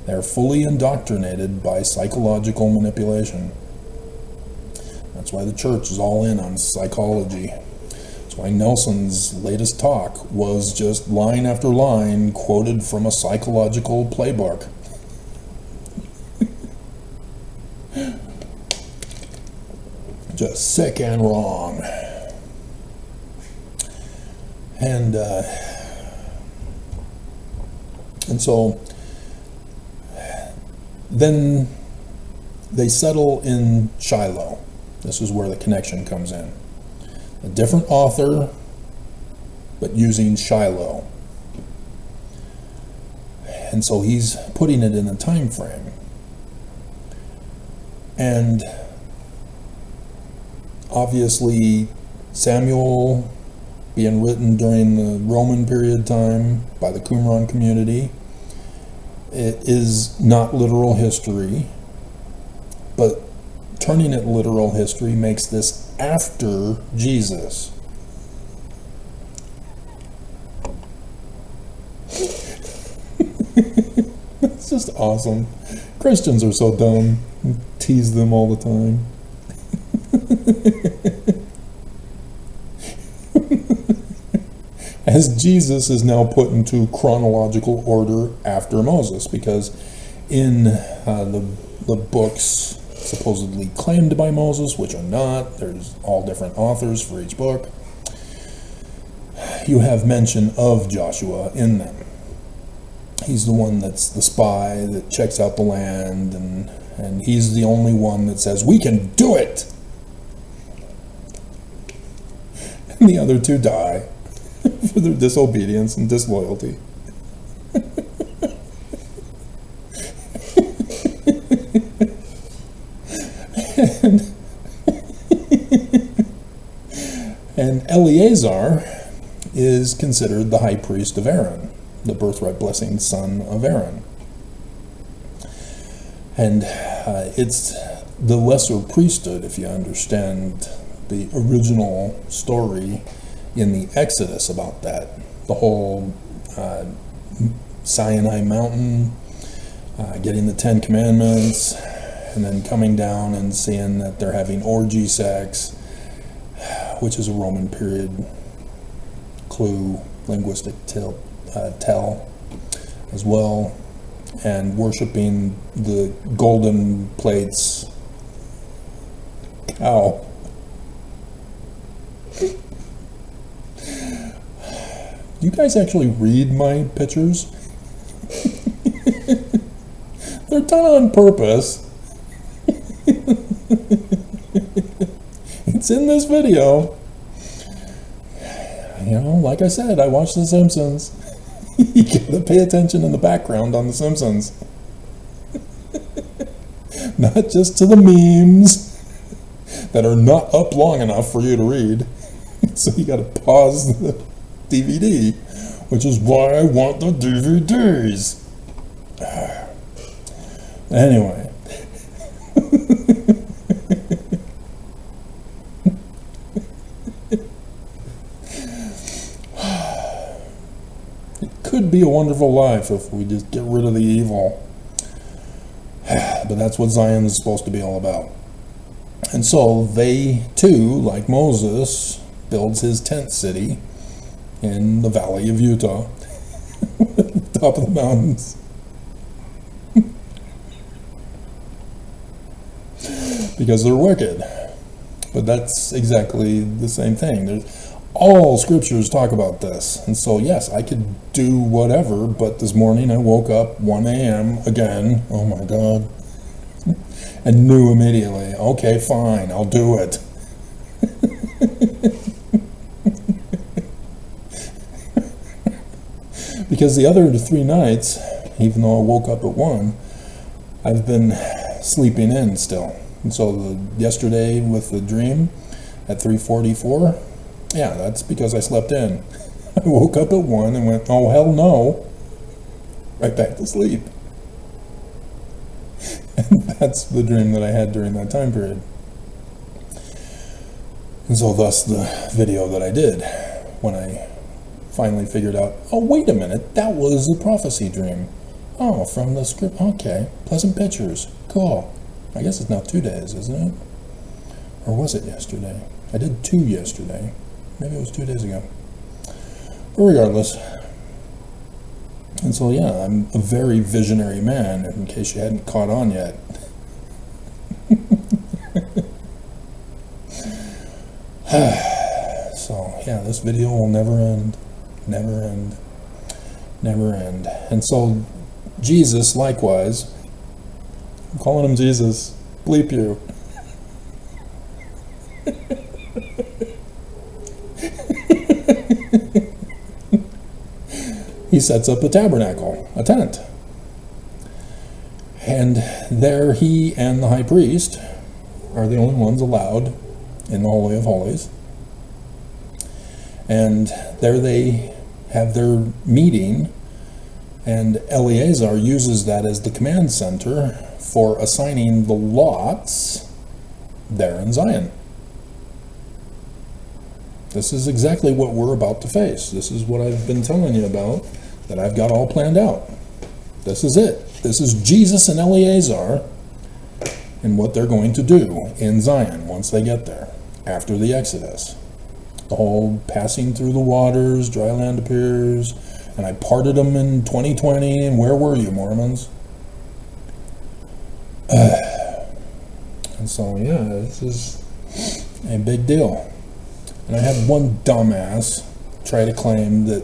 B: They're fully indoctrinated by psychological manipulation. That's why the church is all in on psychology. That's why Nelson's latest talk was just line after line quoted from a psychological playbook. Just sick and wrong. And so then they settle in Shiloh. This is where the connection comes in. A different author, but using Shiloh. And so he's putting it in a time frame. And obviously Samuel being written during the Roman period time by the Qumran community, it is not literal history, but turning it literal history makes this after Jesus. It's just awesome. Christians are so dumb. We tease them all the time. As Jesus is now put into chronological order after Moses, because in the books supposedly claimed by Moses, which are not, there's all different authors for each book, you have mention of Joshua in them. He's the one that's the spy that checks out the land, and he's the only one that says, we can do it! and the other two die for their disobedience and disloyalty. And Eleazar is considered the high priest of Aaron, the birthright blessing son of Aaron. And it's the lesser priesthood, if you understand the original story in the Exodus about that. The whole Sinai mountain, getting the 10 Commandments, and then coming down and seeing that they're having orgy sex, which is a Roman period clue, linguistic tell as well, and worshiping the golden plates cow. You guys actually read my pictures? They're done on purpose. It's in this video. You know, like I said, I watch The Simpsons. You gotta pay attention in the background on The Simpsons. Not just to the memes that are not up long enough for you to read. So you gotta pause the DVD, which is why I want the DVDs. Anyway. It could be a wonderful life if we just get rid of the evil. But that's what Zion is supposed to be all about. And so they too, like Moses, builds his tent city in the valley of Utah, top of the mountains. Because they're wicked. But that's exactly the same thing. All scriptures talk about this. And so, yes, I could do whatever, but this morning I woke up 1 a.m. again. Oh my God. And knew immediately, okay, fine, I'll do it. Because the other 3 nights, even though I woke up at 1, I've been sleeping in still. And so yesterday with the dream at 3:44, yeah, that's because I slept in. I woke up at 1 and went, oh hell no, right back to sleep. And that's the dream that I had during that time period. And so thus the video that I did when I finally figured out, oh wait a minute, that was a prophecy dream. Oh, from the script, okay, pleasant pictures, cool. I guess it's now 2 days, isn't it? Or was it yesterday? I did 2 yesterday. Maybe it was 2 days ago. But regardless. And so, yeah, I'm a very visionary man, in case you hadn't caught on yet. So, yeah, this video will never end. Never end. Never end. And so, Jesus, likewise, I'm calling him Jesus. Bleep you. He sets up a tabernacle, a tent. And there he and the high priest are the only ones allowed in the Holy of Holies. And there they have their meeting, and Eleazar uses that as the command center for assigning the lots there in Zion. This is exactly what we're about to face. This is what I've been telling you about, that I've got all planned out. This is it. This is Jesus and Eleazar and what they're going to do in Zion once they get there, after the Exodus. The whole passing through the waters, dry land appears, and I parted them in 2020, and where were you, Mormons? And so, yeah, this is a big deal. And I had one dumbass try to claim that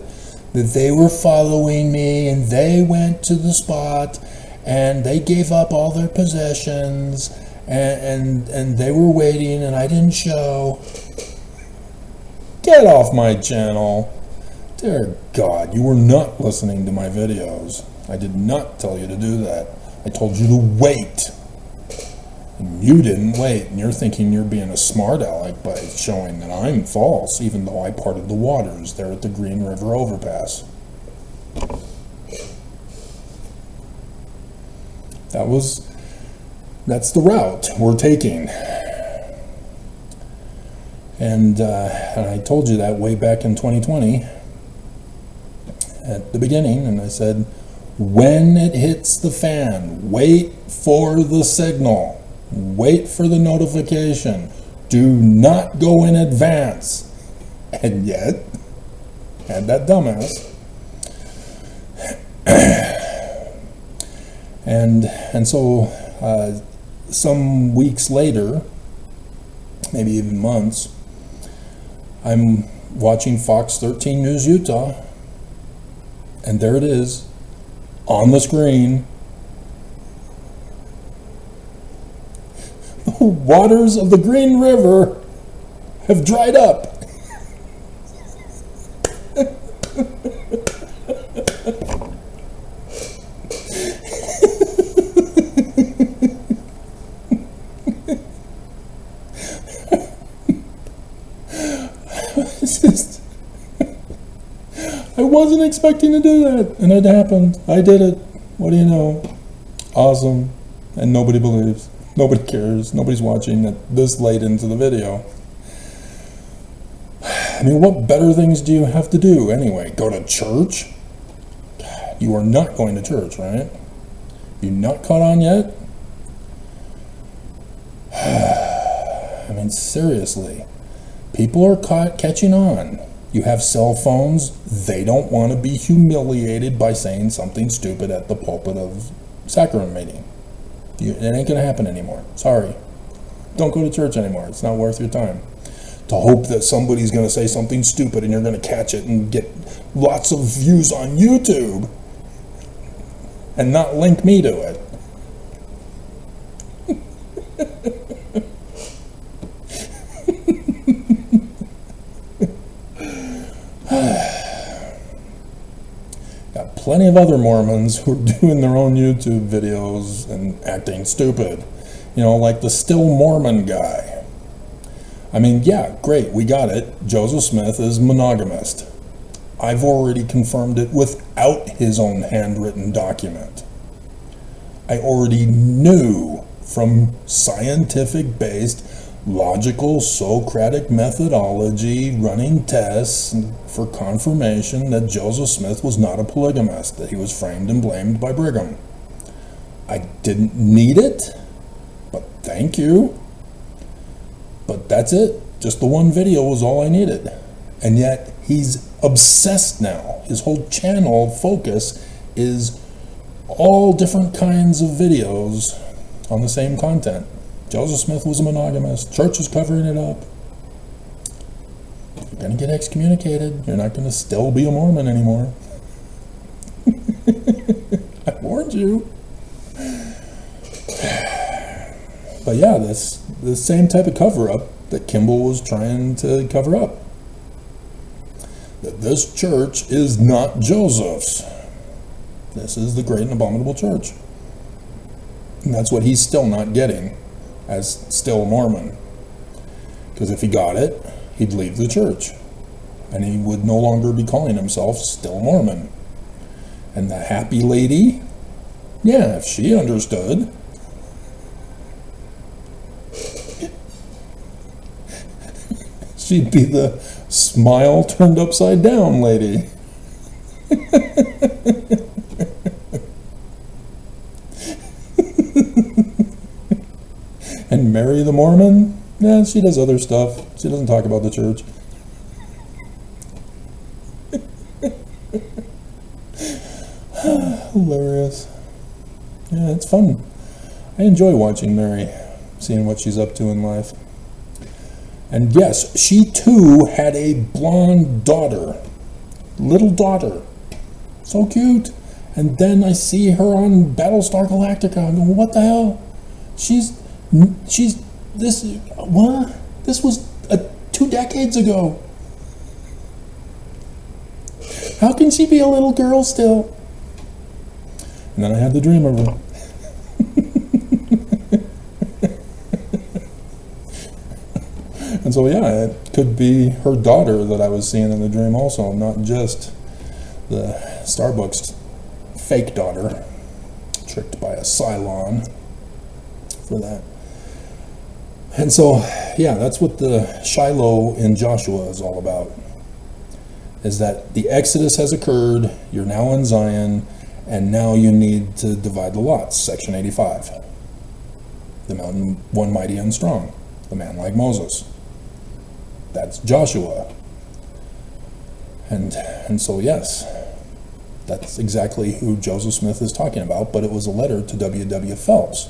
B: they were following me, and they went to the spot, and they gave up all their possessions, and they were waiting, and I didn't show. Get off my channel. Dear God, you were not listening to my videos. I did not tell you to do that. I told you to wait. And you didn't wait, and you're thinking you're being a smart aleck by showing that I'm false, even though I parted the waters there at the Green River overpass. That's the route we're taking. And I told you that way back in 2020 at the beginning, and I said, when it hits the fan, wait for the signal. Wait for the notification. Do not go in advance. And yet, had that dumbass. And so some weeks later, maybe even months, I'm watching Fox 13 News Utah, and there it is on the screen. The waters of the Green River have dried up. I wasn't expecting to do that, and it happened. I did it. What do you know? Awesome. And nobody believes. Nobody cares. Nobody's watching it this late into the video. I mean, what better things do you have to do anyway? Go to church? You are not going to church, right? You not caught on yet? I mean, seriously. People are catching on. You have cell phones. They don't want to be humiliated by saying something stupid at the pulpit of sacrament meeting. It ain't going to happen anymore. Sorry. Don't go to church anymore. It's not worth your time. To hope that somebody's going to say something stupid and you're going to catch it and get lots of views on YouTube and not link me to it. Got plenty of other Mormons who are doing their own YouTube videos and acting stupid. You know, like the Still Mormon guy. I mean, yeah, great, we got it. Joseph Smith is monogamist. I've already confirmed it without his own handwritten document. I already knew from scientific-based, logical, Socratic methodology, running tests for confirmation that Joseph Smith was not a polygamist, that he was framed and blamed by Brigham. I didn't need it, but thank you. But that's it. Just the one video was all I needed. And yet he's obsessed now. His whole channel focus is all different kinds of videos on the same content. Joseph Smith was a monogamist. Church is covering it up. You're going to get excommunicated. You're not going to still be a Mormon anymore. I warned you. But yeah, that's the same type of cover-up that Kimball was trying to cover up. That this church is not Joseph's. This is the great and abominable church. And that's what he's still not getting as still Mormon. Because if he got it, he'd leave the church. And he would no longer be calling himself still Mormon. And the happy lady, yeah, if she understood. She'd be the smile turned upside down lady. And Mary the Mormon? Yeah, she does other stuff. She doesn't talk about the church. Hilarious. Yeah, it's fun. I enjoy watching Mary, seeing what she's up to in life. And yes, she too had a blonde daughter. Little daughter. So cute. And then I see her on Battlestar Galactica. I go, what the hell? This was 2 decades ago. How can she be a little girl still? And then I had the dream of her. And so, yeah, it could be her daughter that I was seeing in the dream also, not just the Starbucks fake daughter, tricked by a Cylon for that. And so, yeah, that's what the Shiloh in Joshua is all about, is that the Exodus has occurred, you're now in Zion, and now you need to divide the lots, section 85. The mountain, one mighty and strong, the man like Moses. That's Joshua. And so, yes, that's exactly who Joseph Smith is talking about, but it was a letter to W. Phelps.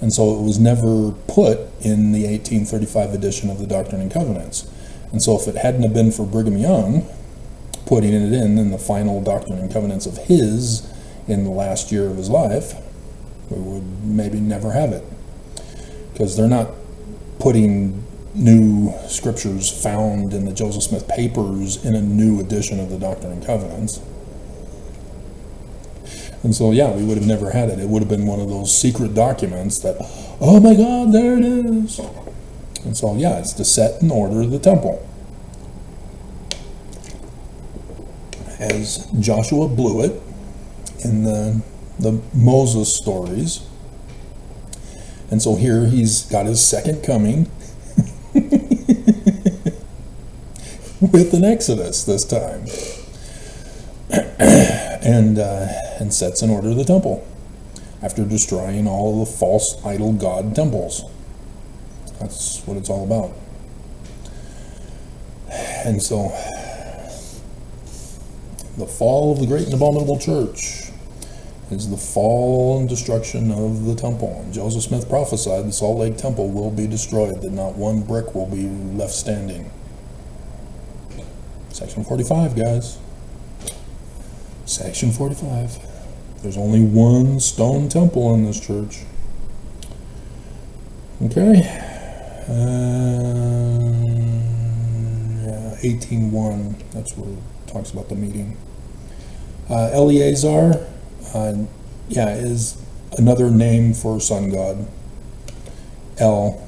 B: And so it was never put in the 1835 edition of the Doctrine and Covenants. And so if it hadn't have been for Brigham Young putting it in the final Doctrine and Covenants of his in the last year of his life, we would maybe never have it. Because they're not putting new scriptures found in the Joseph Smith papers in a new edition of the Doctrine and Covenants. And so, yeah, we would have never had it. It would have been one of those secret documents that, oh my God, there it is. And so, yeah, it's to set and order the temple. As Joshua blew it in the Moses stories. And so here he's got his second coming with an Exodus this time. And sets in order the temple after destroying all the false idol god temples. That's what it's all about. And so the fall of the great and abominable church is the fall and destruction of the temple. And Joseph Smith prophesied the Salt Lake Temple will be destroyed, that not one brick will be left standing. Section 45, guys. Section 45. There's only one stone temple in this church. Okay. Yeah, 18:1. That's where it talks about the meeting. Eleazar, is another name for sun god. El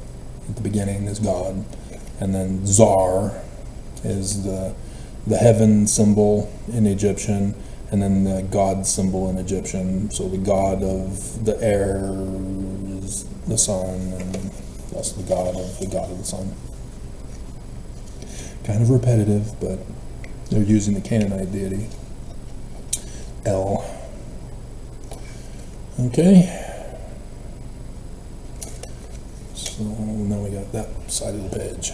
B: at the beginning is God, and then Zar is the heaven symbol in Egyptian, and then the God symbol in Egyptian. So the god of the air is the sun, and thus the god of the sun. Kind of repetitive, but they're using the Canaanite deity. El. Okay. So now we got that side of the page.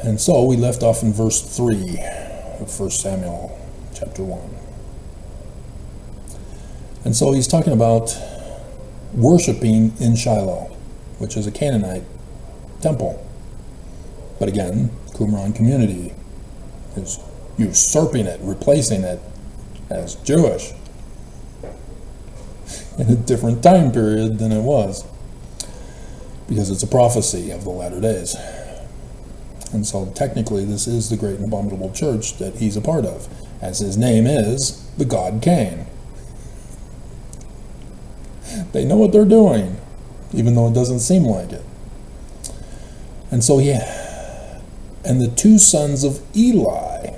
B: And so we left off in verse 3 of 1 Samuel chapter 1. And so he's talking about worshiping in Shiloh, which is a Canaanite temple. But again, Qumran community is usurping it, replacing it as Jewish in a different time period than it was, because it's a prophecy of the latter days. And so technically this is the great and abominable church that he's a part of, as his name is the god Cain. They know what they're doing, even though it doesn't seem like it. And so, and the two sons of Eli.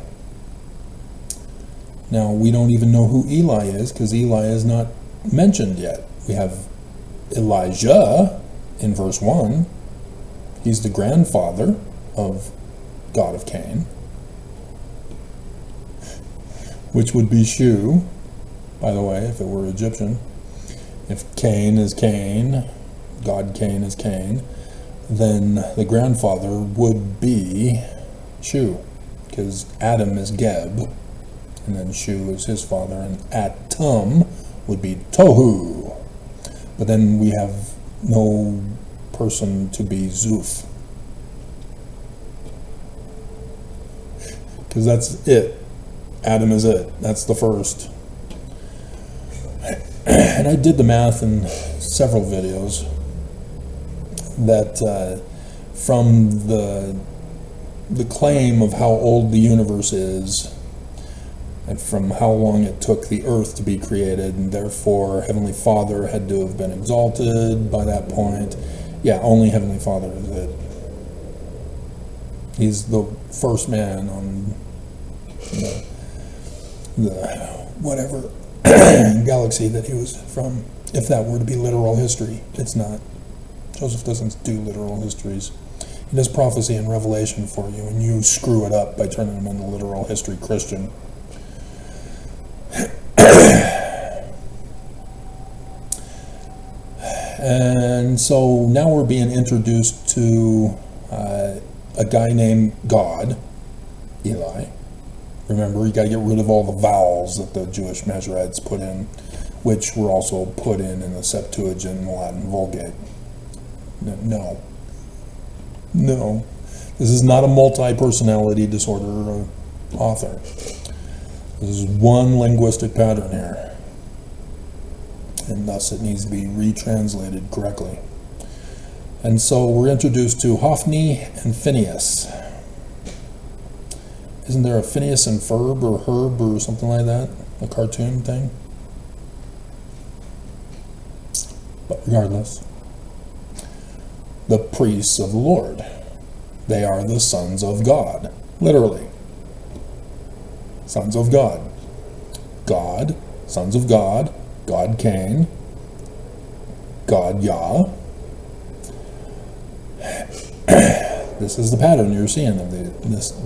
B: Now, we don't even know who Eli is, because Eli is not mentioned yet. We have Elijah in verse 1. He's the grandfather of God of Cain, which would be Shu, by the way, if it were Egyptian. If Cain is Cain, God Cain is Cain, then the grandfather would be Shu, because Adam is Geb, and then Shu is his father, and Atum would be Tohu. But then we have no person to be Zuf, because that's it. Adam is it. That's the first. And I did the math in several videos that from the claim of how old the universe is, and from how long it took the earth to be created, and therefore Heavenly Father had to have been exalted by that point. Yeah, only Heavenly Father is it. He's the first man on the whatever galaxy that he was from, if that were to be literal history. It's not. Joseph doesn't do literal histories. He does prophecy and revelation for you, and you screw it up by turning him into literal history Christian. And so now we're being introduced to a guy named God, Eli. Remember, you got to get rid of all the vowels that the Jewish Masoretes put in, which were also put in the Septuagint and the Latin Vulgate. No. This is not a multi-personality disorder author. This is one linguistic pattern here, and thus it needs to be retranslated correctly. And so we're introduced to Hophni and Phineas. Isn't there a Phineas and Ferb or Herb or something like that? A cartoon thing? But regardless, the priests of the Lord. They are the sons of God, literally. Sons of God. God, sons of God, God Cain, God Yah. This is the pattern you're seeing of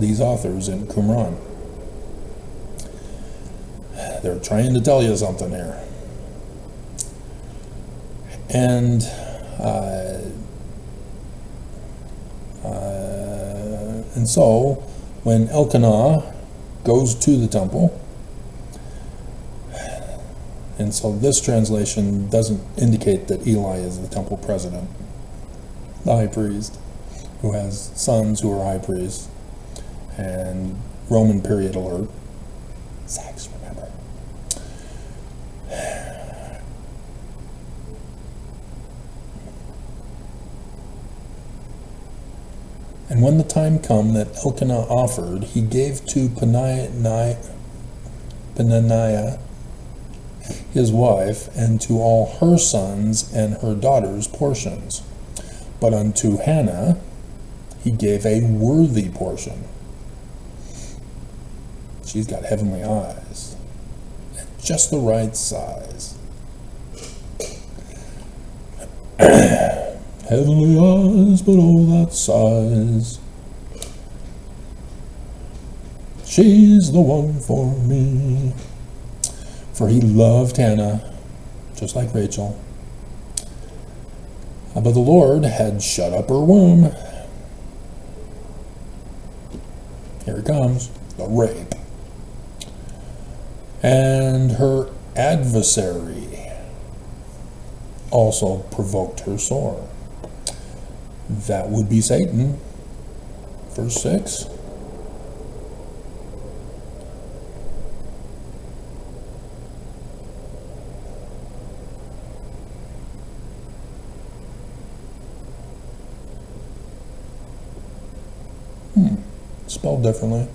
B: these authors in Qumran. They're trying to tell you something here. And so when Elkanah goes to the temple, and so this translation doesn't indicate that Eli is the temple president, the high priest, who has sons who are high priests, and Roman period alert. Sex, remember. And when the time come that Elkanah offered, he gave to Peninnah, his wife, and to all her sons and her daughters portions. But unto Hannah he gave a worthy portion. She's got heavenly eyes, and just the right size. Heavenly eyes, but oh, that size. She's the one for me. For he loved Hannah, just like Rachel. But the Lord had shut up her womb. Here it comes, the rape. And her adversary also provoked her sore. That would be Satan. Verse 6. Spelled differently.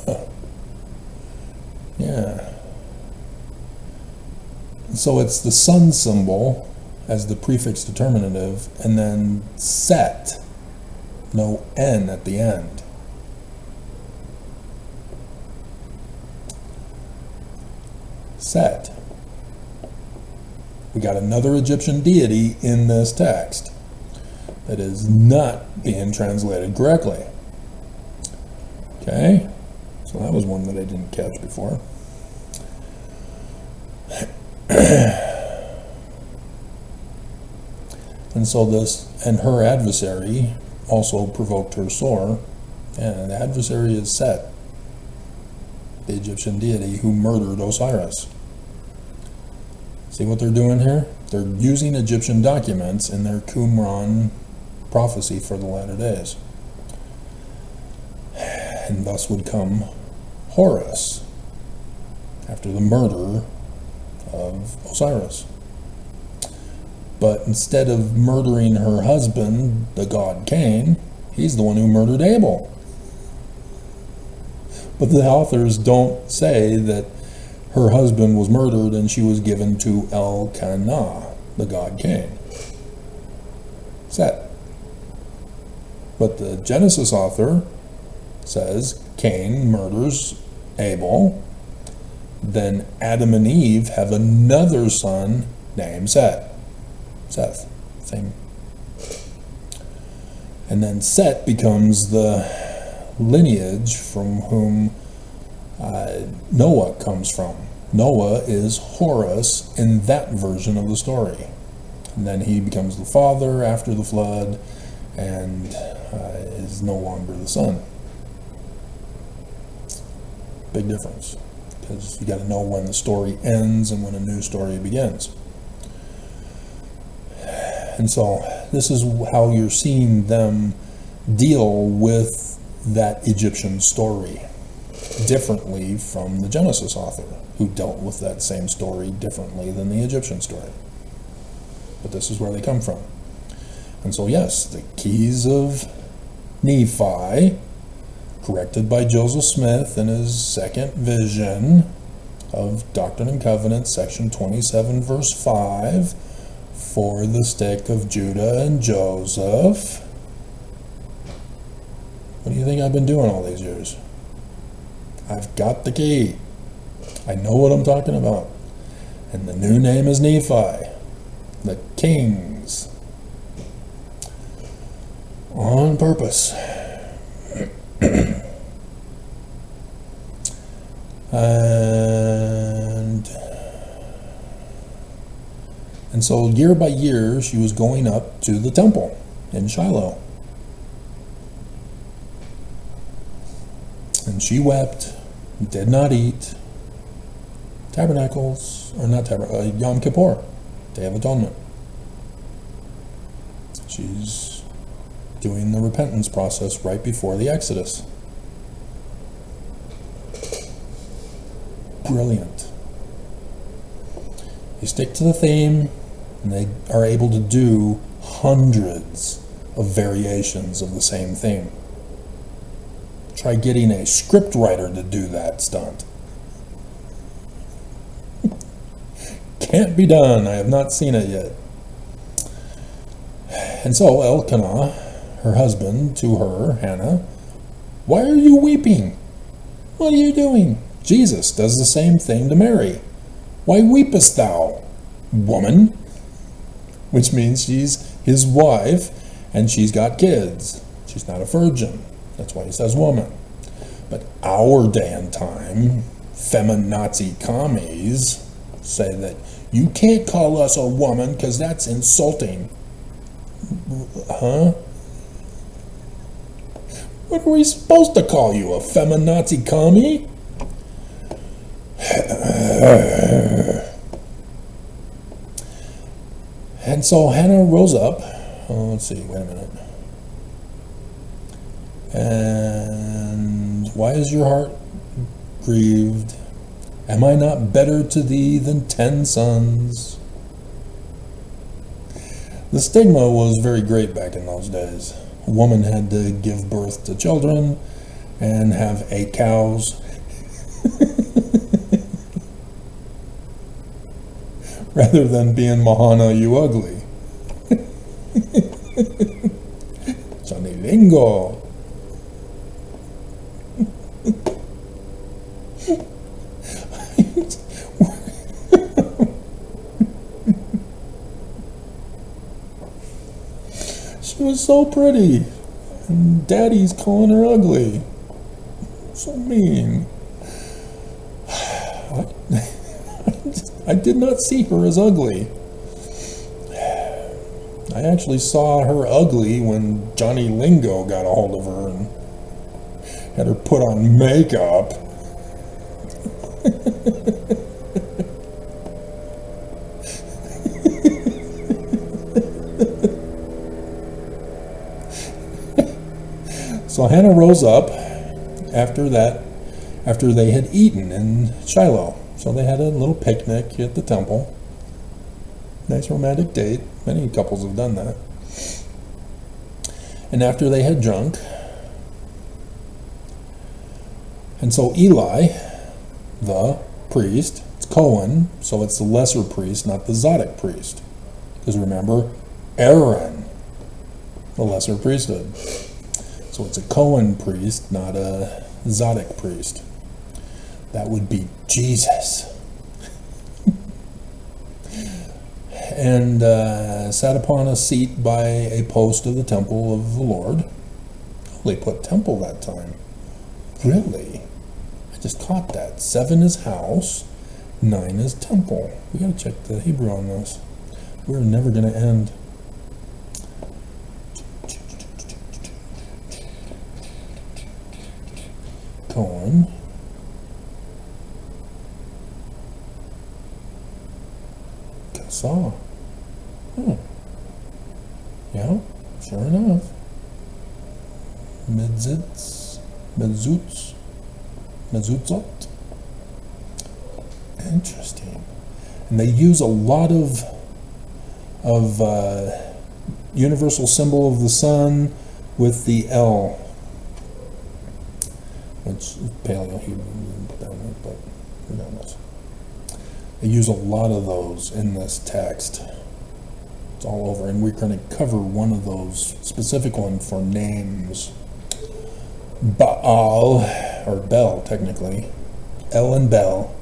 B: Huh. Yeah. So it's the sun symbol as the prefix determinative, and then set, no N at the end. Set. We got another Egyptian deity in this text that is not being translated correctly. Okay, so that was one that I didn't catch before. And so this, and her adversary also provoked her sore, and the adversary is Set, the Egyptian deity who murdered Osiris. See what they're doing here? They're using Egyptian documents in their Qumran prophecy for the latter days. And thus would come Horus after the murder of Osiris. But instead of murdering her husband, the god Cain, he's the one who murdered Abel. But the authors don't say that her husband was murdered and she was given to Elkanah, the god Cain. Set. But the Genesis author says Cain murders Abel. Then Adam and Eve have another son named Seth. Same. And then Seth becomes the lineage from whom Noah comes from. Noah is Horus in that version of the story. And then he becomes the father after the flood and is no longer the son. Big difference, because you got to know when the story ends and when a new story begins. And so this is how you're seeing them deal with that Egyptian story differently from the Genesis author, who dealt with that same story differently than the Egyptian story. But this is where they come from. And so yes, the keys of Nephi, corrected by Joseph Smith in his second vision of Doctrine and Covenants, section 27, verse 5, for the stick of Judah and Joseph. What do you think I've been doing all these years? I've got the key. I know what I'm talking about. And the new name is Nephi, the kings. On purpose. And so year by year she was going up to the temple in Shiloh. And she wept, did not eat. Tabernacles, or not Tabernacles, Yom Kippur, Day of Atonement. She's doing the repentance process right before the Exodus. Brilliant. You stick to the theme, and they are able to do hundreds of variations of the same theme. Try getting a script writer to do that stunt. Can't be done. I have not seen it yet. And so Elkanah, her husband, to her, Hannah, why are you weeping? What are you doing? Jesus does the same thing to Mary. Why weepest thou, woman? Which means she's his wife and she's got kids. She's not a virgin. That's why he says woman. But our day and time, feminazi commies say that you can't call us a woman because that's insulting. Huh? What are we supposed to call you, a feminazi commie? And so Hannah rose up. Oh, let's see, wait a minute. And why is your heart grieved? Am I not better to thee than 10 sons? The stigma was very great back in those days. A woman had to give birth to children and have 8 cows. Rather than being Mahana, you ugly. Johnny Lingo. She was so pretty, and Daddy's calling her ugly. So mean. I did not see her as ugly. I actually saw her ugly when Johnny Lingo got a hold of her and had her put on makeup. So Hannah rose up after they had eaten in Shiloh. So they had a little picnic at the temple. Nice romantic date. Many couples have done that. And after they had drunk, and so Eli, the priest, it's Cohen, so it's the lesser priest, not the Zadok priest. Because remember, Aaron, the lesser priesthood. So it's a Cohen priest, not a Zadok priest. That would be Jesus. And sat upon a seat by a post of the temple of the Lord. Oh, they put temple that time. Really? I just caught that. 7 is house, 9 is temple. We gotta check the Hebrew on this. We're never gonna end. Cohen. Saw. Yeah, sure enough. Mezutzot. Interesting. And they use a lot of universal symbol of the sun with the L, which is Paleo Hebrew, but regardless. They use a lot of those in this text. It's all over, and we're going to cover one of those, specific one for names. Baal, or Bel, technically. El and Bel.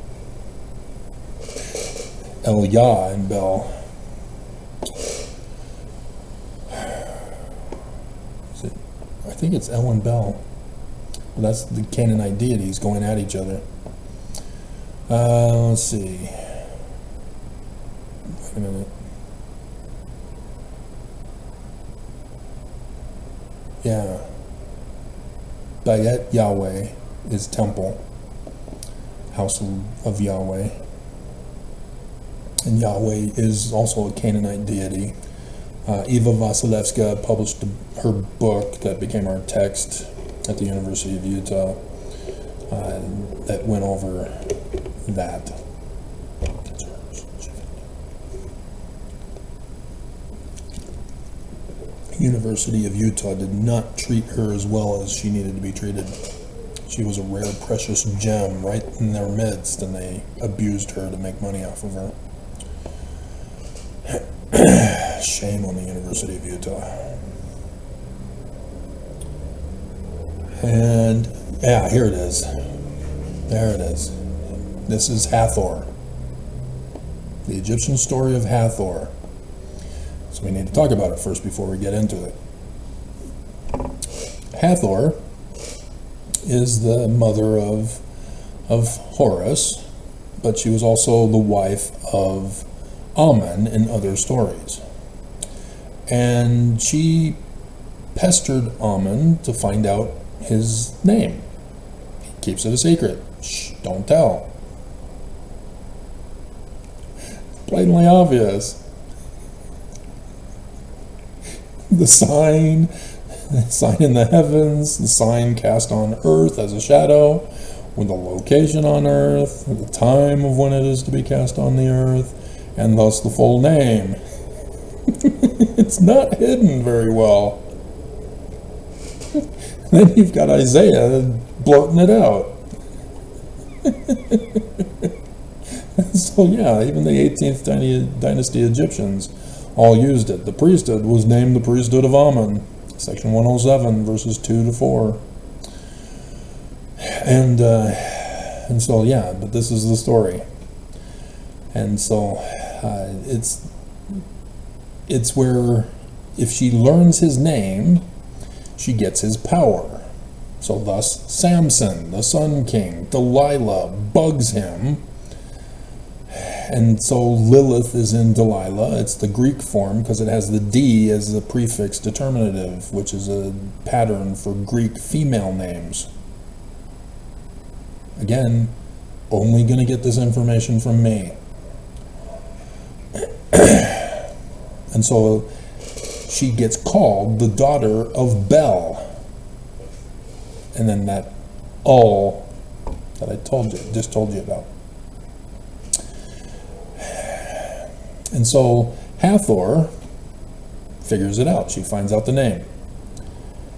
B: El Yah and Bel. I think it's El and Bel. Well, that's the Canaanite deities going at each other. Let's see. Wait a minute. Yeah. Bayet Yahweh is temple, house of Yahweh. And Yahweh is also a Canaanite deity. Eva Vasilevska published her book that became our text at the University of Utah that went over that. University of Utah did not treat her as well as she needed to be treated. She was a rare, precious gem right in their midst, and they abused her to make money off of her. Shame on the University of Utah. And, yeah, here it is. There it is. This is Hathor. The Egyptian story of Hathor. So we need to talk about it first before we get into it. Hathor is the mother of Horus, but she was also the wife of Ammon in other stories. And she pestered Ammon to find out his name. He keeps it a secret. Shh, don't tell. Blatantly obvious. The sign in the heavens, the sign cast on earth as a shadow, with the location on earth, the time of when it is to be cast on the earth, and thus the full name. It's not hidden very well. Then you've got Isaiah blurting it out. So yeah, even the 18th dynasty Egyptians all used it. The priesthood was named the priesthood of Ammon, section 107, verses 2 to 4. And so yeah, but this is the story. And so it's where if she learns his name, she gets his power. So thus Samson, the Sun King, Delilah bugs him. And so Lilith is in Delilah. It's the Greek form because it has the D as the prefix determinative, which is a pattern for Greek female names. Again, only going to get this information from me. And so she gets called the daughter of Bel. And then that all that I just told you about. And so Hathor figures it out. She finds out the name.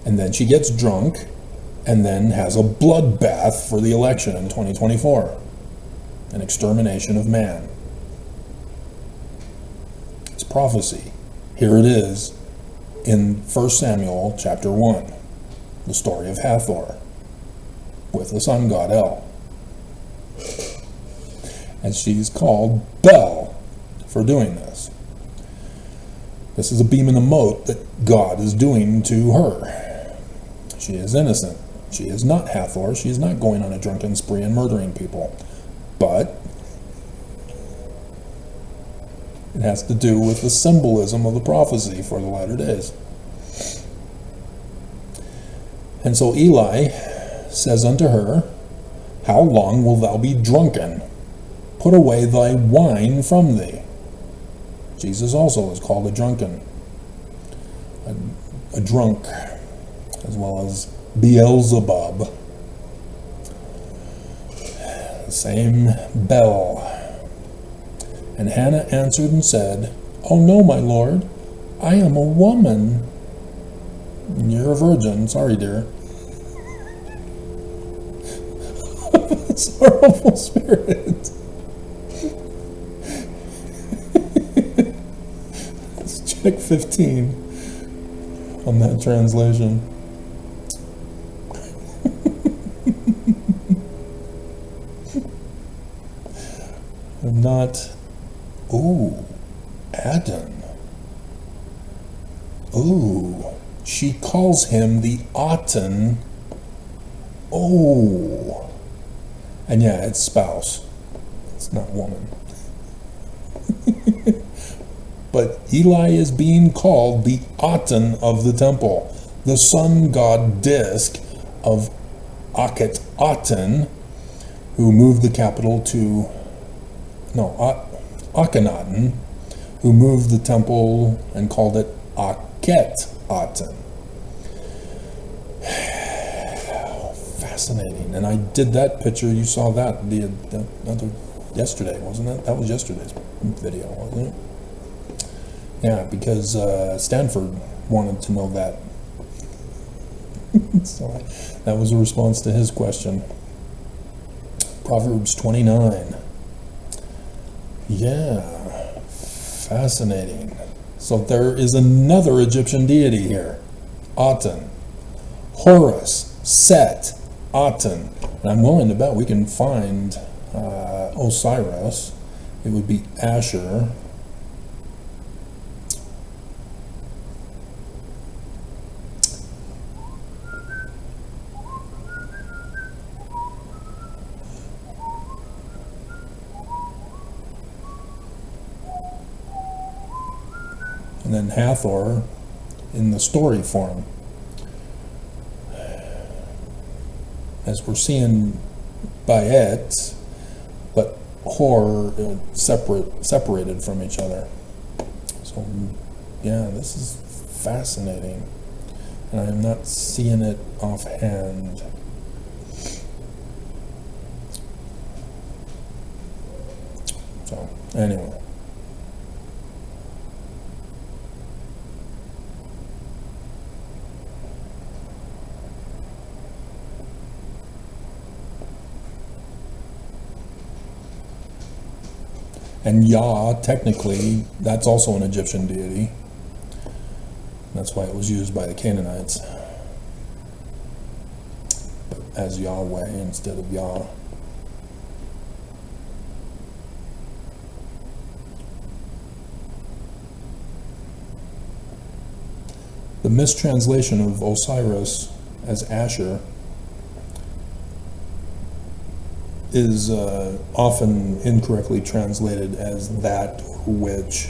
B: And then she gets drunk and then has a bloodbath for the election in 2024. An extermination of man. It's prophecy. Here it is in 1 Samuel chapter 1. The story of Hathor with the sun god El. And she's called Bel for doing this. This is a beam in the moat that God is doing to her. She is innocent. She is not Hathor. She is not going on a drunken spree and murdering people. But it has to do with the symbolism of the prophecy for the latter days. And so Eli says unto her, How long wilt thou be drunken? Put away thy wine from thee. Jesus also is called a drunken, a drunk, as well as Beelzebub. The same Bel. And Hannah answered and said, Oh no, my Lord, I am a woman. You're a virgin. Sorry, dear. Sorrowful spirit. Let's check 15 on that translation. I'm not. Ooh, Adam. Ooh, she calls him the Aten. Oh. And yeah, it's spouse. It's not woman. But Eli is being called the Aten of the temple, the sun god disk of Aten, who moved the capital to, Akhenaten, who moved the temple and called it Aten. Fascinating. And I did that picture, you saw that the other yesterday, wasn't it? That was yesterday's video, wasn't it? Yeah, because Stanford wanted to know that. So that was a response to his question. Proverbs 29. Yeah, fascinating. So there is another Egyptian deity here. Aten. Horus, Set, Aten. And I'm willing to bet we can find Osiris. It would be Asher. And then Hathor in the story form. As we're seeing Bayet, but Hor separated from each other. So yeah, this is fascinating. And I'm not seeing it offhand. So anyway. And Yah, technically, that's also an Egyptian deity. That's why it was used by the Canaanites. But as Yahweh instead of Yah. The mistranslation of Osiris as Asher is often incorrectly translated as that which.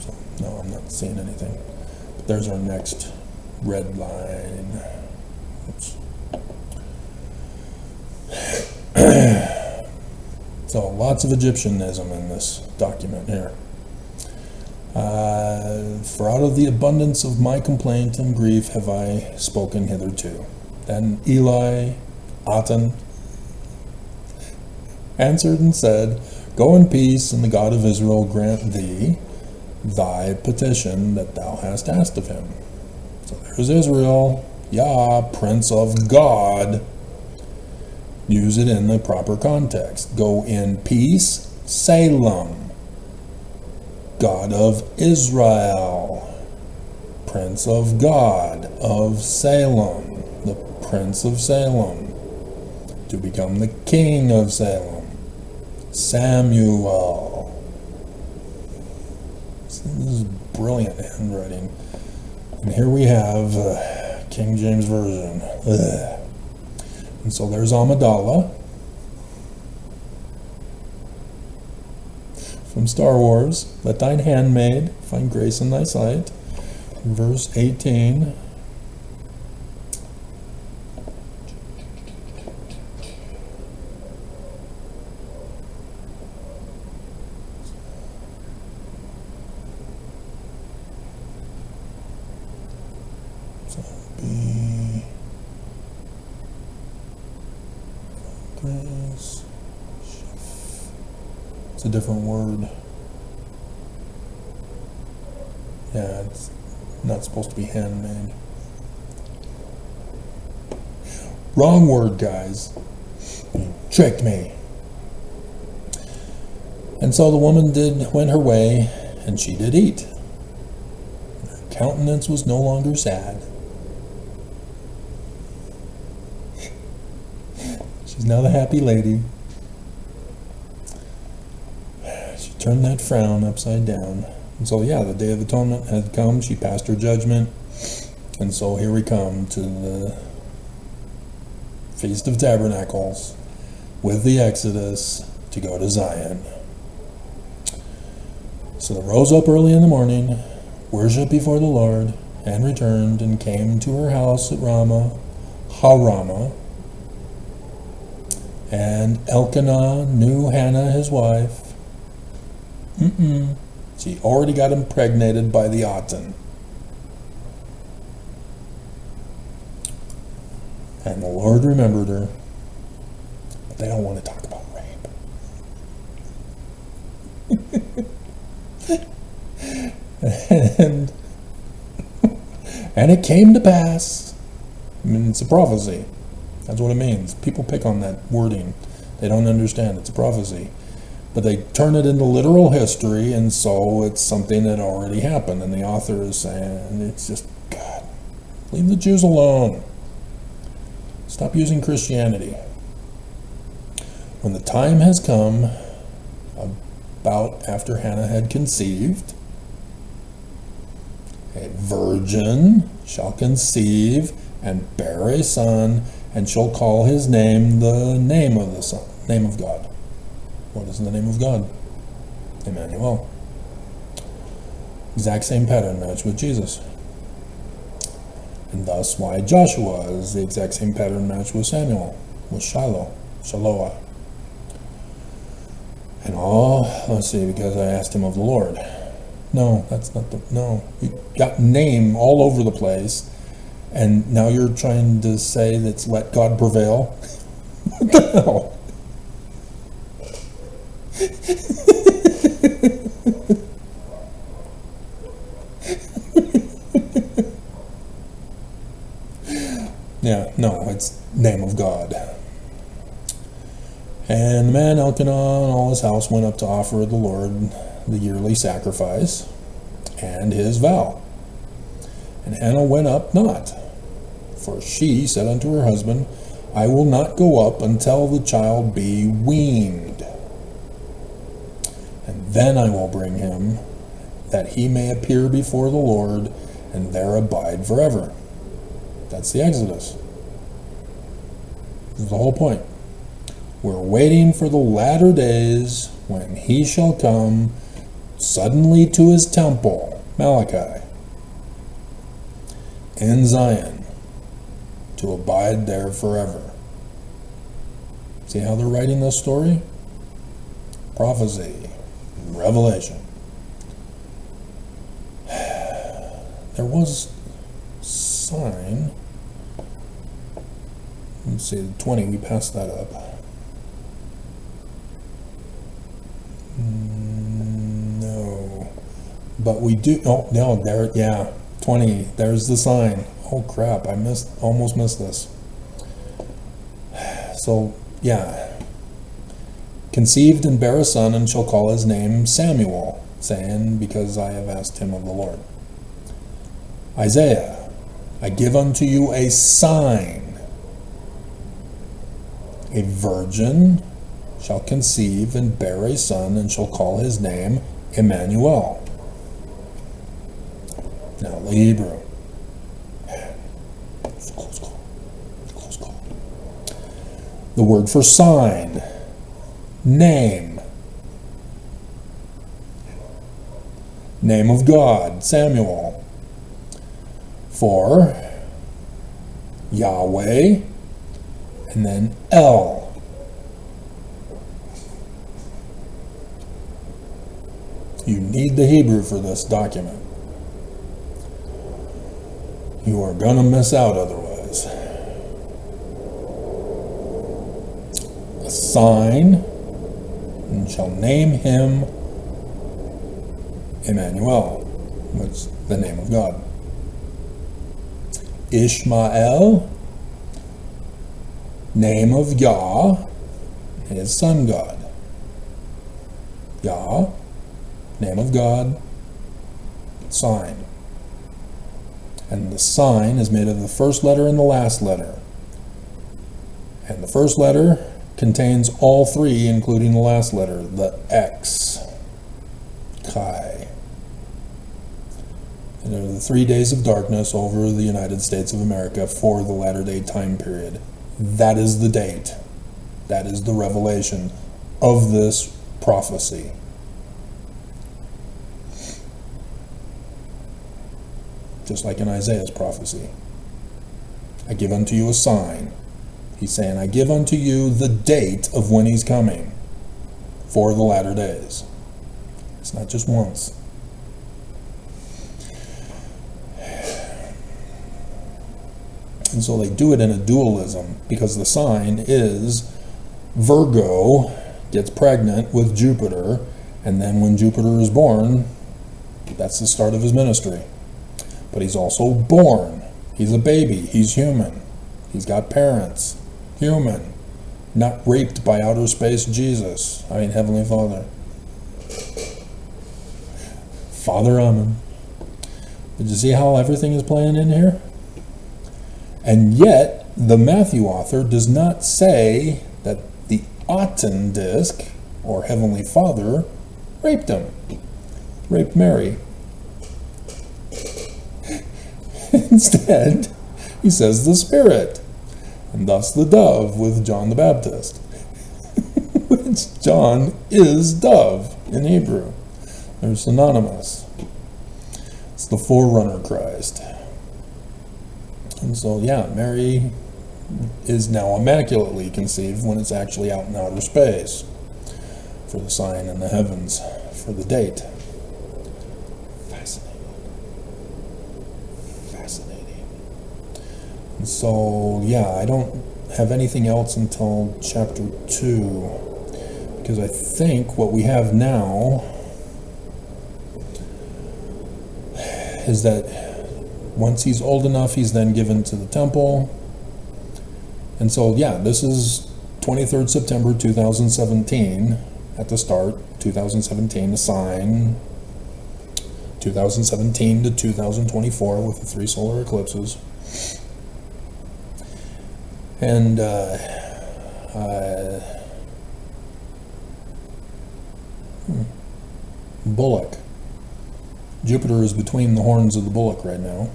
B: So, no, I'm not seeing anything. But there's our next red line. Oops. So lots of Egyptianism in this document here. For out of the abundance of my complaint and grief have I spoken hitherto. Then Eli, Aten, answered and said, Go in peace, and the God of Israel grant thee thy petition that thou hast asked of him. So there's Israel, Yah, Prince of God. Use it in the proper context. Go in peace, Salem, God of Israel, Prince of God of Salem, the Prince of Salem, to become the King of Salem, Samuel. This is brilliant handwriting. And here we have King James Version. Ugh. And so there's Amidala from Star Wars. Let thine handmaid find grace in thy sight. Verse 18. So be grace. It's a different word. Yeah, it's not supposed to be handmade. Wrong word, guys. You tricked me. And so the woman went her way, and she did eat. Her countenance was no longer sad. She's now the happy lady. She turned that frown upside down. And so, yeah, the Day of Atonement had come. She passed her judgment. And so here we come to the Feast of Tabernacles with the Exodus to go to Zion. So they rose up early in the morning, worshipped before the Lord, and returned and came to her house at Ramah, Harama. And Elkanah knew Hannah, his wife. She already got impregnated by the otten. And the Lord remembered her. But they don't want to talk about rape. and it came to pass. I mean, it's a prophecy. That's what it means. People pick on that wording. They don't understand. It's a prophecy. But they turn it into literal history, and so it's something that already happened. And the author is saying, it's just, God, leave the Jews alone. Stop using Christianity. When the time has come, about after Hannah had conceived, a virgin shall conceive and bear a son, and shall call his name the name of the Son, name of God. What is the name of God? Emmanuel. Exact same pattern match with Jesus. And thus why Joshua is the exact same pattern match with Samuel, with Shiloah. And let's see, because I asked him of the Lord. No, that's not you got name all over the place, and now you're trying to say that's let God prevail? What the hell? Yeah, no, it's name of God. And the man Elkanah and all his house went up to offer the Lord the yearly sacrifice and his vow. And Hannah went up not, for she said unto her husband, I will not go up until the child be weaned. And then I will bring him, that he may appear before the Lord, and there abide forever. That's the Exodus. This is the whole point. We're waiting for the latter days when he shall come suddenly to his temple, Malachi, in Zion, to abide there forever. See how they're writing this story? Prophecy, revelation. There was a sign. Let's see, the 20, we passed that up. But we do, oh, no, there, yeah, 20, there's the sign. Oh crap, I almost missed this. So, yeah. Conceived and bare a son, and shall call his name Samuel, saying, because I have asked him of the Lord. Isaiah, I give unto you a sign. A virgin shall conceive and bear a son, and shall call his name Emmanuel. Now the Hebrew. Close call. Close call. The word for sign. Name. Name of God, Samuel. For Yahweh, and then El. You need the Hebrew for this document. You are going to miss out otherwise. A sign, and shall name him Emmanuel, which is the name of God. Ishmael, name of Yah, his son God. Yah, name of God, sign. And the sign is made of the first letter and the last letter. And the first letter contains all three, including the last letter, the X. Chi. And there are the 3 days of darkness over the United States of America for the latter-day time period. That is the date. That is the revelation of this prophecy. Just like in Isaiah's prophecy. I give unto you a sign. He's saying, I give unto you the date of when he's coming for the latter days. It's not just once. And so they do it in a dualism, because the sign is Virgo gets pregnant with Jupiter, and then when Jupiter is born, that's the start of his ministry. But he's also born. He's a baby. He's human. He's got parents. Human. Not raped by outer space Jesus. I mean, Heavenly Father. Father Amen. Did you see how everything is playing in here? And yet, the Matthew author does not say that the Aten disc, or Heavenly Father, raped him. Raped Mary. Instead, he says the Spirit, and thus the dove with John the Baptist. Which John is dove in Hebrew. They're synonymous. It's the forerunner Christ. And so, yeah, Mary is now immaculately conceived when it's actually out in outer space for the sign in the heavens, for the date. Fascinating. And so, yeah, I don't have anything else until chapter 2, because I think what we have now is that once he's old enough, he's then given to the temple. And so, yeah, this is 23rd September 2017 at the start. 2017, the sign. 2017 to 2024 with the 3 solar eclipses. And bullock. Jupiter is between the horns of the bullock right now.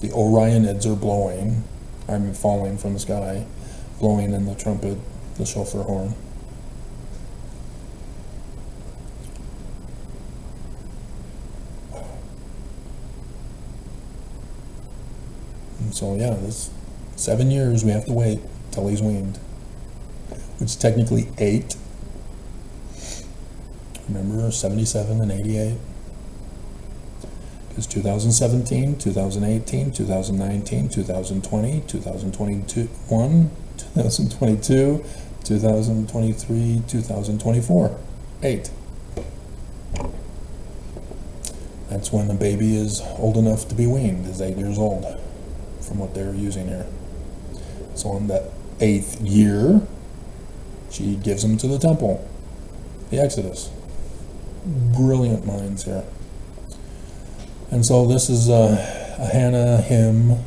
B: The Orionids are blowing, falling from the sky, blowing in the trumpet, the shofar horn. And so, yeah, this 7 years we have to wait till he's weaned, which is technically 8. Remember, 77 and 88? It's 2017, 2018, 2019, 2020, 2021, 2022, 2023, 2024. 8. That's when the baby is old enough to be weaned, is 8 years old, from what they're using here. So in that 8th year, she gives him to the temple, the Exodus. Brilliant minds here. And so this is a Hannah hymn,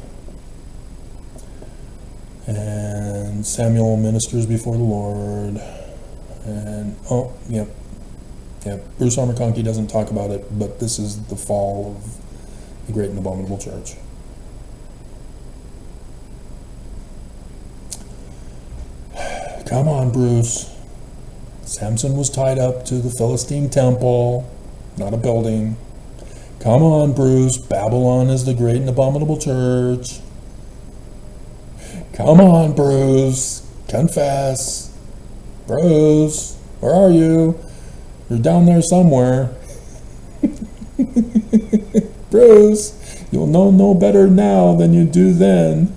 B: and Samuel ministers before the Lord, and Bruce Armour Conkey doesn't talk about it, but this is the fall of the great and abominable church. Come on, Bruce. Samson was tied up to the Philistine temple, not a building. Come on, Bruce. Babylon is the great and abominable church. Come on, Bruce. Confess. Bruce, where are you? You're down there somewhere. Bruce, you'll know no better now than you do then.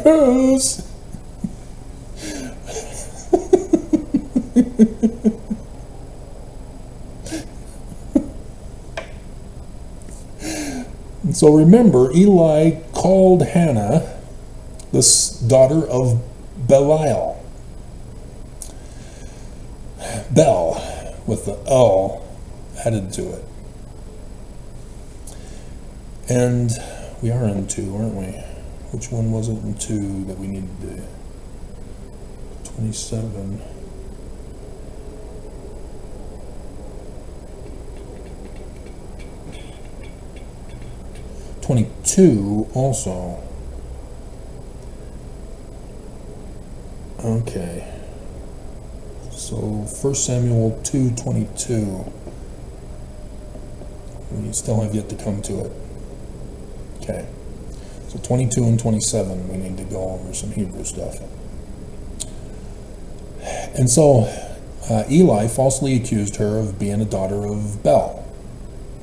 B: Bruce. So remember, Eli called Hannah the daughter of Belial. Bel, with the L added to it. And we are in 2, aren't we? Which one was it in 2 that we needed to do? 27. (22) also. Okay. So 1 Samuel 2:22. We still have yet to come to it. Okay. So 22 and 27, we need to go over some Hebrew stuff. And so Eli falsely accused her of being a daughter of Bel,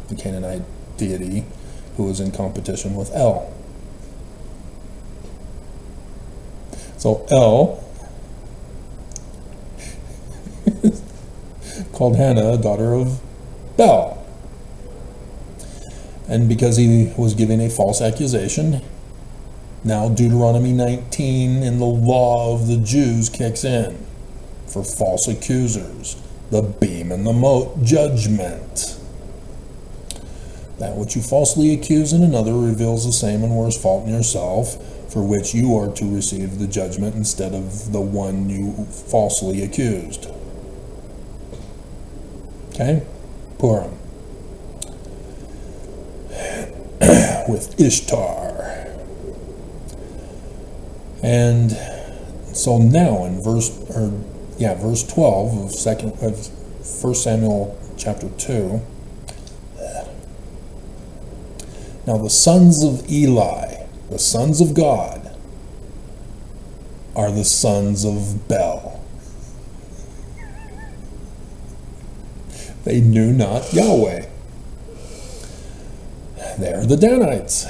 B: the Canaanite deity, who was in competition with El. So El called Hannah a daughter of Bel. And because he was giving a false accusation, now Deuteronomy 19 in the law of the Jews kicks in for false accusers, the beam and the mote judgment. That which you falsely accuse in another reveals the same and worse fault in yourself, for which you are to receive the judgment instead of the one you falsely accused. Okay? Purim. With Ishtar. And so now in verse 12 of 1 Samuel chapter 2. Now the sons of Eli, the sons of God, are the sons of Bel. They knew not Yahweh. They are the Danites.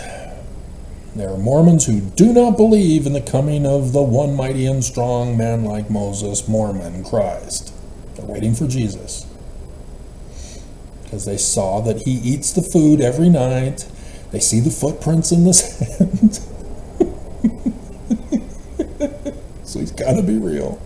B: They are Mormons who do not believe in the coming of the one mighty and strong man like Moses, Mormon, Christ. They're waiting for Jesus. Because they saw that he eats the food every night. They see the footprints in the sand. So he's got to be real.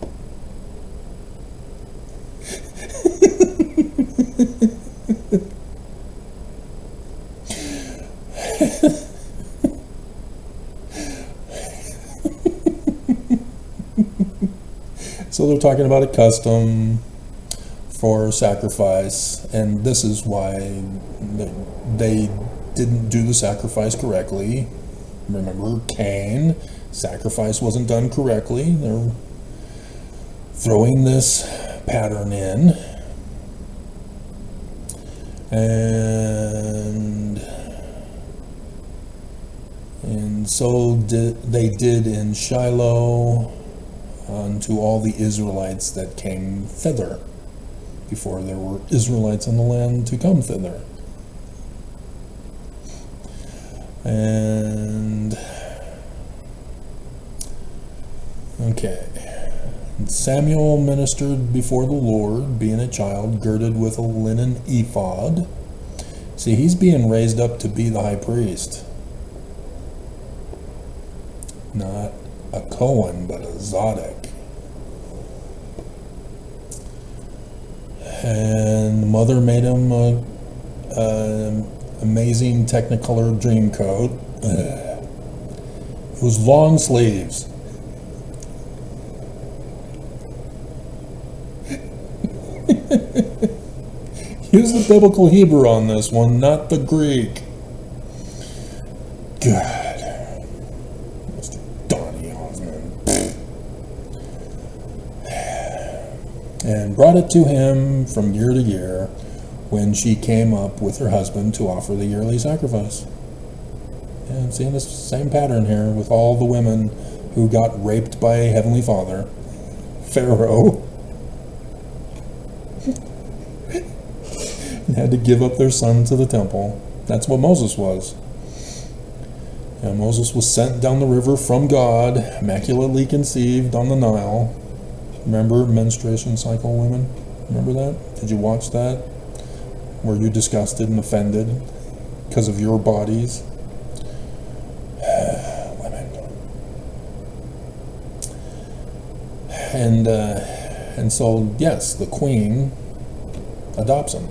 B: So they're talking about a custom for sacrifice, and this is why they didn't do the sacrifice correctly. Remember, Cain, sacrifice wasn't done correctly. They're throwing this pattern in, and so they did in Shiloh unto all the Israelites that came thither, before there were Israelites in the land to come thither. And okay, Okay. And Samuel ministered before the Lord, being a child, girded with a linen ephod. See, he's being raised up to be the high priest. Not a Cohen, but a Zadok. And the mother made him a amazing Technicolor dream coat. It was long sleeves. Use the biblical Hebrew on this one, not the Greek. God. Mr. Donny Osmond. And brought it to him from year to year when she came up with her husband to offer the yearly sacrifice. And I'm seeing this same pattern here with all the women who got raped by Heavenly Father, Pharaoh, and had to give up their son to the temple. That's what Moses was. And Moses was sent down the river from God, immaculately conceived on the Nile. Remember menstruation cycle women? Remember that? Did you watch that? Were you disgusted and offended because of your bodies? Women. And so, yes, the queen adopts him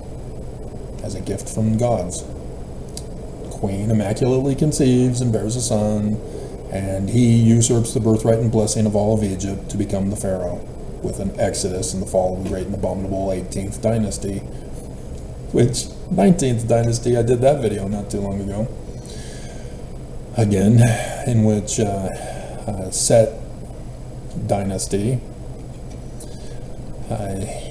B: as a gift from gods. The queen immaculately conceives and bears a son, and he usurps the birthright and blessing of all of Egypt to become the pharaoh, with an exodus and the fall of the great and abominable 18th dynasty, which 19th dynasty, I did that video not too long ago, again, in which Set dynasty,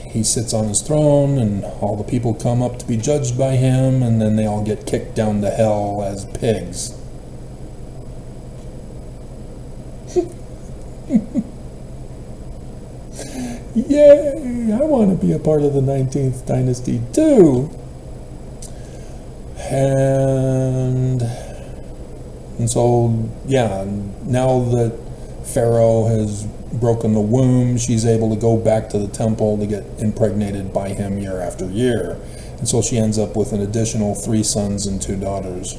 B: he sits on his throne and all the people come up to be judged by him, and then they all get kicked down to hell as pigs. Yay! I want to be a part of the 19th dynasty too. And so, yeah, now that Pharaoh has broken the womb, she's able to go back to the temple to get impregnated by him year after year. And so she ends up with an additional 3 sons and 2 daughters.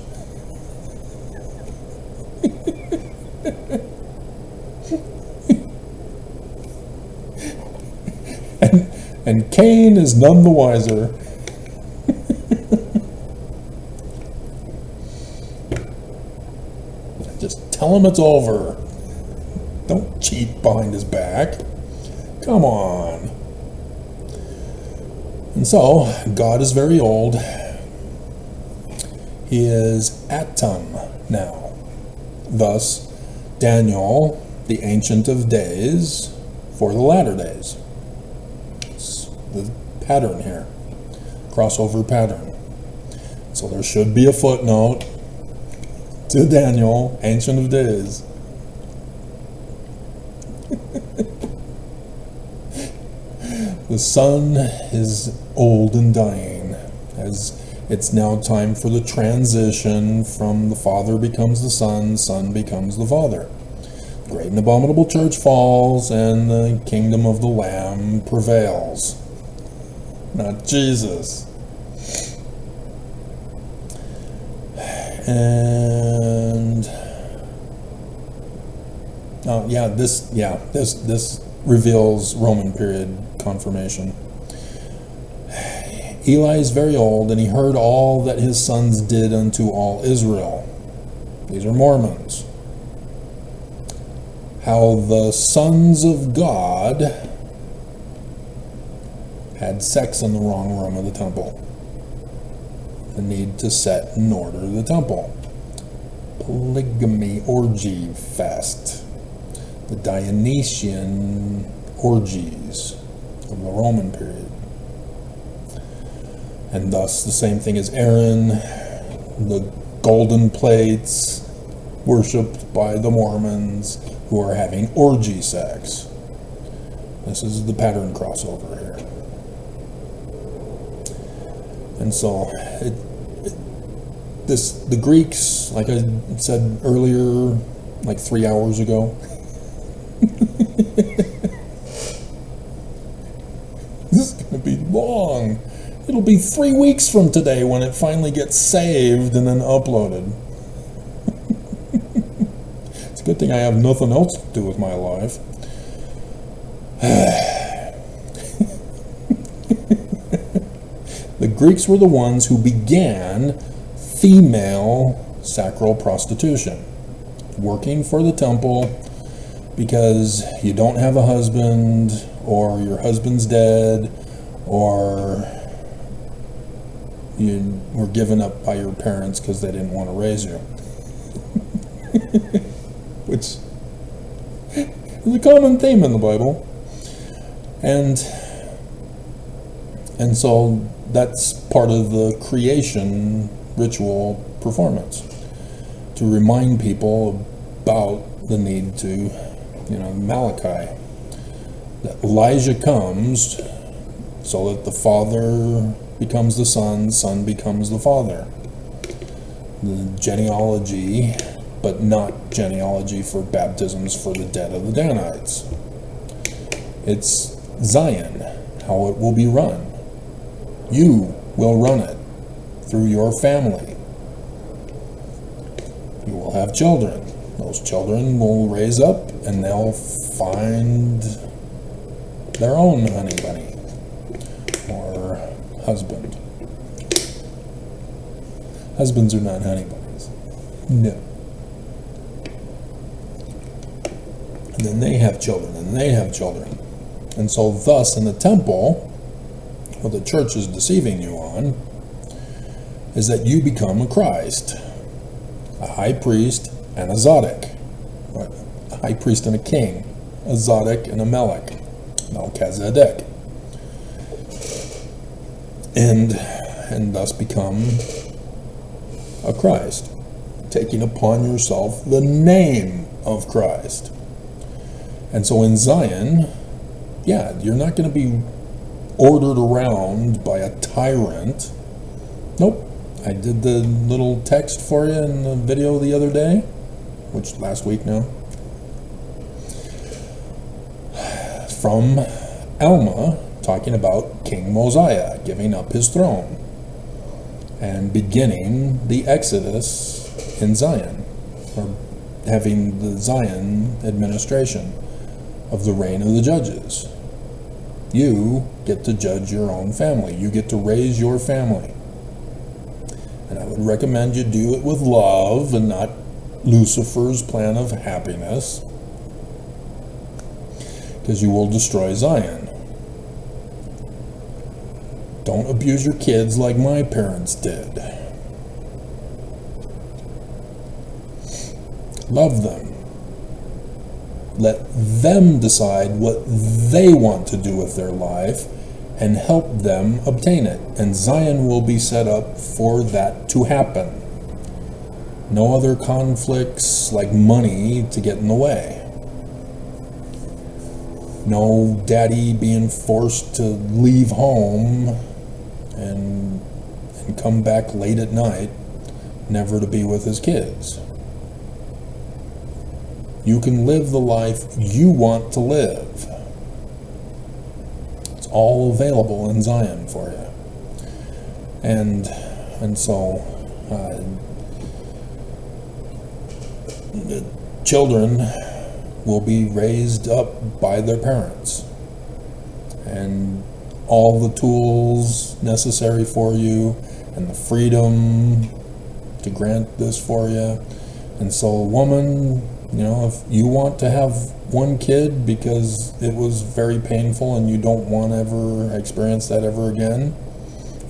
B: And Cain is none the wiser. Just tell him it's over. Don't cheat behind his back. Come on. And so, God is very old. He is Atum now. Thus, Daniel, the Ancient of Days, for the latter days. It's the pattern here. Crossover pattern. So there should be a footnote to Daniel, Ancient of Days. The sun is old and dying, as it's now time for the transition from the Father becomes the Son becomes the Father. The great and abominable church falls, and the kingdom of the Lamb prevails. Not Jesus. And this reveals Roman period confirmation. Eli is very old, and he heard all that his sons did unto all Israel. These are Mormons. How the sons of God had sex in the wrong room of the temple. The need to set in order the temple. Polygamy orgy fest. The Dionysian orgies of the Roman period. And thus the same thing as Aaron, the golden plates worshipped by the Mormons who are having orgy sex. This is the pattern crossover here. And so the Greeks, like I said earlier, like 3 hours ago, long. It'll be 3 weeks from today when it finally gets saved and then uploaded. It's a good thing I have nothing else to do with my life. The Greeks were the ones who began female sacral prostitution, working for the temple because you don't have a husband, or your husband's dead, or you were given up by your parents because they didn't want to raise you. Which is a common theme in the Bible. And so that's part of the creation ritual performance, to remind people about the need to, Malachi, that Elijah comes so that the father becomes the son becomes the father. The genealogy, but not genealogy for baptisms for the dead of the Danites. It's Zion, how it will be run. You will run it through your family. You will have children. Those children will raise up and they'll find their own honey bunny or husband. Husbands are not honey bunnies. No. And then they have children, and they have children. And so thus in the temple, what the church is deceiving you on is that you become a Christ, a high priest and a Zadok. A high priest and a king, a Zadok and a Melech, Melchizedek. And thus become a Christ, taking upon yourself the name of Christ. And so in Zion, you're not going to be ordered around by a tyrant. Nope. I did the little text for you in the video the other day, which last week now, from Alma, talking about King Mosiah giving up his throne and beginning the Exodus in Zion, or having the Zion administration of the reign of the judges. You get to judge your own family. You get to raise your family. And I would recommend you do it with love and not Lucifer's plan of happiness, because you will destroy Zion. Don't abuse your kids like my parents did. Love them. Let them decide what they want to do with their life and help them obtain it. And Zion will be set up for that to happen. No other conflicts like money to get in the way. No daddy being forced to leave home and come back late at night, never to be with his kids. You can live the life you want to live. It's all available in Zion for you. And so the children will be raised up by their parents, and all the tools necessary for you and the freedom to grant this for you. And so a woman, if you want to have one kid because it was very painful and you don't want to ever experience that ever again,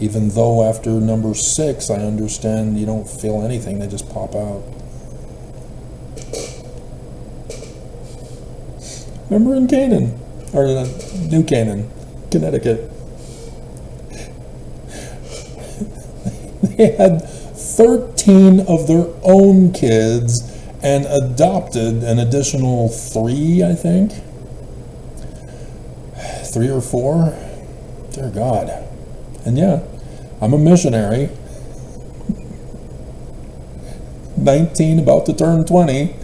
B: even though after number 6, I understand you don't feel anything, they just pop out. Remember in Canaan, or New Canaan, Connecticut, they had 13 of their own kids and adopted an additional 3, I think. 3 or 4. Dear God. And I'm a missionary. 19, about to turn 20.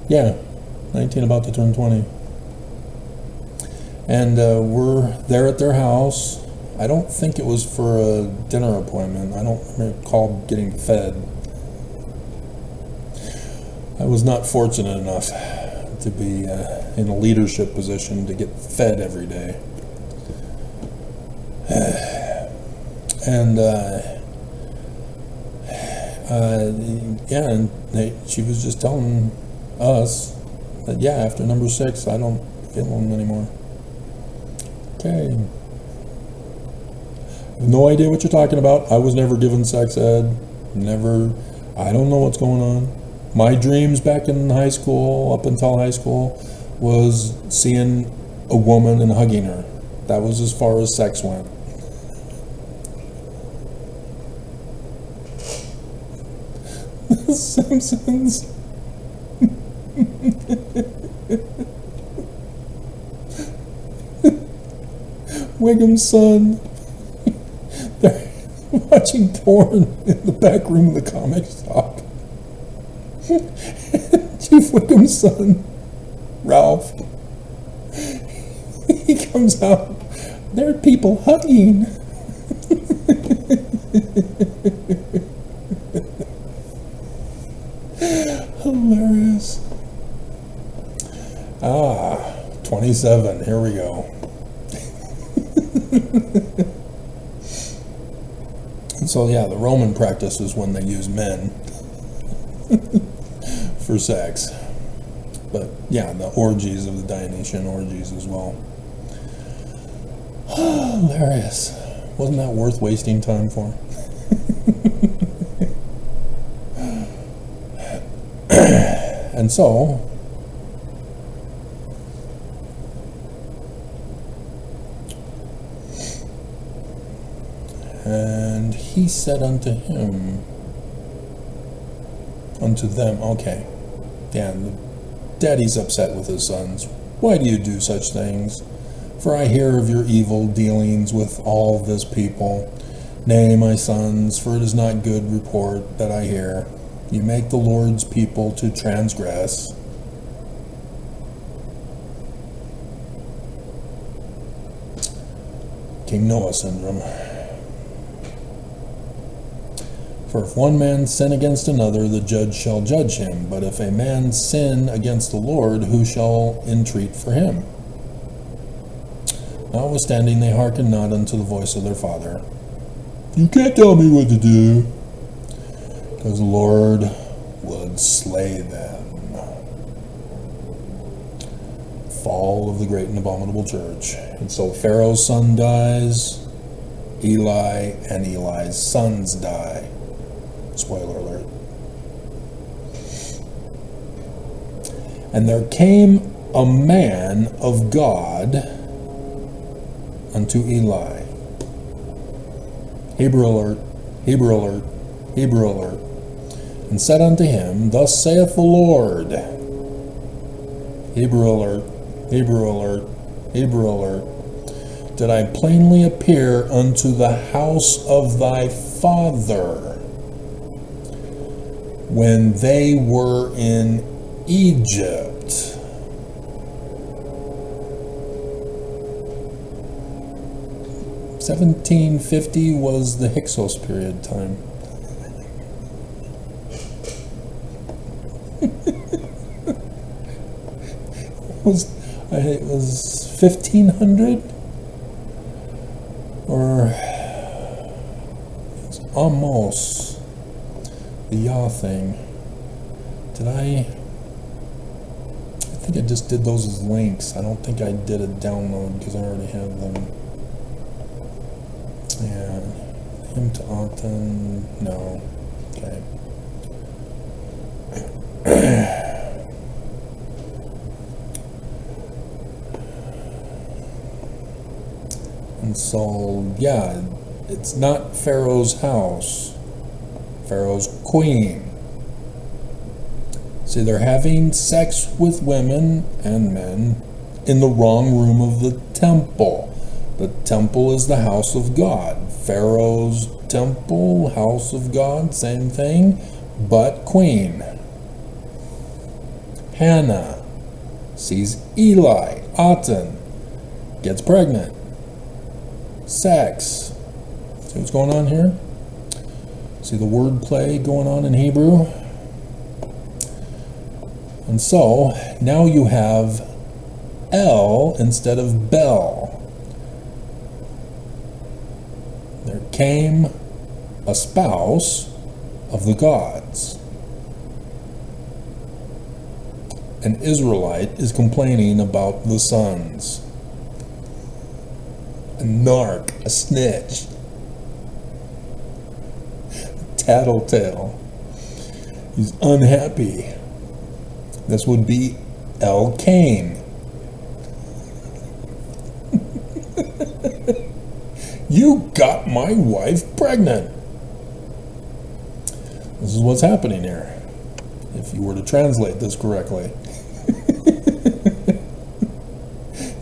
B: Yeah, 19, about to turn 20. And we're there at their house. I don't think it was for a dinner appointment. I don't recall getting fed. I was not fortunate enough to be in a leadership position to get fed every day. And yeah, and she was just telling us that, yeah, after number 6, I don't feel them anymore. Okay. No idea what you're talking about. I was never given sex ed. Never. I don't know what's going on. My dreams back in high school, up until high school, was seeing a woman and hugging her. That was as far as sex went. The Simpsons. Wiggum's son. They're watching porn in the back room of the comic shop. Chief Wiggum's son, Ralph, he comes out. There are people hugging. Hilarious. 27. Here we go. So yeah, the Roman practice is when they use men for sex. But yeah, the orgies of the Dionysian orgies as well. Hilarious. Wasn't that worth wasting time for? And so, and he said unto him, unto them, okay, yeah, daddy's upset with his sons. Why do you do such things? For I hear of your evil dealings with all this people. Nay, my sons, for it is not good report that I hear. You make the Lord's people to transgress. King Noah syndrome. For if one man sin against another, the judge shall judge him. But if a man sin against the Lord, who shall entreat for him? Notwithstanding, they hearken not unto the voice of their father. You can't tell me what to do, because the Lord would slay them. Fall of the great and abominable church. And so Pharaoh's son dies, Eli and Eli's sons die. Spoiler alert. And there came a man of God unto Eli. Hebrew alert, Hebrew alert, Hebrew alert. And said unto him, Thus saith the Lord. Hebrew alert, Hebrew alert, Hebrew alert. Did I plainly appear unto the house of thy father when they were in Egypt? (1750) was the Hyksos period time. It was 1500, or it's almost the Yah thing. Did I think I just did those as links. I don't think I did a download because I already have them. Yeah, him to Ogden, no. Okay. And so, yeah, it's not Pharaoh's house, Pharaoh's queen. See, they're having sex with women and men in the wrong room of the temple. The temple is the house of God. Pharaoh's temple, house of God, same thing, but queen. Hannah sees Eli, Aten, gets pregnant. Sex. See what's going on here? See the word play going on in Hebrew? And so, now you have El instead of Bel. There came a spouse of the gods. An Israelite is complaining about the sons. A narc, a snitch, a tattletale. He's unhappy. This would be El Cain. You got my wife pregnant. This is what's happening here, if you were to translate this correctly.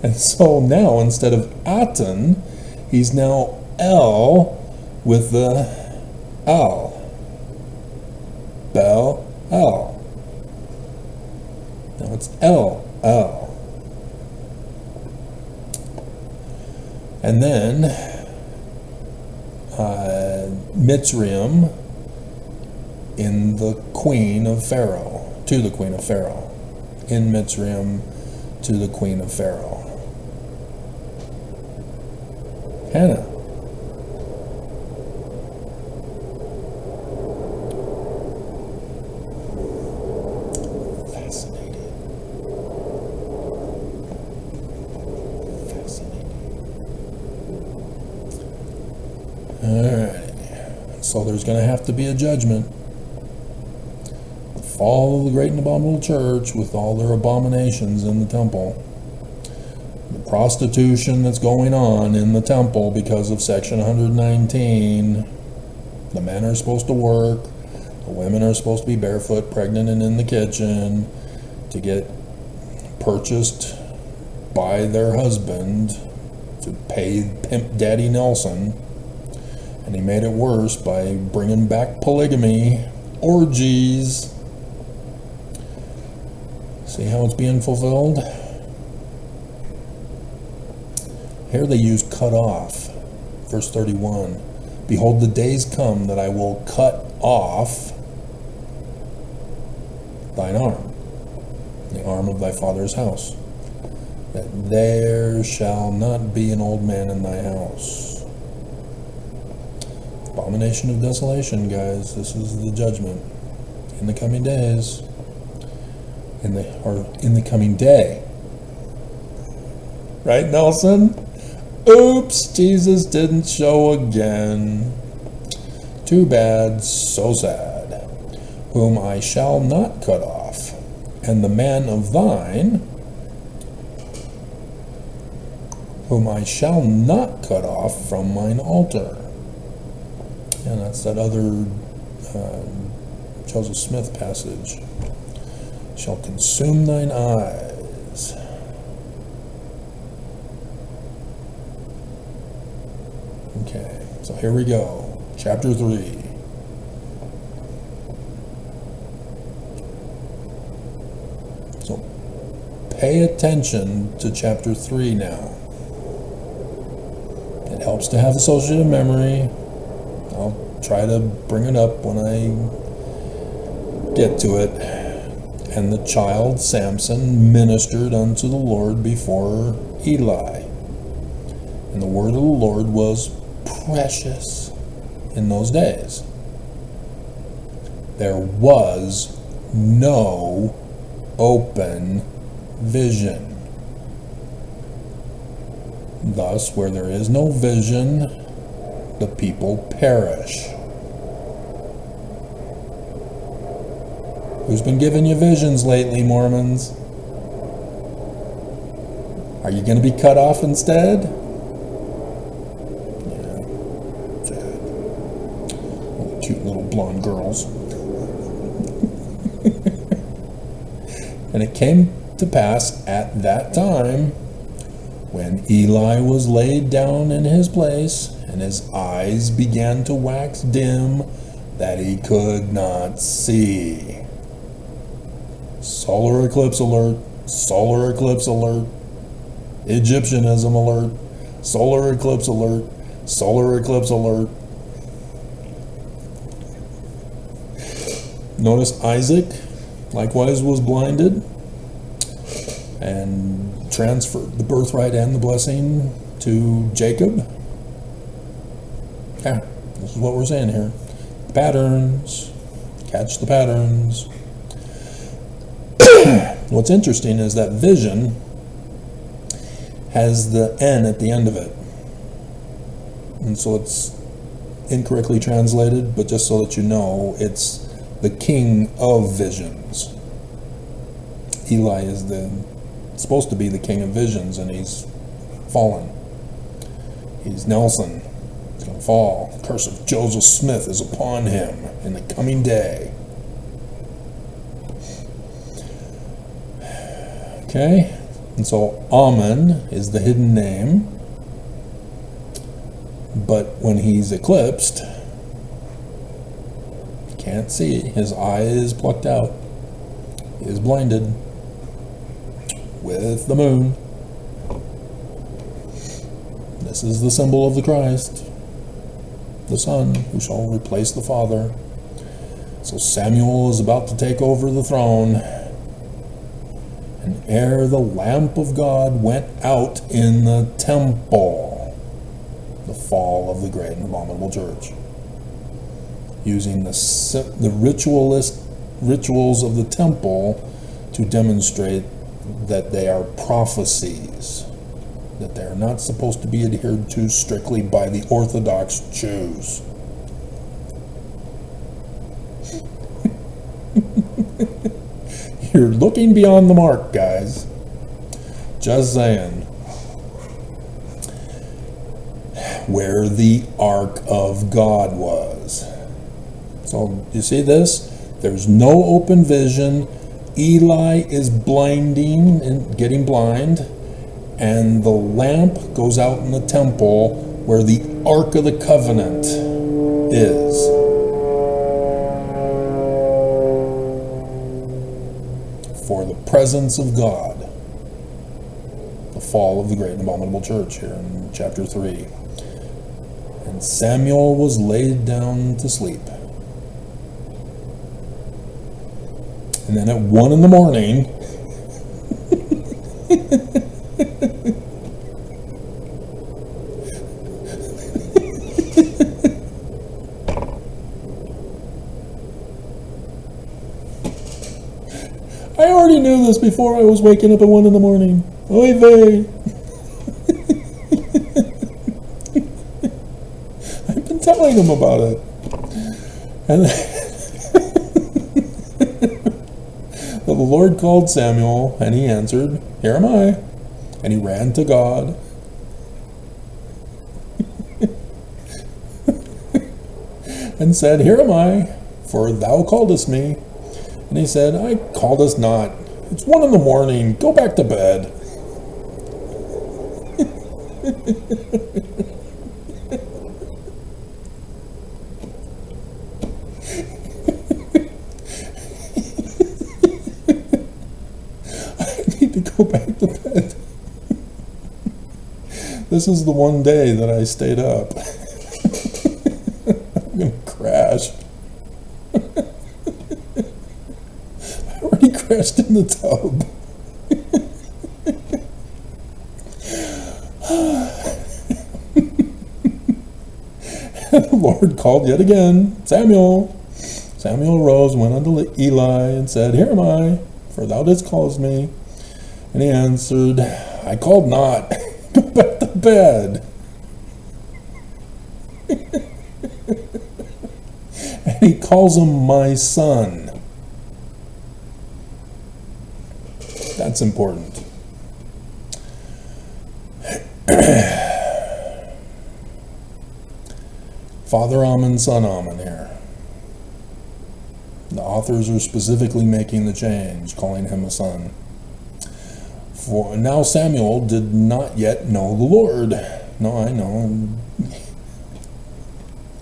B: And so now, instead of Aten, he's now El with the Al. Bel, El. Now it's El, El. And then Mitzrayim in the queen of Pharaoh, to the queen of Pharaoh. In Mitzrayim to the queen of Pharaoh. Hannah. Fascinating. Alright. So there's going to have to be a judgment. The fall of the great and abominable church with all their abominations in the temple. The prostitution that's going on in the temple because of section 119. The men are supposed to work. The women are supposed to be barefoot, pregnant, and in the kitchen to get purchased by their husband to pay Pimp Daddy Nelson. And he made it worse by bringing back polygamy, orgies. See how it's being fulfilled? Here they use cut off. Verse 31. Behold, the days come that I will cut off thine arm, the arm of thy father's house, that there shall not be an old man in thy house. Abomination of desolation, guys. This is the judgment in the coming days. In the coming day. Right, Nelson? Oops, Jesus didn't show again. Too bad, so sad. Whom I shall not cut off, and the man of thine, whom I shall not cut off from mine altar. And that's that other Joseph Smith passage. Shall consume thine eyes. Okay, so here we go. Chapter 3. So pay attention to chapter 3 now. It helps to have associative memory. I'll try to bring it up when I get to it. And the child Samson ministered unto the Lord before Eli. And the word of the Lord was precious in those days. There was no open vision. Thus, where there is no vision, the people perish. Who's been giving you visions lately, Mormons? Are you going to be cut off instead? Yeah, sad. All the cute little blonde girls. And it came to pass at that time, when Eli was laid down in his place, and his eyes began to wax dim, that he could not see. Solar eclipse alert. Solar eclipse alert. Egyptianism alert. Solar eclipse alert. Solar eclipse alert. Notice Isaac likewise was blinded and transferred the birthright and the blessing to Jacob. Yeah, this is what we're saying here. Patterns. Catch the patterns. What's interesting is that vision has the N at the end of it. And so it's incorrectly translated, but just so that you know, it's the king of visions. Eli is supposed to be the king of visions, and he's fallen. He's Nelson. He's going to fall. The curse of Joseph Smith is upon him in the coming day. Okay, and so Amen is the hidden name, but when he's eclipsed, you can't see. His eye is plucked out. He is blinded with the moon. This is the symbol of the Christ, the Son, who shall replace the Father. So Samuel is about to take over the throne. And ere the lamp of God went out in the temple, the fall of the great and abominable church, using the rituals of the temple to demonstrate that they are prophecies, that they are not supposed to be adhered to strictly by the Orthodox Jews. You're looking beyond the mark, guys. Just saying. Where the Ark of God was. So, you see this? There's no open vision. Eli is blinding and getting blind. And the lamp goes out in the temple where the Ark of the Covenant is. For the presence of God. The fall of the great and abominable church here in chapter 3. And Samuel was laid down to sleep. And then at 1 in the morning, I already knew this before I was waking up at 1 in the morning. Oy vey. I've been telling him about it. And the Lord called Samuel, and he answered, "Here am I." And he ran to God. And said, "Here am I, for thou calledest me." And he said, "I called us not. It's 1 in the morning. Go back to bed." I need to go back to bed. This is the one day that I stayed up. I'm going to crash. Crashed in the tub. And the Lord called yet again, "Samuel." Samuel arose, went unto Eli, and said, "Here am I, for thou didst call me." And he answered, "I called not. Go back to bed." And he calls him my son. That's important. Father Amen, Son Amen here. The authors are specifically making the change, calling him a son. For now Samuel did not yet know the Lord. No, I know.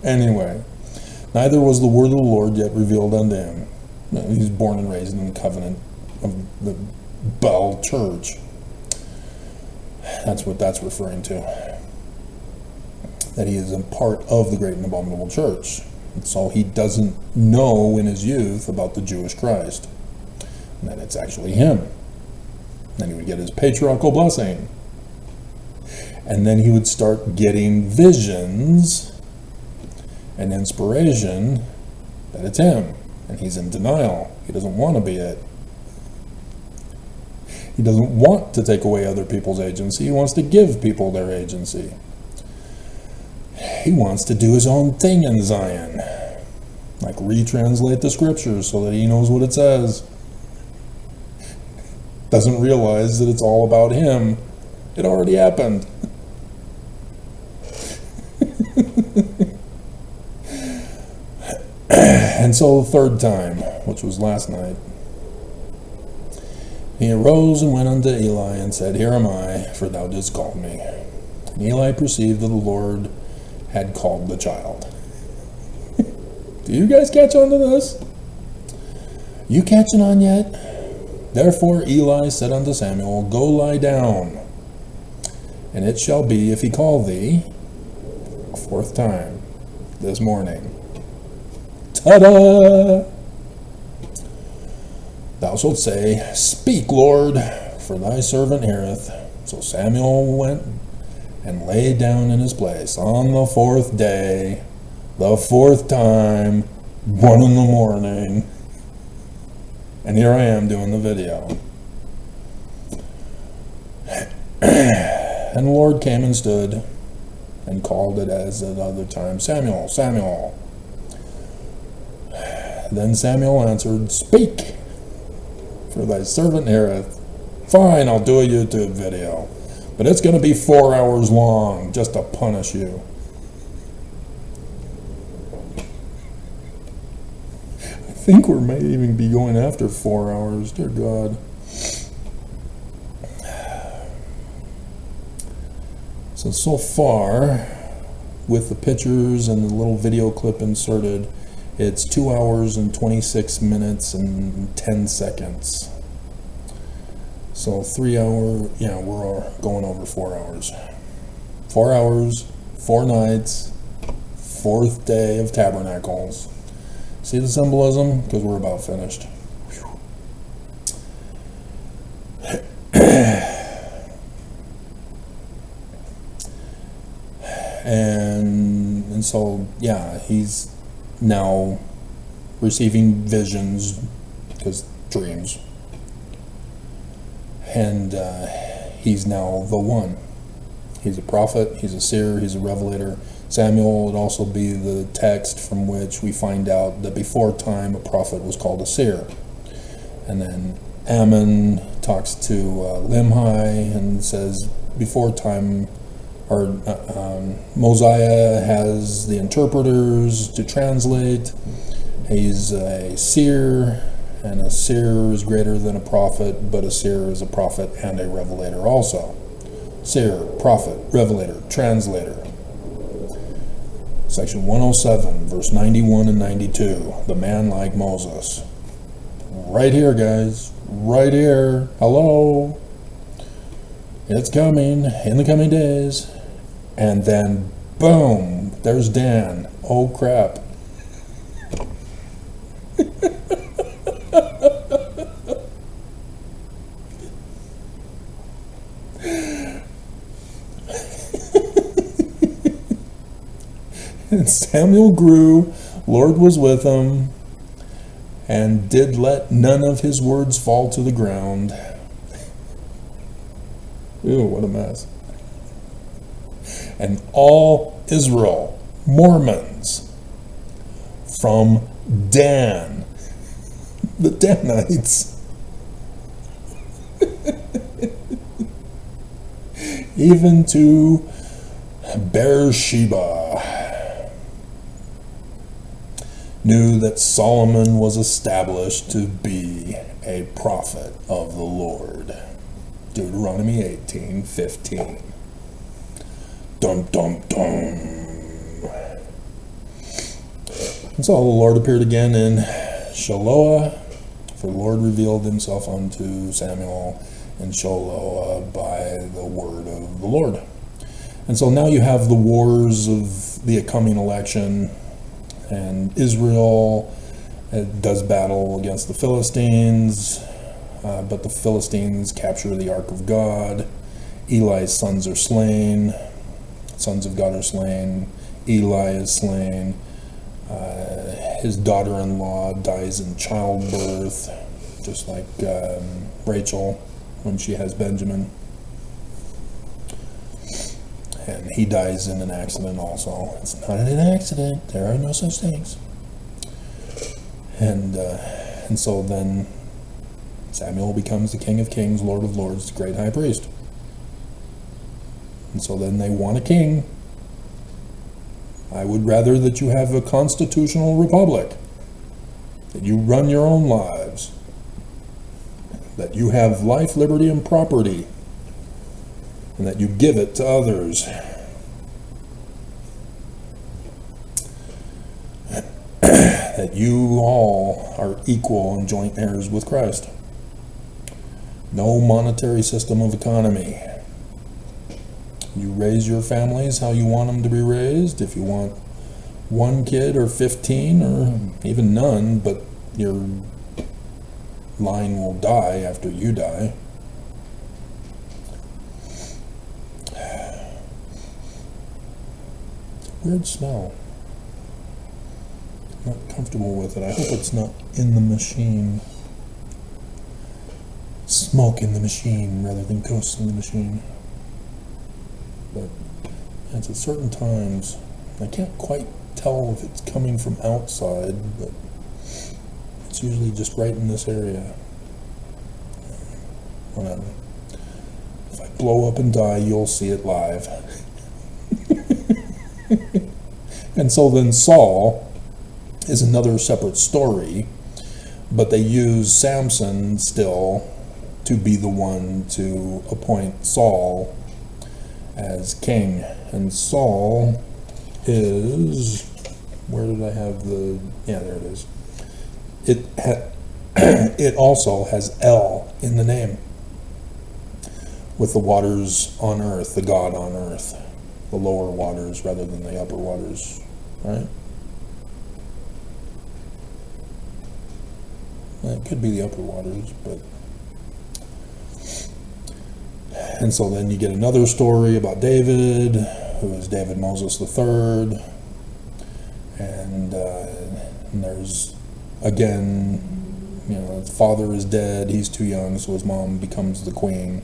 B: Anyway, neither was the word of the Lord yet revealed unto him. He was born and raised in the covenant of the Bell Church. That's what that's referring to. That he is a part of the great and abominable church. And so he doesn't know in his youth about the Jewish Christ. And that it's actually him. Then he would get his patriarchal blessing. And then he would start getting visions and inspiration that it's him. And he's in denial. He doesn't want to be it. He doesn't want to take away other people's agency. He wants to give people their agency. He wants to do his own thing in Zion. Like retranslate the scriptures so that he knows what it says. Doesn't realize that it's all about him. It already happened. And so the third time, which was last night, he arose and went unto Eli and said, Here am I, for thou didst call me. And Eli perceived that the Lord had called the child. Do you guys catch on to this? You catching on yet? Therefore Eli said unto Samuel, Go lie down. And it shall be, if he call thee a fourth time this morning, ta-da! Thou shalt say, Speak, Lord, for thy servant heareth. So Samuel went and lay down in his place on the fourth day, the fourth time, 1 in the morning. And here I am doing the video. And the Lord came and stood and called it as at other time, Samuel, Samuel. Then Samuel answered, Speak, for thy servant heareth. Fine, I'll do a YouTube video, but it's going to be 4 hours long just to punish you. I think we may even be going after 4 hours, dear God. So far, with the pictures and the little video clip inserted, it's 2 hours and 26 minutes and 10 seconds. So 3 hour, yeah, we're going over 4 hours. 4 hours, 4 nights, fourth day of Tabernacles. See the symbolism? Because we're about finished. And so, yeah, he's now receiving visions, because dreams. And he's now the one. He's a prophet, he's a seer, he's a revelator. Samuel would also be the text from which we find out that before time a prophet was called a seer. And then Ammon talks to Limhi and says before time, or Mosiah has the interpreters to translate. He's a seer, and a seer is greater than a prophet, but a seer is a prophet and a revelator also. Seer, prophet, revelator, translator. Section 107, verse 91 and 92, the man like Moses. Right here, guys, right here. Hello. It's coming in the coming days. And then, boom, there's Dan. Oh, crap. And Samuel grew, Lord was with him, and did let none of his words fall to the ground. Ew, what a mess. And all Israel, Mormons, from Dan, the Danites, even to Beersheba, knew that Solomon was established to be a prophet of the Lord. Deuteronomy 18:15. Dum dum dum. And so the Lord appeared again in Shiloah For the Lord revealed himself unto Samuel in Shiloh by the word of the Lord. And so now you have the wars of the coming election, and Israel does battle against the Philistines, but the Philistines capture the Ark of God. Eli's sons are slain. Sons of God are slain. Eli is slain. His daughter-in-law dies in childbirth, just like Rachel when she has Benjamin. And he dies in an accident also. It's not an accident. There are no such things. And so then Samuel becomes the King of Kings, Lord of Lords, the great high priest. And so then they want a king. I would rather that you have a constitutional republic, that you run your own lives, that you have life, liberty, and property, and that you give it to others. That you all are equal and joint heirs with Christ. No monetary system of economy. You raise your families how you want them to be raised. If you want one kid or 15 or even none, but your line will die after you die. It's a weird smell. I'm not comfortable with it. I hope it's not in the machine. Smoke in the machine rather than ghosts in the machine. But it's at certain times, I can't quite tell if it's coming from outside, but it's usually just right in this area. Whatever. If I blow up and die, you'll see it live. And so then Saul is another separate story, but they use Samson still to be the one to appoint Saul as king. And Saul is, where did I have the, yeah, there it is. It also has El in the name, with the waters on earth, the God on earth, the lower waters rather than the upper waters, right? It could be the upper waters, but... And so then you get another story about David, who is David Moses III. And there's, again, you know, his father is dead, he's too young, so his mom becomes the queen,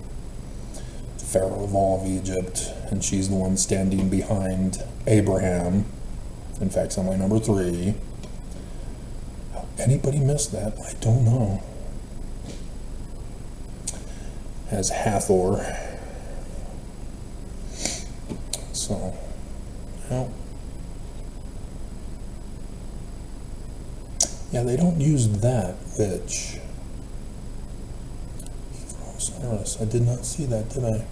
B: the Pharaoh of all of Egypt, and she's the one standing behind Abraham. In fact, somewhere number 3. Anybody missed that? I don't know. As Hathor. So, well, yeah, they don't use that, which, I did not see that, did I?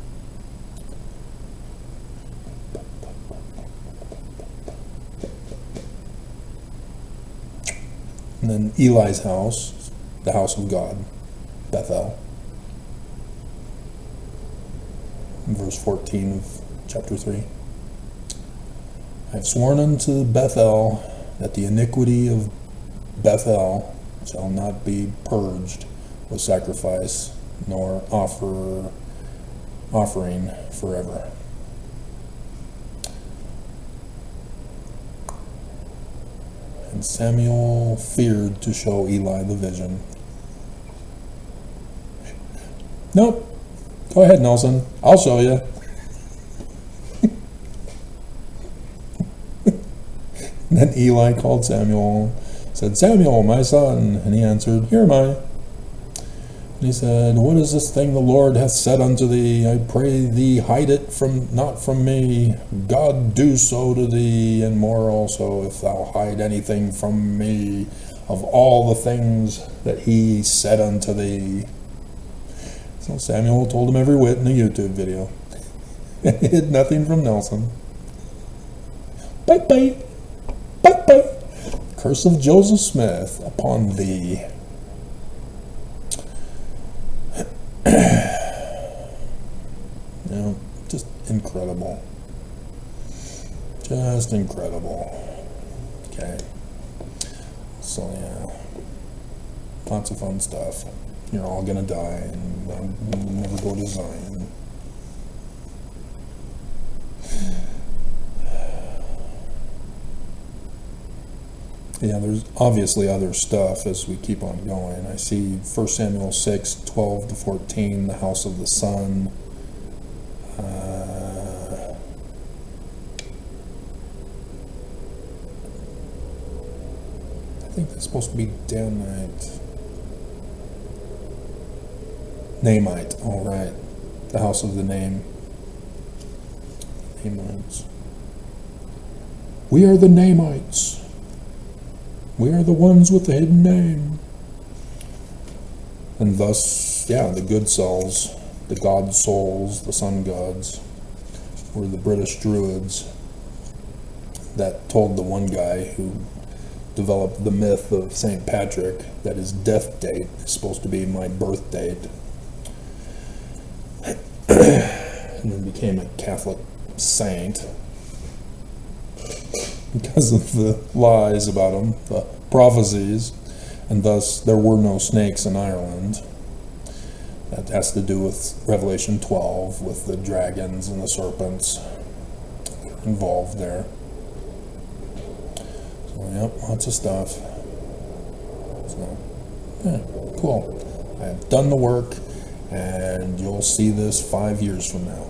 B: And then Eli's house, the house of God, Bethel. In verse 14 of chapter 3. I have sworn unto Bethel that the iniquity of Bethel shall not be purged with sacrifice, nor offering forever. And Samuel feared to show Eli the vision. Nope. Go ahead, Nelson. I'll show you. Then Eli called Samuel, said, Samuel, my son. And he answered, Here am I. And he said, What is this thing the Lord hath said unto thee? I pray thee, hide it not from me. God do so to thee, and more also, if thou hide anything from me of all the things that he said unto thee. So Samuel told him every whit in the YouTube video. And hid nothing from Nelson. Bye-bye. Bye-bye. Curse of Joseph Smith upon thee. incredible. Just incredible. Okay. So yeah, lots of fun stuff. You're all gonna die and never go to Zion. Yeah, there's obviously other stuff as we keep on going. I see 1 Samuel 6, 12 to 14, the house of the sun. I think that's supposed to be Danite. Namite, all right. The house of the name. Namites. We are the Namites. We are the ones with the hidden name. And thus, yeah, the good souls, the god souls, the sun gods, were the British druids that told the one guy who developed the myth of St. Patrick that his death date is supposed to be my birth date. And then became a Catholic saint because of the lies about him, the prophecies, and thus there were no snakes in Ireland. That has to do with Revelation 12, with the dragons and the serpents involved there. So, yep, lots of stuff. So, yeah, cool. I have done the work, and you'll see this 5 years from now.